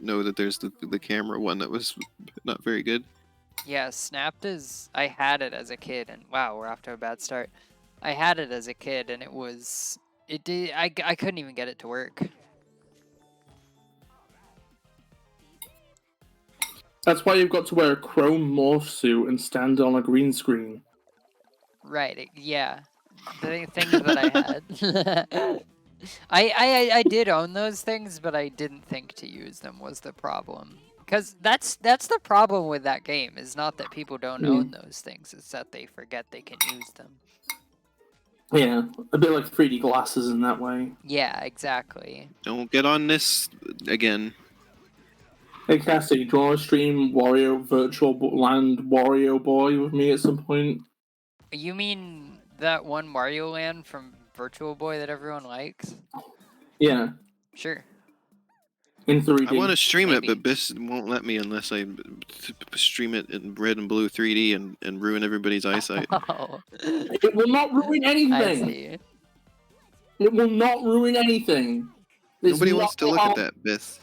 know that there's the camera one that was not very good. Yeah, Snapped is. I had it as a kid, and wow, we're off to a bad start. I had it as a kid, and it was. It did. I couldn't even get it to work. That's why you've got to wear a chrome morph suit and stand on a green screen. Right. Yeah. The things that I had. I did own those things, but I didn't think to use them was the problem. Because that's the problem with that game, is not that people don't own those things, it's that they forget they can use them. Yeah, a bit like 3D glasses in that way. Yeah, exactly. Don't get on this again. Hey Cassie, do you want to stream Wario Virtual Land Wario Boy with me at some point? You mean that one Mario Land from Virtual Boy that everyone likes? Yeah, Sure. in 3D. I want to stream Maybe. it, but Biss won't let me unless I stream it in red and blue 3D and ruin everybody's eyesight. Oh. It will not ruin anything. I see. It will not ruin anything. There's Nobody wants to look nothing at that, Biss.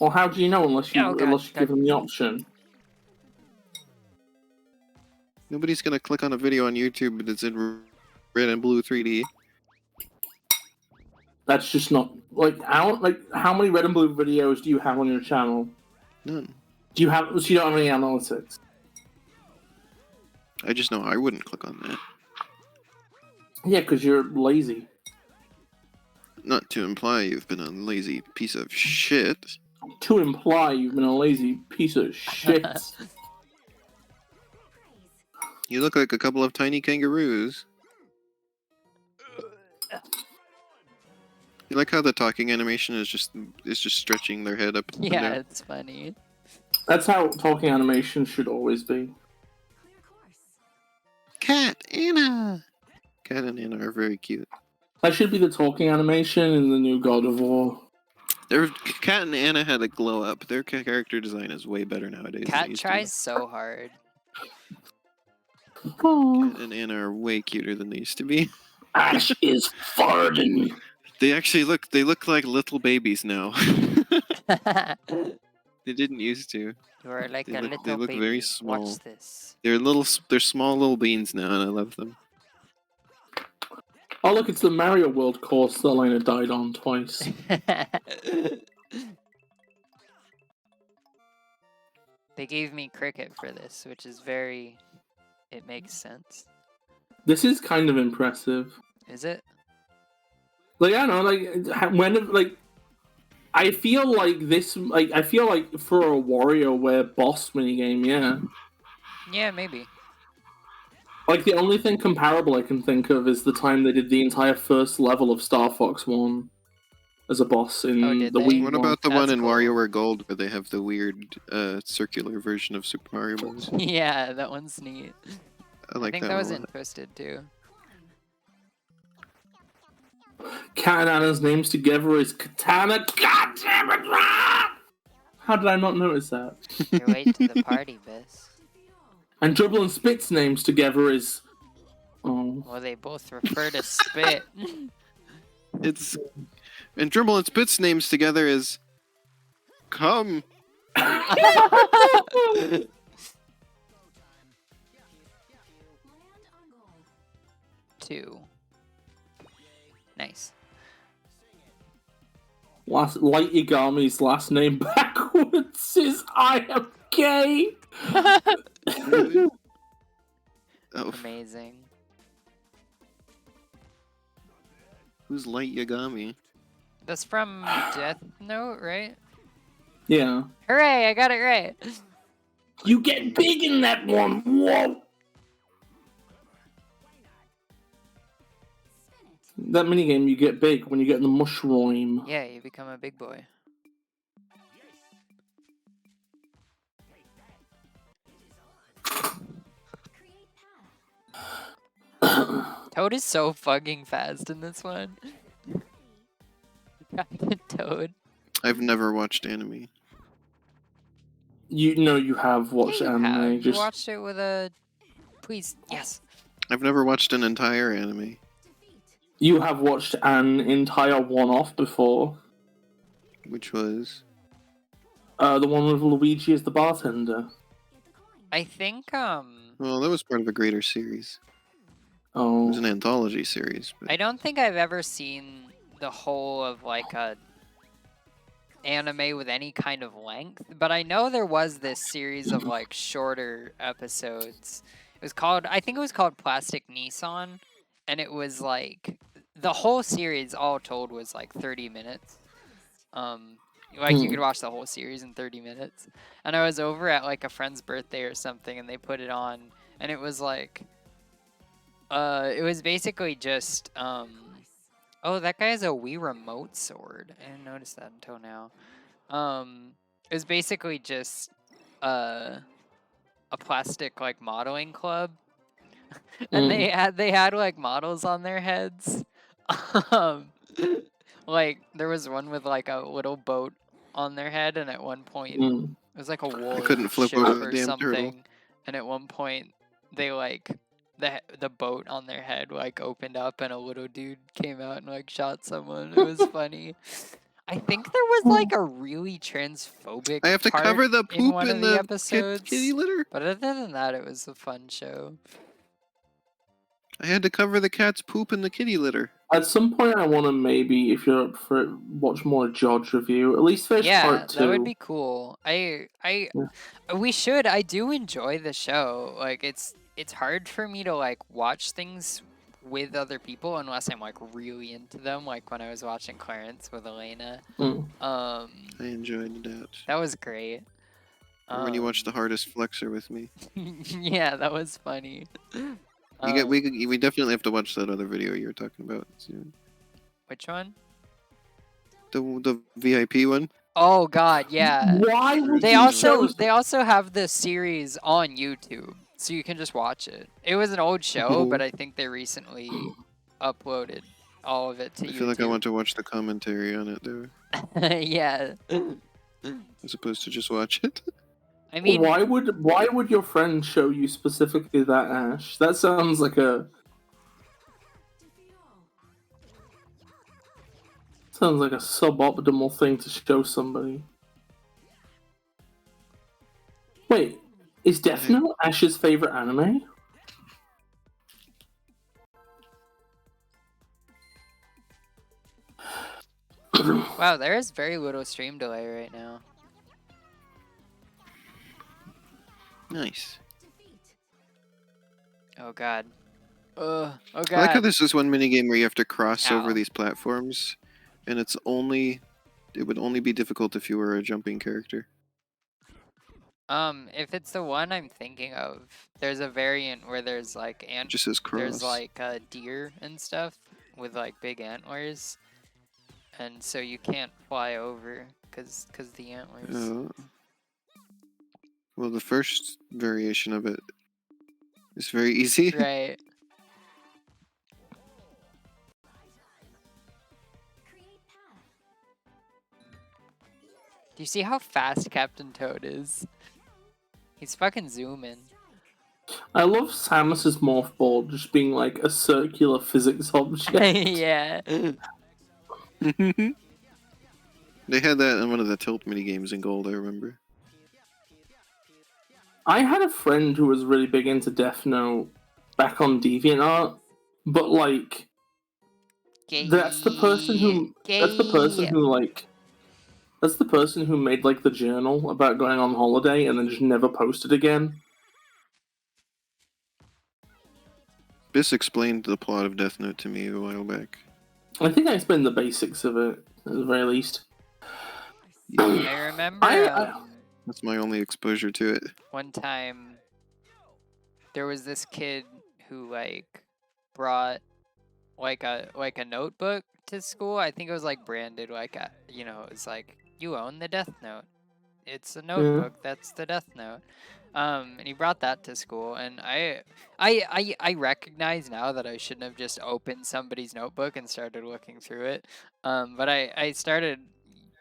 Well, how do you know unless you Oh, God, unless you give God. them the option? Nobody's gonna click on a video on YouTube that's in red and blue 3D. That's just not how many red and blue videos do you have on your channel? None. Do you have? So you don't have any analytics. I just know I wouldn't click on that. Yeah, because you're lazy. Not to imply you've been a lazy piece of shit. To imply you've been a lazy piece of shit. You look like a couple of tiny kangaroos. You like how the talking animation is just stretching their head up and Yeah, down? it's funny. That's how talking animation should always be. Cat Anna! Cat and Anna are very cute. That should be the talking animation in the new God of War. Cat and Anna had a glow up. Their character design is way better nowadays. than it Cat used to be. tries so hard. Oh, Cat and Anna are way cuter than they used to be. Ash is farting. They actually look like little babies now. They didn't used to. You're like They a look- little they look baby. very small. Watch this. They're small little beans now, and I love them. Oh look, it's the Mario World course that Elena died on twice. They gave me cricket for this, which is very... It makes sense. This is kind of impressive. Is it? Like I don't know, I feel like this, I feel like for a WarioWare boss minigame, yeah. Yeah, maybe. Like the only thing comparable I can think of is the time they did the entire first level of Star Fox 1 as a boss in Oh, did the they? Wii. What one. about the one That's in cool. WarioWare Gold where they have the weird circular version of Super Mario Bros? Yeah, that one's neat. I like I think that that one was a in lot. Twisted too. Cat and Anna's names together is Katana. God damn it! How did I not notice that? You're late to the party, Biss. And Dribble and Spit's names together is. Oh. Well, they both refer to spit. It's and Dribble and Spit's names together is come. 2. Nice. Light Yagami's last name backwards is I am gay. Really? Oh, Amazing. who's Light Yagami? That's from Death Note, right? Yeah. Hooray, I got it right. You get big in that one. Whoa. That minigame, you get big when you get in the mushroom. Yeah, you become a big boy. Toad is so fucking fast in this one. Captain Toad. I've never watched anime. You know you have watched Yeah, you anime. have. You Just watched it with a... Please, yes. I've never watched an entire anime. you have watched an entire one-off before. Which was... The one with Luigi as the bartender. I think, Well, that was part of a greater series. It Oh. was an anthology series. But... I don't think I've ever seen the whole of, like, a anime with any kind of length, but I know there was this series of, like, shorter episodes. It was called, I think it was called Plastic Nissan, and it was, like, the whole series all told was, like, 30 minutes. Like, you could watch the whole series in 30 minutes. And I was over at, like, a friend's birthday or something, and they put it on, and it was, like, it was basically just, oh, that guy has a Wii Remote sword. I didn't notice that until now. It was basically just, a plastic, like, modeling club. And they had, like, models on their heads. Like, there was one with, like, a little boat on their head, and at one point, it was like a war couldn't flip ship over the or damn something. turtle. And at one point, they, like, the boat on their head, like, opened up, and a little dude came out and, like, shot someone. It was funny. I think there was, like, a really transphobic I have to part cover the in poop one in of the the episodes. kitty litter? But other than that, it was a fun show. I had to cover the cat's poop in the kitty litter. At some point, I want to maybe, if you're up for it, watch more Judge review. At least finish Yeah, part 2. that would be cool. We should. I do enjoy the show. Like, it's hard for me to, like, watch things with other people unless I'm, like, really into them. Like when I was watching Clarence with Elena. I enjoyed that. That was great. Or when you watched The Hardest Flexor with me. Yeah, that was funny. We definitely have to watch that other video you were talking about soon. Which one? The VIP one. Oh God, yeah. Why would They you also chose- have the series on YouTube, so you can just watch it. It was an old show, but I think they recently uploaded all of it to YouTube. I feel like I want to watch the commentary on it though, Yeah. as opposed to just watch it. I mean, why would your friend show you specifically that, Ash? That sounds like a suboptimal thing to show somebody. Wait, is Death Note Ash's favorite anime? wow, there is very little stream delay right now. Nice. Oh God. Oh God. I like how this is one minigame where you have to cross Ow. over these platforms, and it would only be difficult if you were a jumping character. If it's the one I'm thinking of, there's a variant where there's like It just says cross. there's like a deer and stuff with like big antlers, and so you can't fly over because the antlers. Well, the first variation of it is very easy. Right. Do you see how fast Captain Toad is? He's fucking zooming. I love Samus's morph ball just being like a circular physics object. Yeah. They had that in one of the tilt minigames in Gold, I remember. I had a friend who was really big into Death Note back on DeviantArt, but like that's the person who made like the journal about going on holiday and then just never posted again. This explained the plot of Death Note to me a while back. I think I explained the basics of it at the very least. I remember That's my only exposure to it. one time there was this kid who like brought like a notebook to school. I think it was like branded like it was like, you own the Death Note. It's a notebook. That's the Death Note. And he brought that to school, and I recognize now that I shouldn't have just opened somebody's notebook and started looking through it. But I started.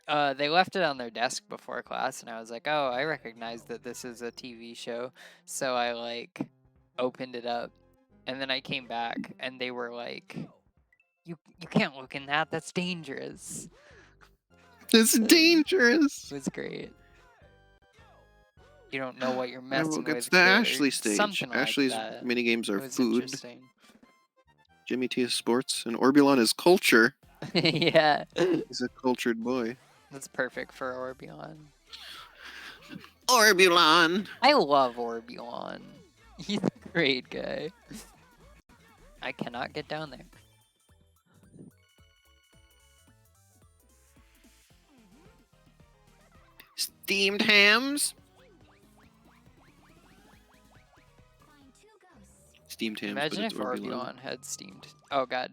They left it on their desk before class, and I was like, oh, I recognize that this is a TV show, so I like opened it up, and then I came back, and they were like, you can't look in that. That's dangerous. It's dangerous. It was great. You don't know what you're Oh, messing look, with. it's the kid," or Ashley stage. Something Ashley's like that. minigames It are was food. interesting. Jimmy T is sports, and Orbulon is culture. Yeah, He's a cultured boy. that's perfect for Orbulon. Orbulon. I love Orbulon. He's a great guy. I cannot get down there. Steamed hams. Steamed hams. Imagine but if it's Orbulon. Orbulon had steamed. Oh god.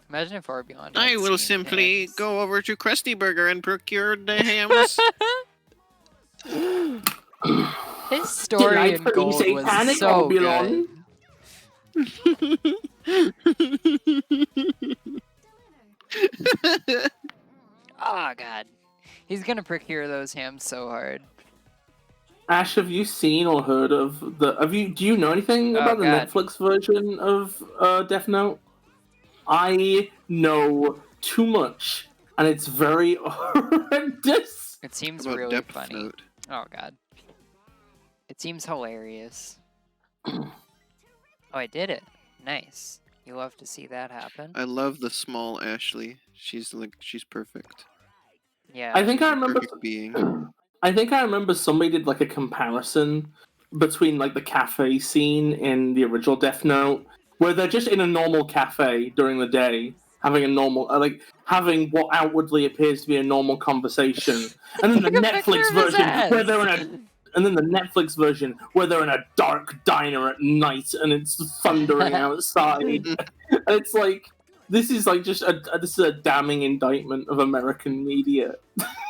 Imagine if Orbulon. Had I will steamed simply hams. go over to Krusty Burger and procure the hams. His story in Gold was so good. Oh god. He's gonna procure those hams so hard. Ash, have you seen or heard of the? Do you know anything Oh, about the God. Netflix version of Death Note? I know too much, and it's very horrendous. It seems About really Depth funny. Note. Oh god. It seems hilarious. Oh, I did it. Nice. You love to see that happen. I love the small Ashley. She's perfect. Yeah. I think I remember. Perfect being. I think I remember somebody did like a comparison between like the cafe scene in the original Death Note, where they're just in a normal cafe during the day, having a normal, having what outwardly appears to be a normal conversation, and then the Took a picture Netflix of his version ass. where they're in a. And then the Netflix version where they're in a dark diner at night and it's thundering outside. And it's like this is like just this is a damning indictment of American media.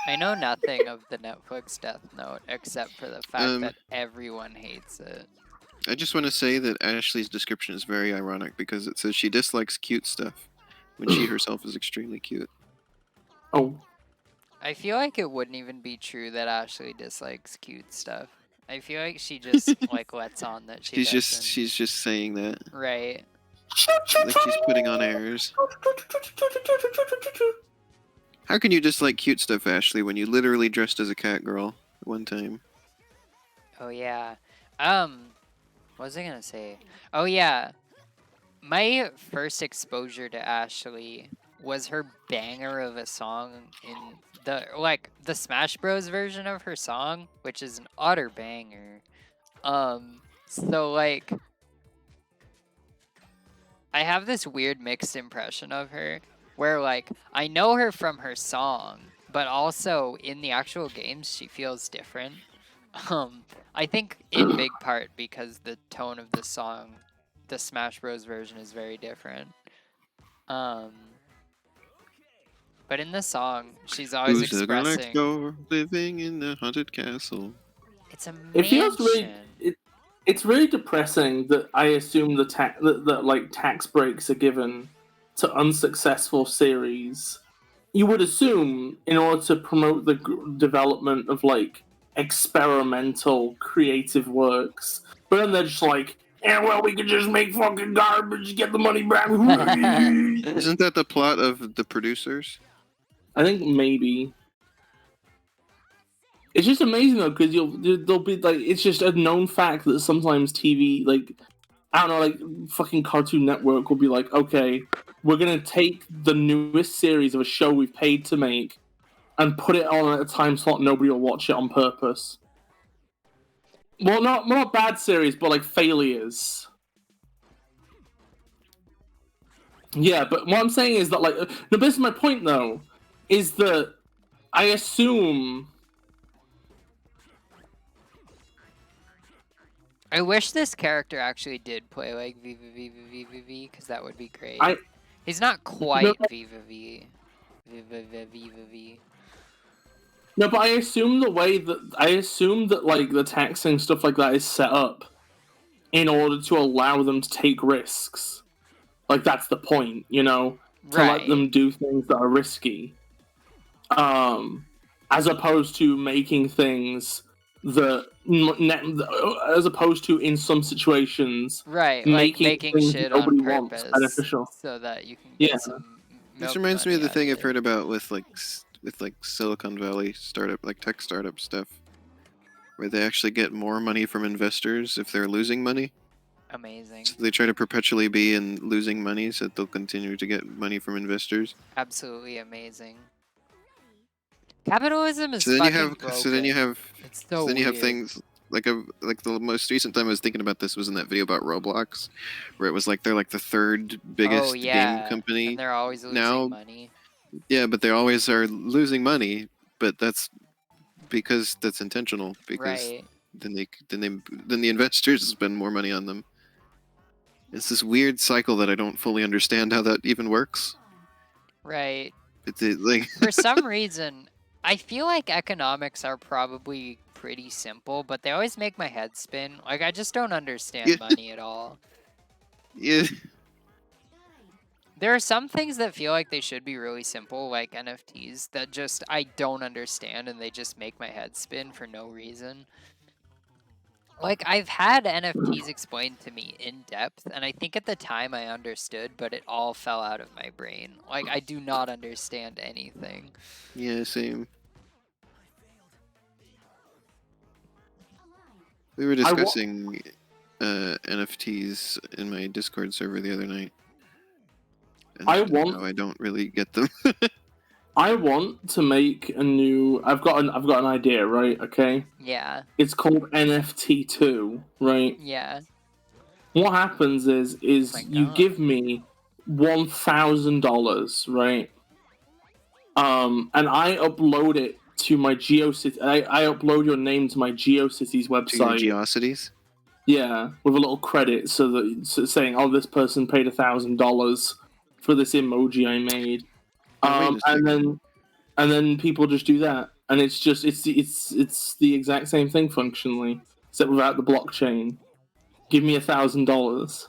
I know nothing of the Netflix Death Note except for the fact Um, that everyone hates it. I just want to say that Ashley's description is very ironic because it says she dislikes cute stuff when she herself is extremely cute. Oh, I feel like it wouldn't even be true that Ashley dislikes cute stuff. I feel like she just like lets on that she doesn't. She's just saying that. Right. Like she's putting on airs. How can you dislike cute stuff, Ashley, when you literally dressed as a cat girl at one time? Oh yeah. What was I gonna say? Oh yeah. My first exposure to Ashley was her banger of a song in the Smash Bros version of her song, which is an utter banger. So like I have this weird mixed impression of her where like I know her from her song, but also in the actual games she feels different. I think in big part because the tone of the song, the Smash Bros version is very different. But in the song, she's always Who's the girl next expressing door living in the haunted castle? it's a it feels really. mansion. It's really depressing that I assume that like tax breaks are given to unsuccessful series. You would assume in order to promote the development of like experimental creative works, but then they're just like, yeah, well, we can just make fucking garbage, get the money back. Isn't that the plot of The Producers? I think maybe. It's just amazing though, because there'll be like it's just a known fact that sometimes TV, like I don't know, like fucking Cartoon Network will be like, okay, we're gonna take the newest series of a show we've paid to make and put it on at a time slot nobody will watch it on purpose. Well, not bad series, but like failures. Yeah, but what I'm saying is that like no, this is my point though, is that I assume. I wish this character actually did play like VVV because that would be great. He's not quite VVV. VVV. No, but I assume that like the taxing stuff like that is set up in order to allow them to take risks. Like that's the point, you know, to let Right. them do things that are risky. As opposed to making things that, as opposed to in some situations, Right, like making things shit on nobody wants purpose beneficial. so that you can Yeah. get some This milk reminds me money of the out thing of I've it. heard about with Silicon Valley startup, like tech startup stuff, where they actually get more money from investors if they're losing money. Amazing. So they try to perpetually be in losing money so that they'll continue to get money from investors. Absolutely amazing. Capitalism is So then you fucking have, broken. so then you have, It's so so then you have weird. things like the most recent time I was thinking about this was in that video about Roblox, where it was like they're like the third biggest Oh game yeah, company and they're always losing now. money. Yeah, but they always are losing money, but that's because that's intentional. Because Right. then the investors spend more money on them. It's this weird cycle that I don't fully understand how that even works. Right. Like For some reason, I feel like economics are probably pretty simple, but they always make my head spin. Like I just don't understand yeah, money at all. yeah, There are some things that feel like they should be really simple, like NFTs, that just I don't understand and they just make my head spin for no reason. Like I've had NFTs explained to me in depth, and I think at the time I understood, but it all fell out of my brain. Like I do not understand anything. yeah, same. We were discussing NFTs in my Discord server the other night, and how I don't really get them. I want to make a new. I've got an idea, right? Okay, Yeah, it's called NFT 2, right? yeah. What happens is My you God. give me $1,000, right? And I upload it to my GeoCity. I upload your name to my GeoCities To your website. Geocities? Yeah, with a little credit, saying, "Oh, this person paid $1,000 for this emoji I made." Oh, wait a second. And then people just do that, and it's the exact same thing functionally, except without the blockchain. Give me $1,000.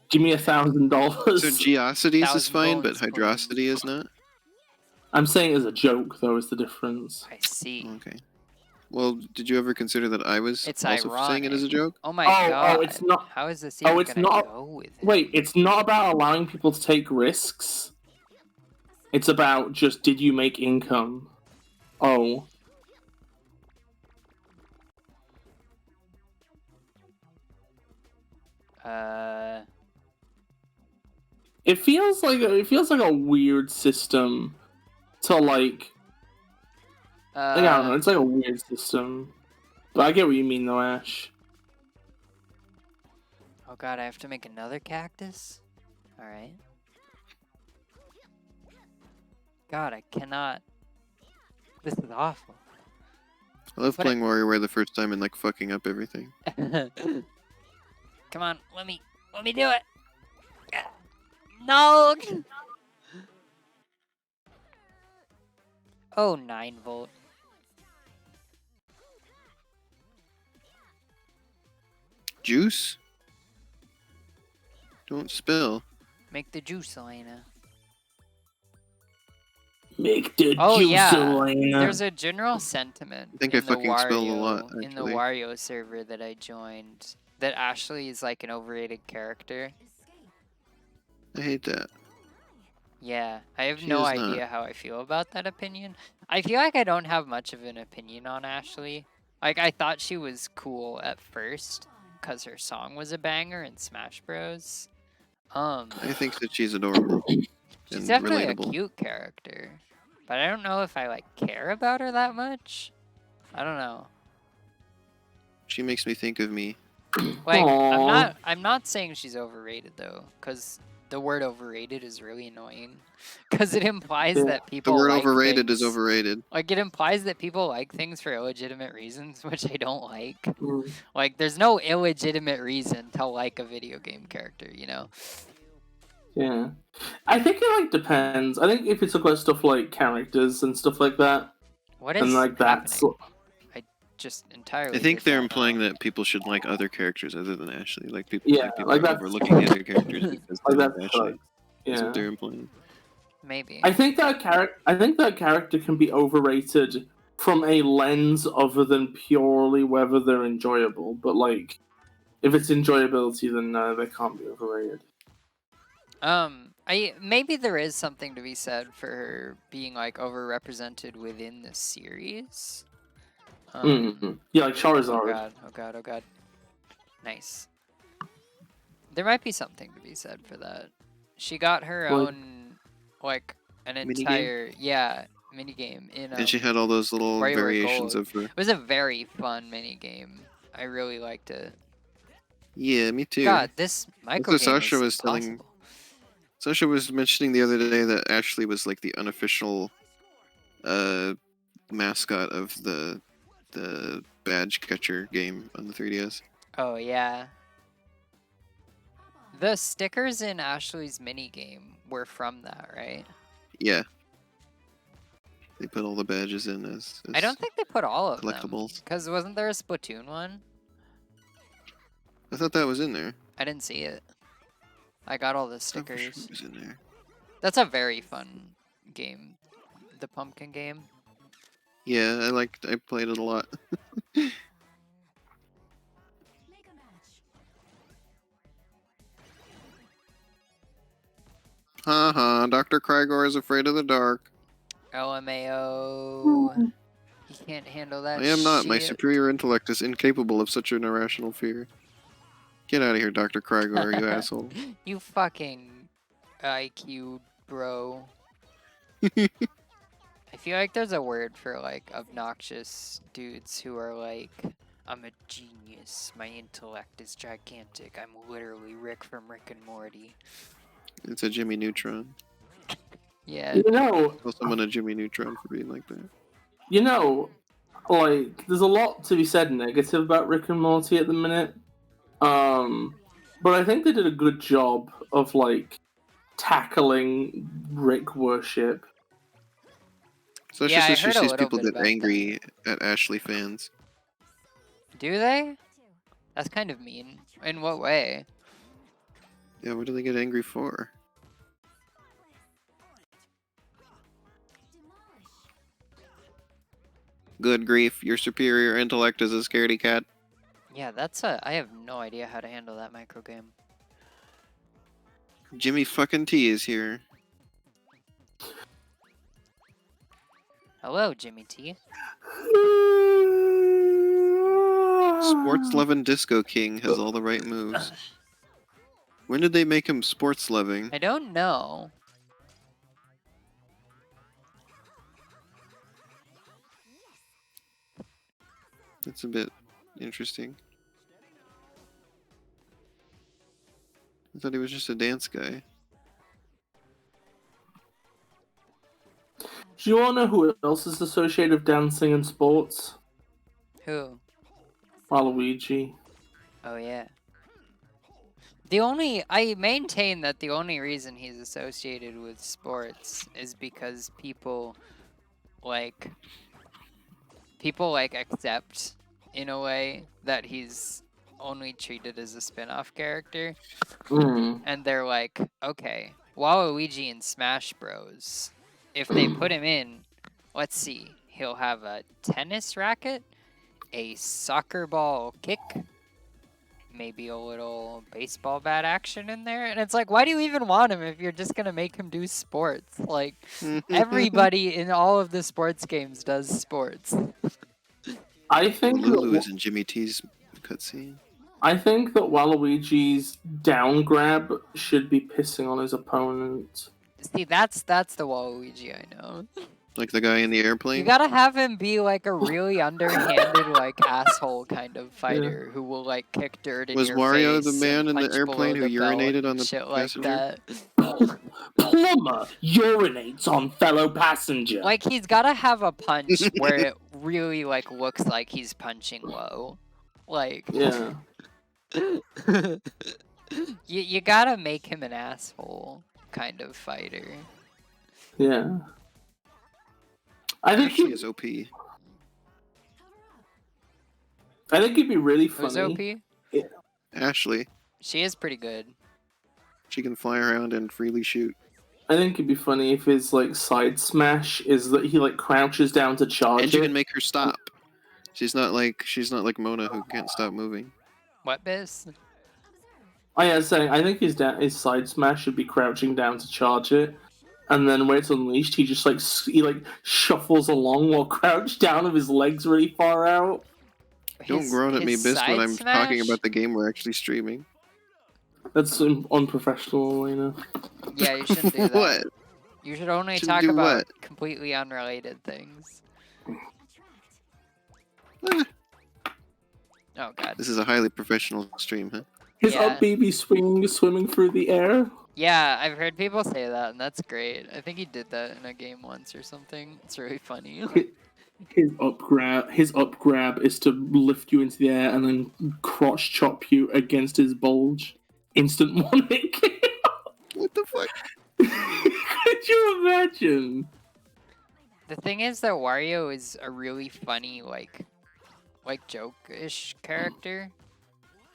Give me So $1,000. Geocities is fine, but $1,000, Hydrocity please. is not? I'm saying as a joke, though, is the difference. I see. Okay. Well, did you ever consider that I was It's also saying it as a ironic. joke? Oh my Oh, God. it's not. How is this Oh, even it's gonna not. go with it? Wait, it's not about allowing people to take risks. It's about just, did you make income? Oh. It feels like a weird system to like. I don't know. It's like a weird system, but I get what you mean, though, Ash. Oh God, I have to make another cactus? Alright. God, I cannot. This is awful. I love But playing WarioWare the first time and like fucking up everything. Come on, let me do it. No. Oh, 9-volt. Juice? Don't spill. Make the juice, Elena. Make the Oh juice, yeah, Elena. there's a general sentiment I think I in the fucking spilled a lot, Wario in the actually. Wario server that I joined that Ashley is like an overrated character. I hate that. Yeah, I have She no is not. idea how I feel about that opinion. I feel like I don't have much of an opinion on Ashley. Like I thought she was cool at first because her song was a banger in Smash Bros. I think that she's adorable She's and definitely relatable. a cute character, but I don't know if I like care about her that much. I don't know. She makes me think of me. Like Aww. I'm not saying she's overrated though, because the word overrated is really annoying, because it implies Yeah. that The people word like overrated is things- overrated. Like it implies that people like things for illegitimate reasons, which I don't like. Mm. Like there's no illegitimate reason to like a video game character, you know? Yeah, I think it like depends. I think if it's about stuff like characters and stuff like that, What is and like that's happening? I just entirely. I think did they're not implying know. that people should like other characters other than Ashley. Like people, Yeah, people like are that's overlooking the other characters because they like love that's Ashley. That's yeah. what they're implying. Maybe. I think that character can be overrated from a lens other than purely whether they're enjoyable. But like, if it's enjoyability, then no, they can't be overrated. Maybe there is something to be said for her being like overrepresented within the series. Yeah, like Oh Charizard. god, oh god, oh god. Nice. There might be something to be said for that. She got her Like- own, like, an Minigame? entire, yeah, minigame in, And she had all those little WarioWare variations Gold. of her. It was a very fun minigame. I really liked it. Yeah, me too. God, this micro game Sasha is was telling- impossible. Sasha was mentioning the other day that Ashley was like the unofficial mascot of the badge catcher game on the 3DS. Oh, yeah. The stickers in Ashley's minigame were from that, right? Yeah. They put all the badges in as I don't think they put all of them. collectibles. Because wasn't there a Splatoon one? I thought that was in there. I didn't see it. I got all the I'm for sure stickers. it was in there. That's a very fun game. The pumpkin game. Yeah, I played it a lot. Haha, Dr. Krygor is afraid of the dark. LMAO. He can't handle that I am not. My shit. superior intellect is incapable of such an irrational fear. Get out of here, Dr. Krygor, you asshole. You fucking IQ bro. I feel like there's a word for like obnoxious dudes who are like, I'm a genius. My intellect is gigantic. I'm literally Rick from Rick and Morty. It's a Jimmy Neutron. Yeah. You know, Tell someone a Jimmy Neutron for being like that. you know, like there's a lot to be said negative about Rick and Morty at the minute. But I think they did a good job of like tackling Rick worship. So it's Yeah, I just heard she a sees little people bit get about that. angry at Ashley fans. Do they? That's kind of mean. In what way? Yeah, what do they get angry for? Good grief, your superior intellect is a scaredy cat. Yeah, I have no idea how to handle that micro game. Jimmy fucking T is here. Hello, Jimmy T. Sports loving Disco King has all the right moves. When did they make him sports loving? I don't know. That's a bit interesting. I thought he was just a dance guy. Do you want to know who else is associated with dancing and sports? Who? Waluigi. Oh, yeah. I maintain that the only reason he's associated with sports is because people accept in a way that he's only treated as a spin-off character. And they're like, okay, Waluigi in Smash Bros. If they put him in, let's see, he'll have a tennis racket, a soccer ball kick, maybe a little baseball bat action in there. And it's like, why do you even want him if you're just going to make him do sports? Like, everybody in all of the sports games does sports. I think Lulu that, is in Jimmy T's cutscene. I think that Waluigi's down grab should be pissing on his opponent. See, that's the Waluigi I know. Like the guy in the You airplane? gotta have him be like a really underhanded, like asshole kind of fighter who will like kick dirt in Was your Wario face the man and in the punch airplane below who the belt urinated on and the shit like passenger? that. Plumber urinates on fellow passenger. Like he's gotta have a punch where it really like looks like he's punching low. Like Yeah. you gotta make him an asshole kind of fighter. Yeah. I think Ashley is OP. I think it'd be really Who's funny. OP? Ashley. She is pretty good. She can fly around and freely shoot. I think it'd be funny if his like side smash is that he like crouches down to charge And you it. can make her stop. She's not like Mona who can't stop moving. What, Biz? Oh yeah, saying I think his side smash should be crouching down to charge it, and then when it's unleashed, he just like he like shuffles along while crouched down with his legs really far out. Don't groan at me, his Biz, when side I'm talking smash? about the game we're actually streaming. That's unprofessional, Elena. Yeah, you shouldn't do that. What? You should only Shouldn't talk do about what? completely unrelated things. Eh, Oh god. this is a highly professional stream, huh? His Yeah. up BB swimming through the air. Yeah, I've heard people say that, and that's great. I think he did that in a game once or something. It's really funny. His up grab is to lift you into the air and then crotch chop you against his bulge. Instant one hit kill. What the fuck? Could you imagine? The thing is that Wario is a really funny, like joke-ish character.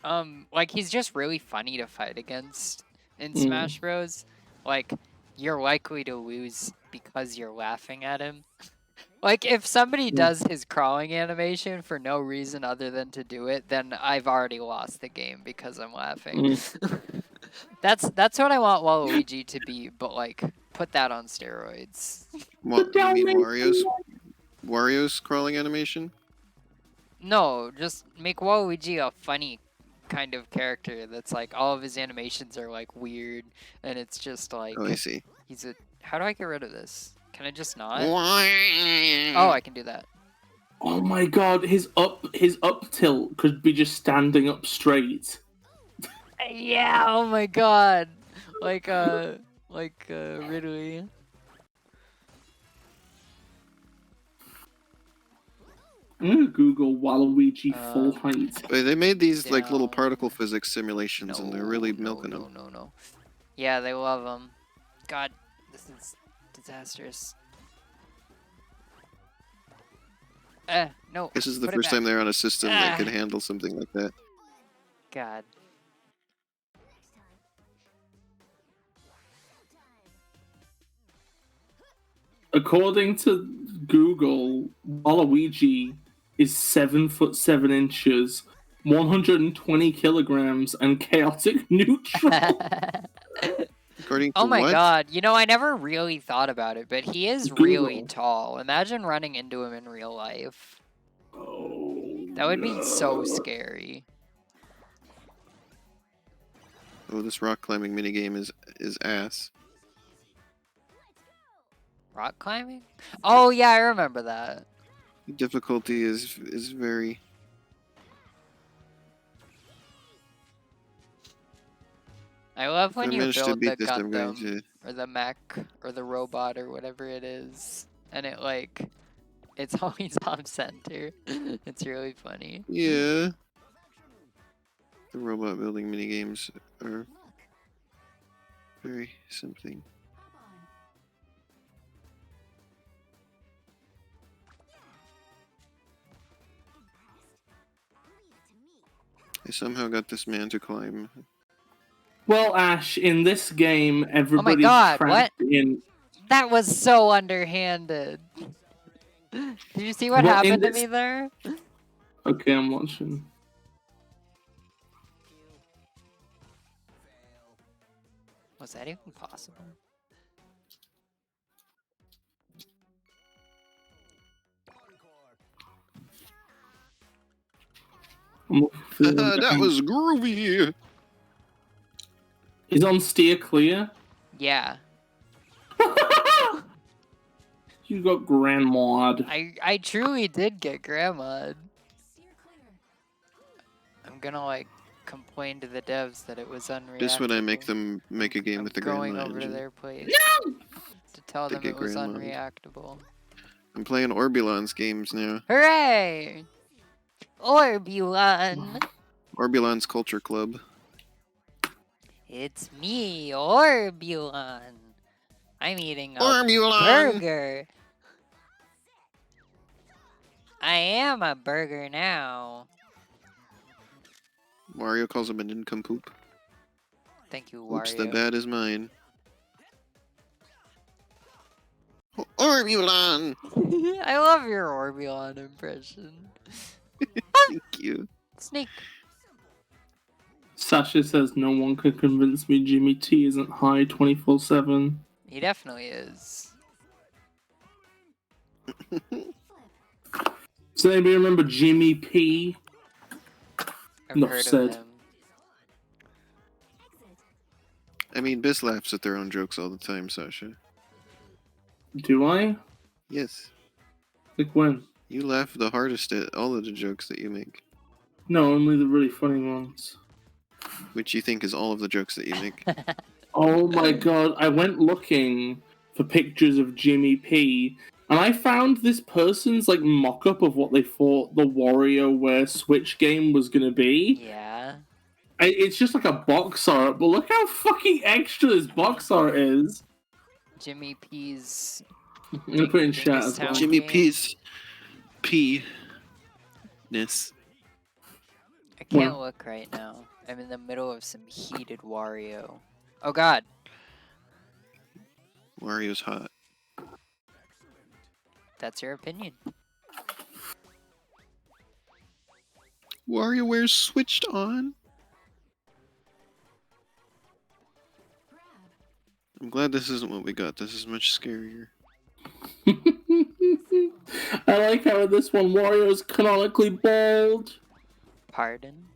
Like he's just really funny to fight against in Smash Bros. Like you're likely to lose because you're laughing at him. Like if somebody does his crawling animation for no reason other than to do it, then I've already lost the game because I'm laughing. That's what I want Waluigi to be, but like put that on steroids. What, you mean Wario's crawling animation? No, just make Waluigi a funny kind of character that's like all of his animations are like weird and it's just like Oh, I see. he's a how do I get rid of this? Can I just not? Oh, Oh, I can do that. Oh my god, his up tilt could be just standing up straight. Yeah, oh my god. Like Ridley. I'm gonna Google Waluigi full height. They made these like little Down. particle physics simulations, and they're really milking them. No. Yeah, they love them. God, this is disastrous. No. This is the put it first back. time they're on a system that Ah. could handle something like that. God. According to Google, Waluigi is 7'7", 120 kilograms, and chaotic neutral. According to Oh my what? god, you know, I never really thought about it, but he is really Google. tall. Imagine running into him in real life. Oh, That would be so scary. Oh, this rock climbing minigame is ass. Rock climbing? Oh yeah, I remember that. The difficulty is very. I love If I when you manage to build the beat this, I'm going Gundam to. or the mech or the robot or whatever it is, and it like it's always off center. It's really funny. Yeah. The robot building minigames are very something. I somehow got this man to climb. Well, Ash, in this game, everybody's God, trapped in. That was so underhanded. Did you see what Well, in happened to this- me there? Okay, I'm watching. Was that even possible? I'm looking for the That game. was groovy. He's on steer clear. Yeah. You got grandma'd. I truly did get grandma'd. I'm gonna like complain to the devs that it was unreactable. Just when I make them make a game I'm with the going grandma over to engine. their place to tell To them get it was grandma'd. unreactable. I'm playing Orbulon's games now. Hooray! Orbulon! Orbulon's Culture Club. It's me, Orbulon. I'm eating a Orbulon! burger. I am a burger now. Wario calls him a nincompoop. Thank you, Oops, the Wario. bad is mine. Orbulon! I love your Orbulon impression. Thank you. Sneak. Sasha says no one can convince me Jimmy T isn't high 24/7. He definitely is. Does anybody remember Jimmy P? I've Enough heard said. of him. I mean, Biss laughs at their own jokes all the time, Sasha. Do I? Yes. Like when? You laugh the hardest at all of the jokes that you make. No, only the really funny ones. Which you think is all of the jokes that you make. Oh my god, I went looking for pictures of Jimmy P, and I found this person's like mock-up of what they thought the WarioWare Switch game was gonna be. Yeah. It's just like a box art, but look how fucking extra this box art is. Jimmy P's. I'm gonna put it in chat as Town well. Jimmy game. P's P-ness. I can't Well. look right now. I'm in the middle of some heated Wario. Oh god. Wario's hot. That's your opinion. WarioWare's switched on. I'm glad this isn't what we got. This is much scarier. I like how in this one Wario's canonically bald. Pardon?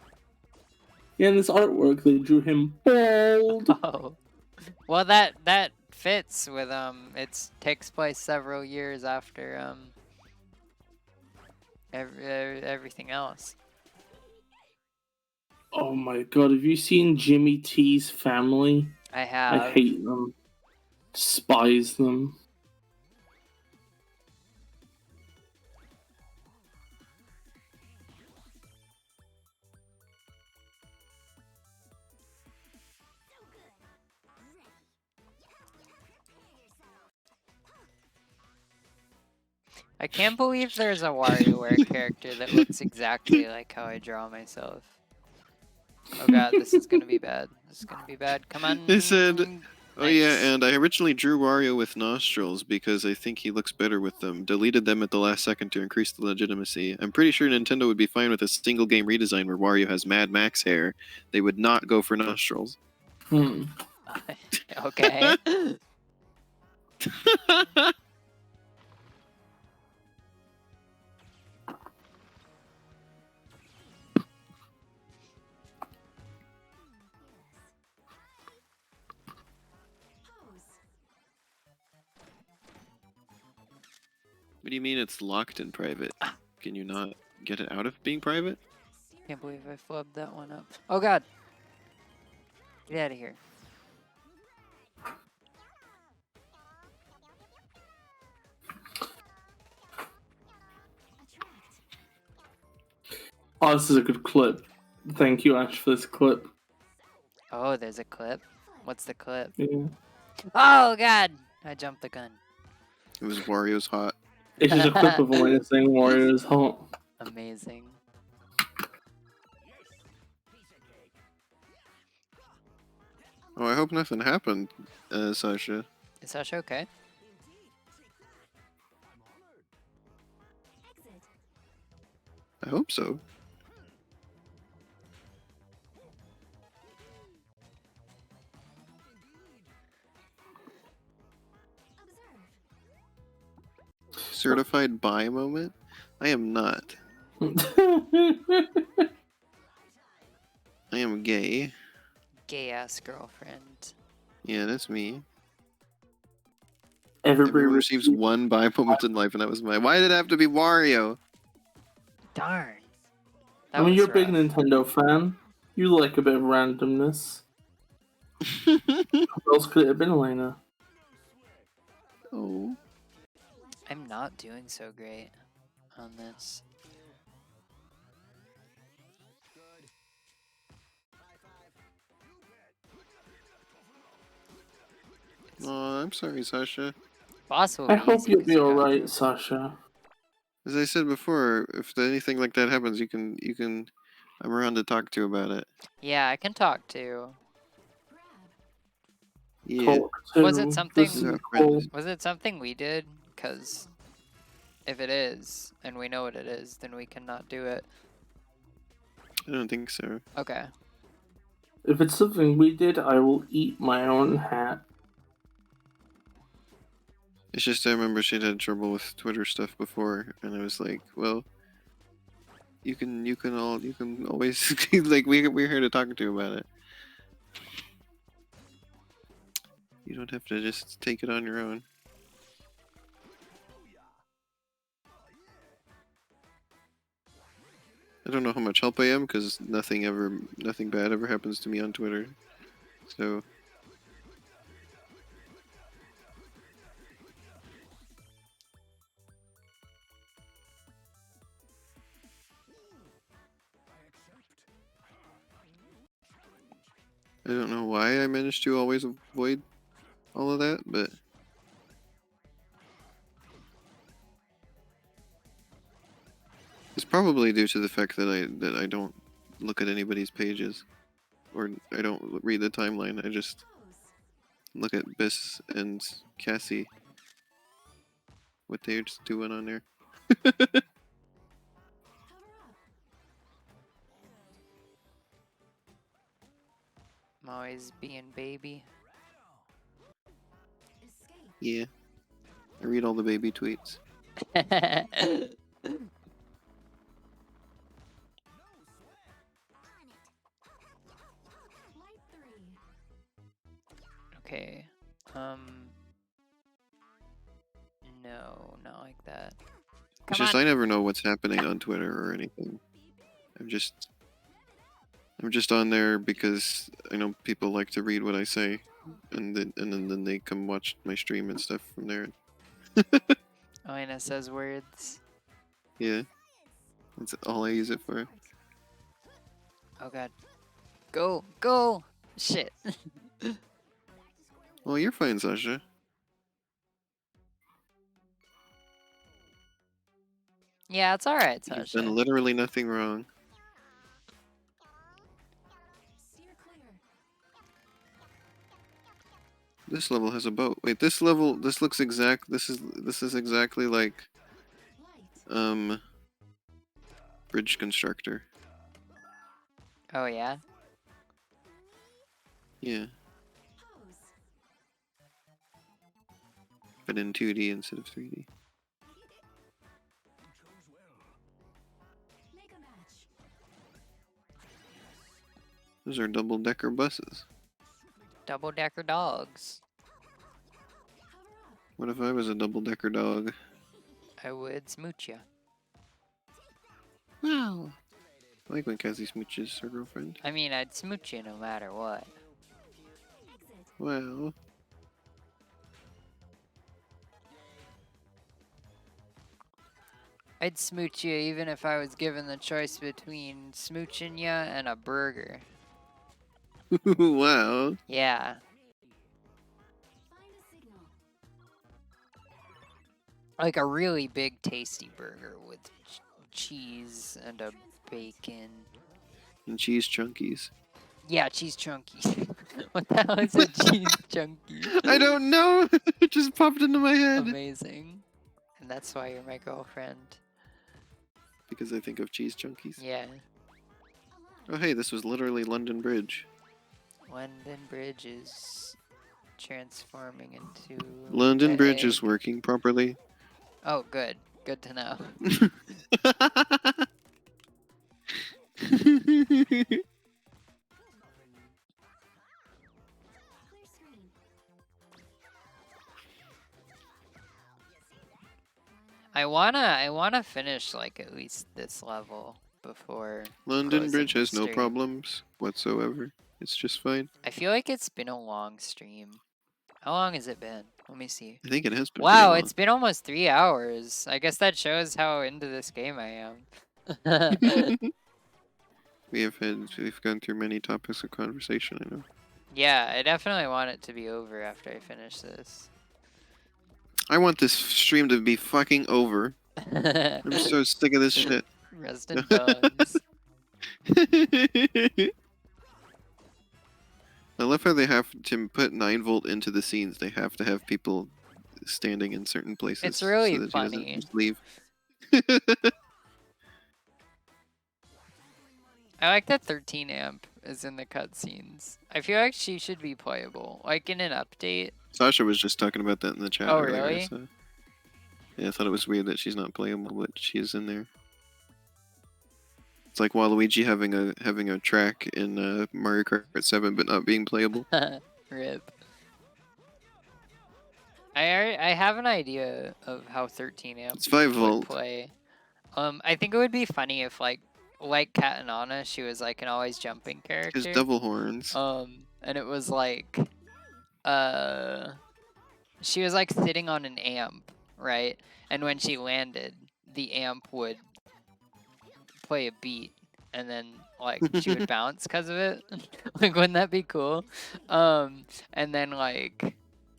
Yeah, in this artwork they drew him bald. Oh. Well, that fits with it takes place several years after everything else. Oh my god, have you seen Jimmy T's family? I have. I hate them. Despise them. I can't believe there's a WarioWare character that looks exactly like how I draw myself. Oh god, this is gonna be bad. This is gonna be bad. Come on. They said, oh yeah, Nice. and I originally drew Wario with nostrils because I think he looks better with them. Deleted them at the last second to increase the legitimacy. I'm pretty sure Nintendo would be fine with a single game redesign where Wario has Mad Max hair. They would not go for nostrils. Okay. What do you mean it's locked in private? Can you not get it out of being private? Can't believe I flubbed that one up. Oh god. Get out of here. Oh, this is a good clip. Thank you, Ash, for this clip. Oh, there's a clip. What's the clip? Yeah. Oh god! I jumped the gun. It was Wario's hot. It's just a clip of Elena saying Wario is hot. Amazing. Oh, I hope nothing happened, Sasha. Is Sasha okay? I hope so. Certified bi moment? I am not. I am gay. Gay ass girlfriend. Yeah, that's me. Everybody Everyone receives one bi moment in life, and that was mine. Why did it have to be Wario? Darn. I mean, was you're a big rough. Nintendo fan. You like a bit of randomness. Who else could it have been, Elena? Oh. I'm not doing so great on this. Oh, I'm sorry, Sasha. Boss will I be hope easy you'll 'cause be you got alright, through. Sasha. As I said before, if anything like that happens, you can. I'm around to talk to about it. Yeah, I can talk to. Yeah. Talk Was to it the something- sequel. Was it something we did? Because if it is, and we know what it is, then we cannot do it. I don't think so. Okay. If it's something we did, I will eat my own hat. It's just I remember she'd had trouble with Twitter stuff before, and I was like, well, you can always like we're here to talk to you about it. You don't have to just take it on your own. I don't know how much help I am because nothing bad ever happens to me on Twitter. So I don't know why I managed to always avoid all of that, but it's probably due to the fact that I don't look at anybody's pages, or I don't read the timeline. I just look at Biss and Cassie, what they're just doing on there. I'm always being baby. Yeah, I read all the baby tweets. Okay. No, not like that. It's Come just on. I never know what's happening on Twitter or anything. I'm just on there because I know people like to read what I say, and then they come watch my stream and stuff from there. Oh, and it says words. Yeah, that's all I use it for. Oh god. Go, go! Shit. Well, you're fine, Sasha. Yeah, it's alright, You've Sasha. done literally nothing wrong. This level has a boat. Wait, this looks exact. This is exactly like Bridge Constructor. Oh yeah? Yeah, but in 2D instead of 3D. Those are double-decker buses. Double-decker dogs. What if I was a double-decker dog? I would smooch ya. Wow. I like when Cassie smooches her girlfriend. I mean, I'd smooch you no matter what. Well, I'd smooch you even if I was given the choice between smooching ya and a burger. wow. Yeah. Like a really big tasty burger with cheese and a bacon. And cheese chunkies. Yeah, cheese chunky. What the hell is a cheese chunky? I don't know. It just popped into my head. Amazing. And that's why you're my girlfriend. Because I think of cheese chunkies. Yeah. Oh hey, this was literally London Bridge. London Bridge is transforming into London the Bridge egg. is working properly. Oh, good. Good to know. I wanna finish like at least this level before London closing Bridge the has no stream. problems whatsoever. It's just fine. I feel like it's been a long stream. How long has it been? Let me see. I think it has been. Wow, pretty it's been almost 3 hours. I guess that shows how into this game I am. long. We've gone through many topics of conversation, I know. Yeah, I definitely want it to be over after I finish this. I want this stream to be fucking over. I'm so sick of this shit. Rest in bones. I love how they have to put 9-volt into the scenes. They have to have people standing in certain places It's really so that he doesn't funny. just leave. I like that 13 amp is in the cutscenes. I feel like she should be playable, like in an update. Sasha was just talking about that in the chat Oh, earlier. really? So. Yeah, I thought it was weird that she's not playable, but she is in there. It's like Waluigi having a track in Mario Kart 7, but not being playable. Rip. I have an idea of how 13 amp It's 5-volt. would play. I think it would be funny if like Kat and Anna, she was like an always jumping His character. double horns. And it was like, she was like sitting on an amp, right? And when she landed, the amp would play a beat, and then like she would bounce because of it. Like, wouldn't that be cool? And then like,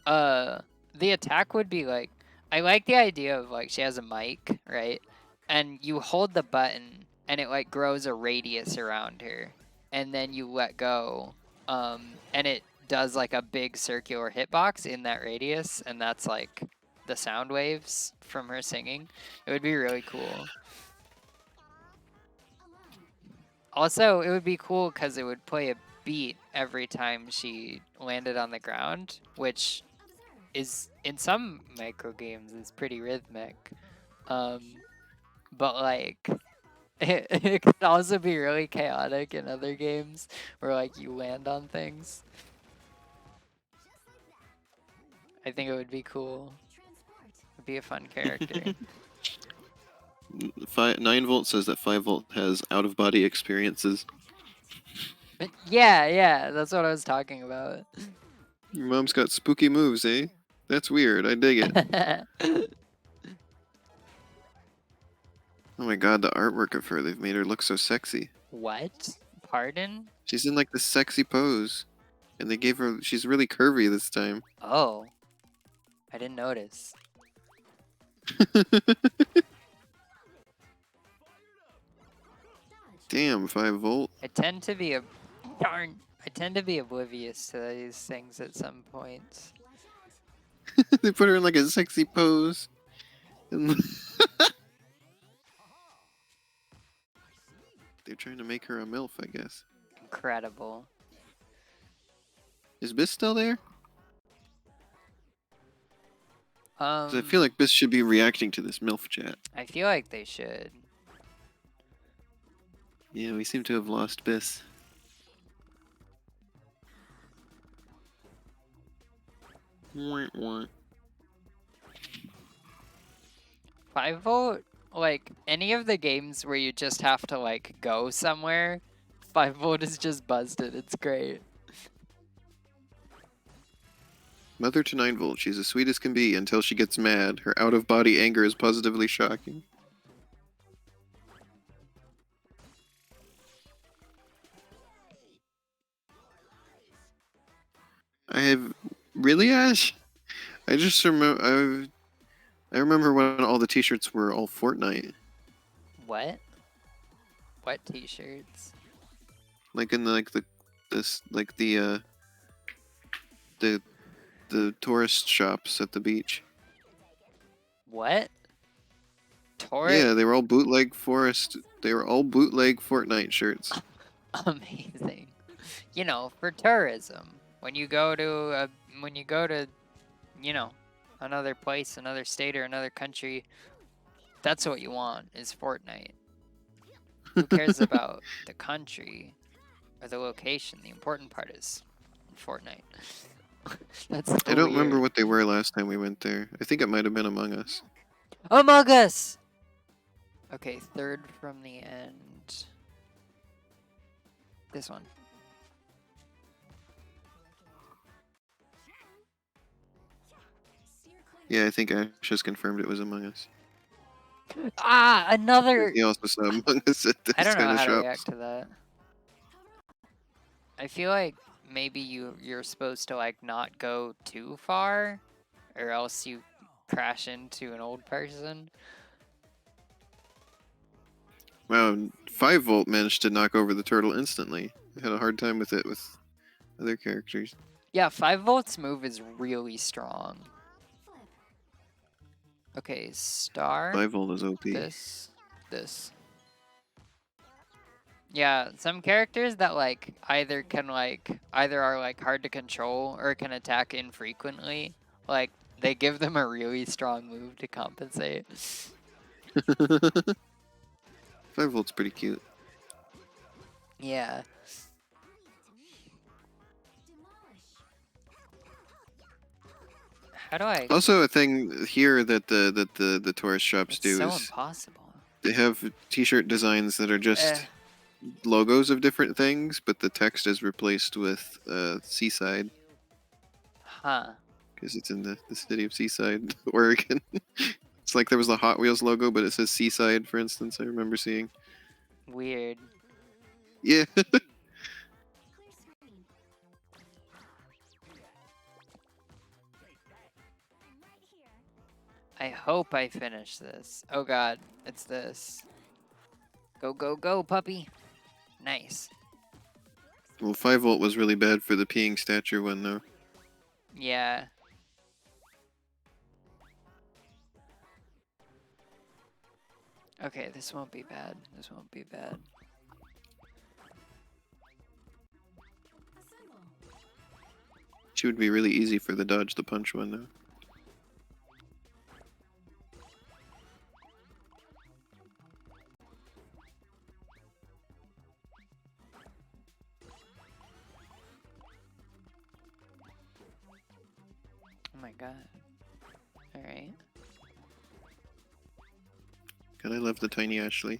the attack would be like, I like the idea of like she has a mic, right? And you hold the button, and it like grows a radius around her, and then you let go, and it does like a big circular hitbox in that radius, and that's like the sound waves from her singing. It would be really cool. Also, it would be cool because it would play a beat every time she landed on the ground, which is in some micro games is pretty rhythmic. But like it could also be really chaotic in other games where like you land on things. I think it would be cool. It'd be a fun character. 9-volt says that 5-volt has out-of-body experiences. But yeah, that's what I was talking about. Your mom's got spooky moves, eh? That's weird. I dig it. Oh my god, the artwork of her, they've made her look so sexy. What? Pardon? She's in like this sexy pose. And they gave her, she's really curvy this time. Oh. I didn't notice. Damn, 5-volt. I tend to be oblivious to these things at some points. They put her in like a sexy pose. And they're trying to make her a MILF, I guess. Incredible. Is Biss still there? 'Cause I Um, feel like Biss should be reacting to this MILF chat. I feel like they should. Yeah, we seem to have lost Biss. Wah, wah. 5-volt, like any of the games where you just have to like go somewhere, 5-volt is just busted. It's great. Mother to 9-volt, she's as sweet as can be until she gets mad. Her out-of-body anger is positively shocking. I have... Really, Ash? I just remember... I remember when all the t-shirts were all Fortnite. What? What t-shirts? Like in the tourist shops at the beach. What? Tourist? Yeah, they were all bootleg They were all bootleg Fortnite shirts. Amazing. You know, for tourism. When you go to you know, another place, another state, or another country, that's what you want is Fortnite. Who cares about the country or the location? The important part is Fortnite. That's I don't remember weird. what they were last time we went there. I think it might have been Among Us. Among Us! Okay, third from the end. This one. Yeah, I think Ash just confirmed it was Among Us. Ah, another. He also saw Among Us at this I don't know kind of how to shops. react to that. I feel like maybe you're supposed to like not go too far, or else you crash into an old person. Wow, 5-volt managed to knock over the turtle instantly. I had a hard time with it with other characters. Yeah, 5 volts move is really strong. Okay, star. 5-volt is OP. This. Yeah, some characters that like either are like hard to control or can attack infrequently, like they give them a really strong move to compensate. 5-volt's pretty cute. Yeah. How do I? Also, a thing here that the tourist shops It's do so is impossible. they have T-shirt designs that are just Eh. logos of different things, but the text is replaced with Seaside Huh. because it's in the city of Seaside, Oregon. It's like there was the Hot Wheels logo, but it says Seaside, for instance. I remember seeing. Weird. Yeah. I hope I finish this. Oh god, it's this. Go, go, go, puppy. Nice. Well, 5-volt was really bad for the peeing statue one, though. Yeah. Okay, this won't be bad. This won't be bad. She would be really easy for the dodge the punch one, though. Oh my god. Alright. God, I love the tiny Ashley.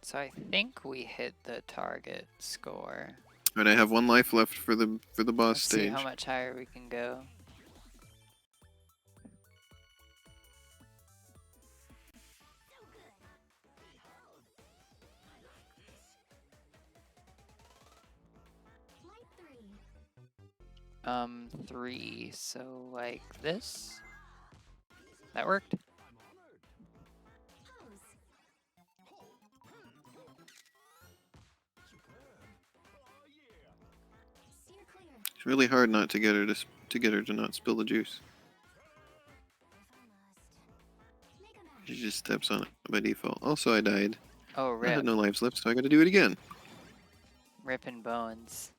So I think we hit the target score. But I have 1 life left for the boss Let's see stage. how much higher we can go. Three. So like this? That worked? It's really hard not to get her to not spill the juice. She just steps on it by default. Also, I died. Oh, I had rip. no lives left, so I got to do it again. Ripping bones.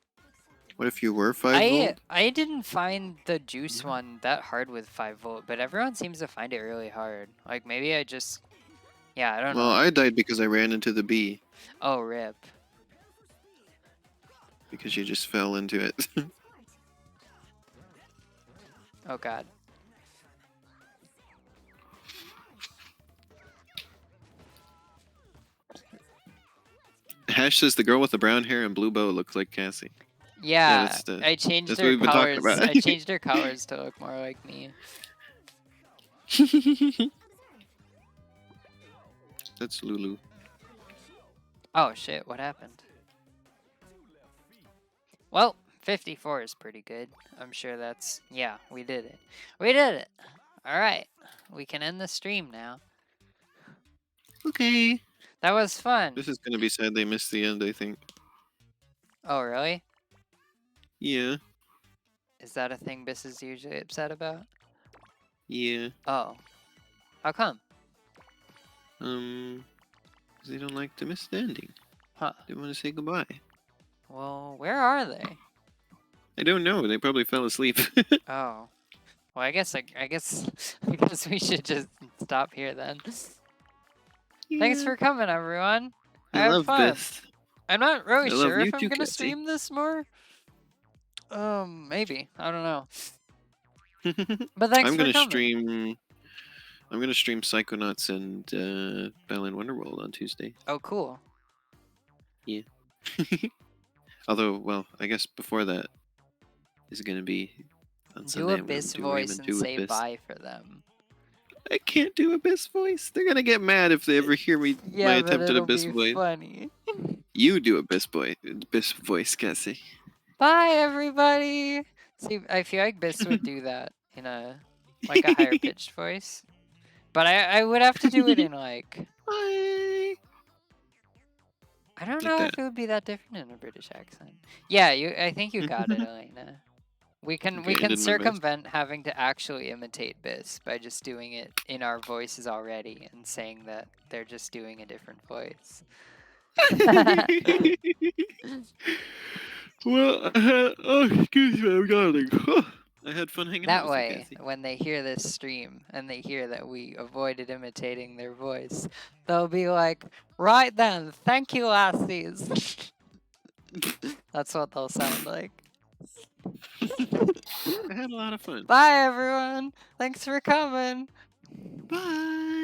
What if you were 5-volt? I didn't find the juice one that hard with 5-volt, but everyone seems to find it really hard. Like maybe I just, yeah, I don't Well, know. I died because I ran into the bee. Oh, rip. Because you just fell into it. Oh god. Hash says the girl with the brown hair and blue bow looks like Cassie. Yeah, that's the- I changed that's what her we've been talking colors. about. I changed her colors to look more like me. That's Lulu. Oh shit, what happened? Well, 54 is pretty good. I'm sure that's, yeah, we did it. We did it. All right, we can end the stream now. Okay. That was fun. This is gonna be sad they missed the end, I think. Oh, really? Yeah. Is that a thing Biss is usually upset about? Yeah. Oh. How come? 'Cause they don't like to miss the ending. Huh. They want to say goodbye. Well, where are they? I don't know. They probably fell asleep. Oh. Well, I guess I guess we should just stop here then. Thanks for coming, everyone. I I had love fun. this. I'm not really I love sure you if I'm too, gonna Cassie. stream this more. Maybe. I don't know. But thanks I'm for gonna coming. stream. I'm gonna stream Psychonauts and Balan Wonderworld on Tuesday. Oh, cool. Although, well, I guess before that is gonna be on Do Sunday. a I'm gonna Biss do voice Rayman and 2 with say Biss. bye for them. I can't do a Biss voice. They're gonna get mad if they ever hear me my Yeah, but attempt at a it'll Biss be voice. funny. You do a Biss voice, Cassie. Bye, everybody. See, I feel like Biss would do that in a like a higher pitched voice, but I would have to do it in like Hi. I don't Like know that. if it would be that different in a British accent. Yeah, I think you got it, Elena. We can Okay, I did my best. circumvent having to actually imitate Biss by just doing it in our voices already and saying that they're just doing a different voice. Well, excuse me, I'm yawning. I had fun hanging out That with you, way, Cassie. when they hear this stream and they hear that we avoided imitating their voice, they'll be like, right then, thank you, lassies. That's what they'll sound like. I had a lot of fun. Bye, everyone. Thanks for coming. Bye.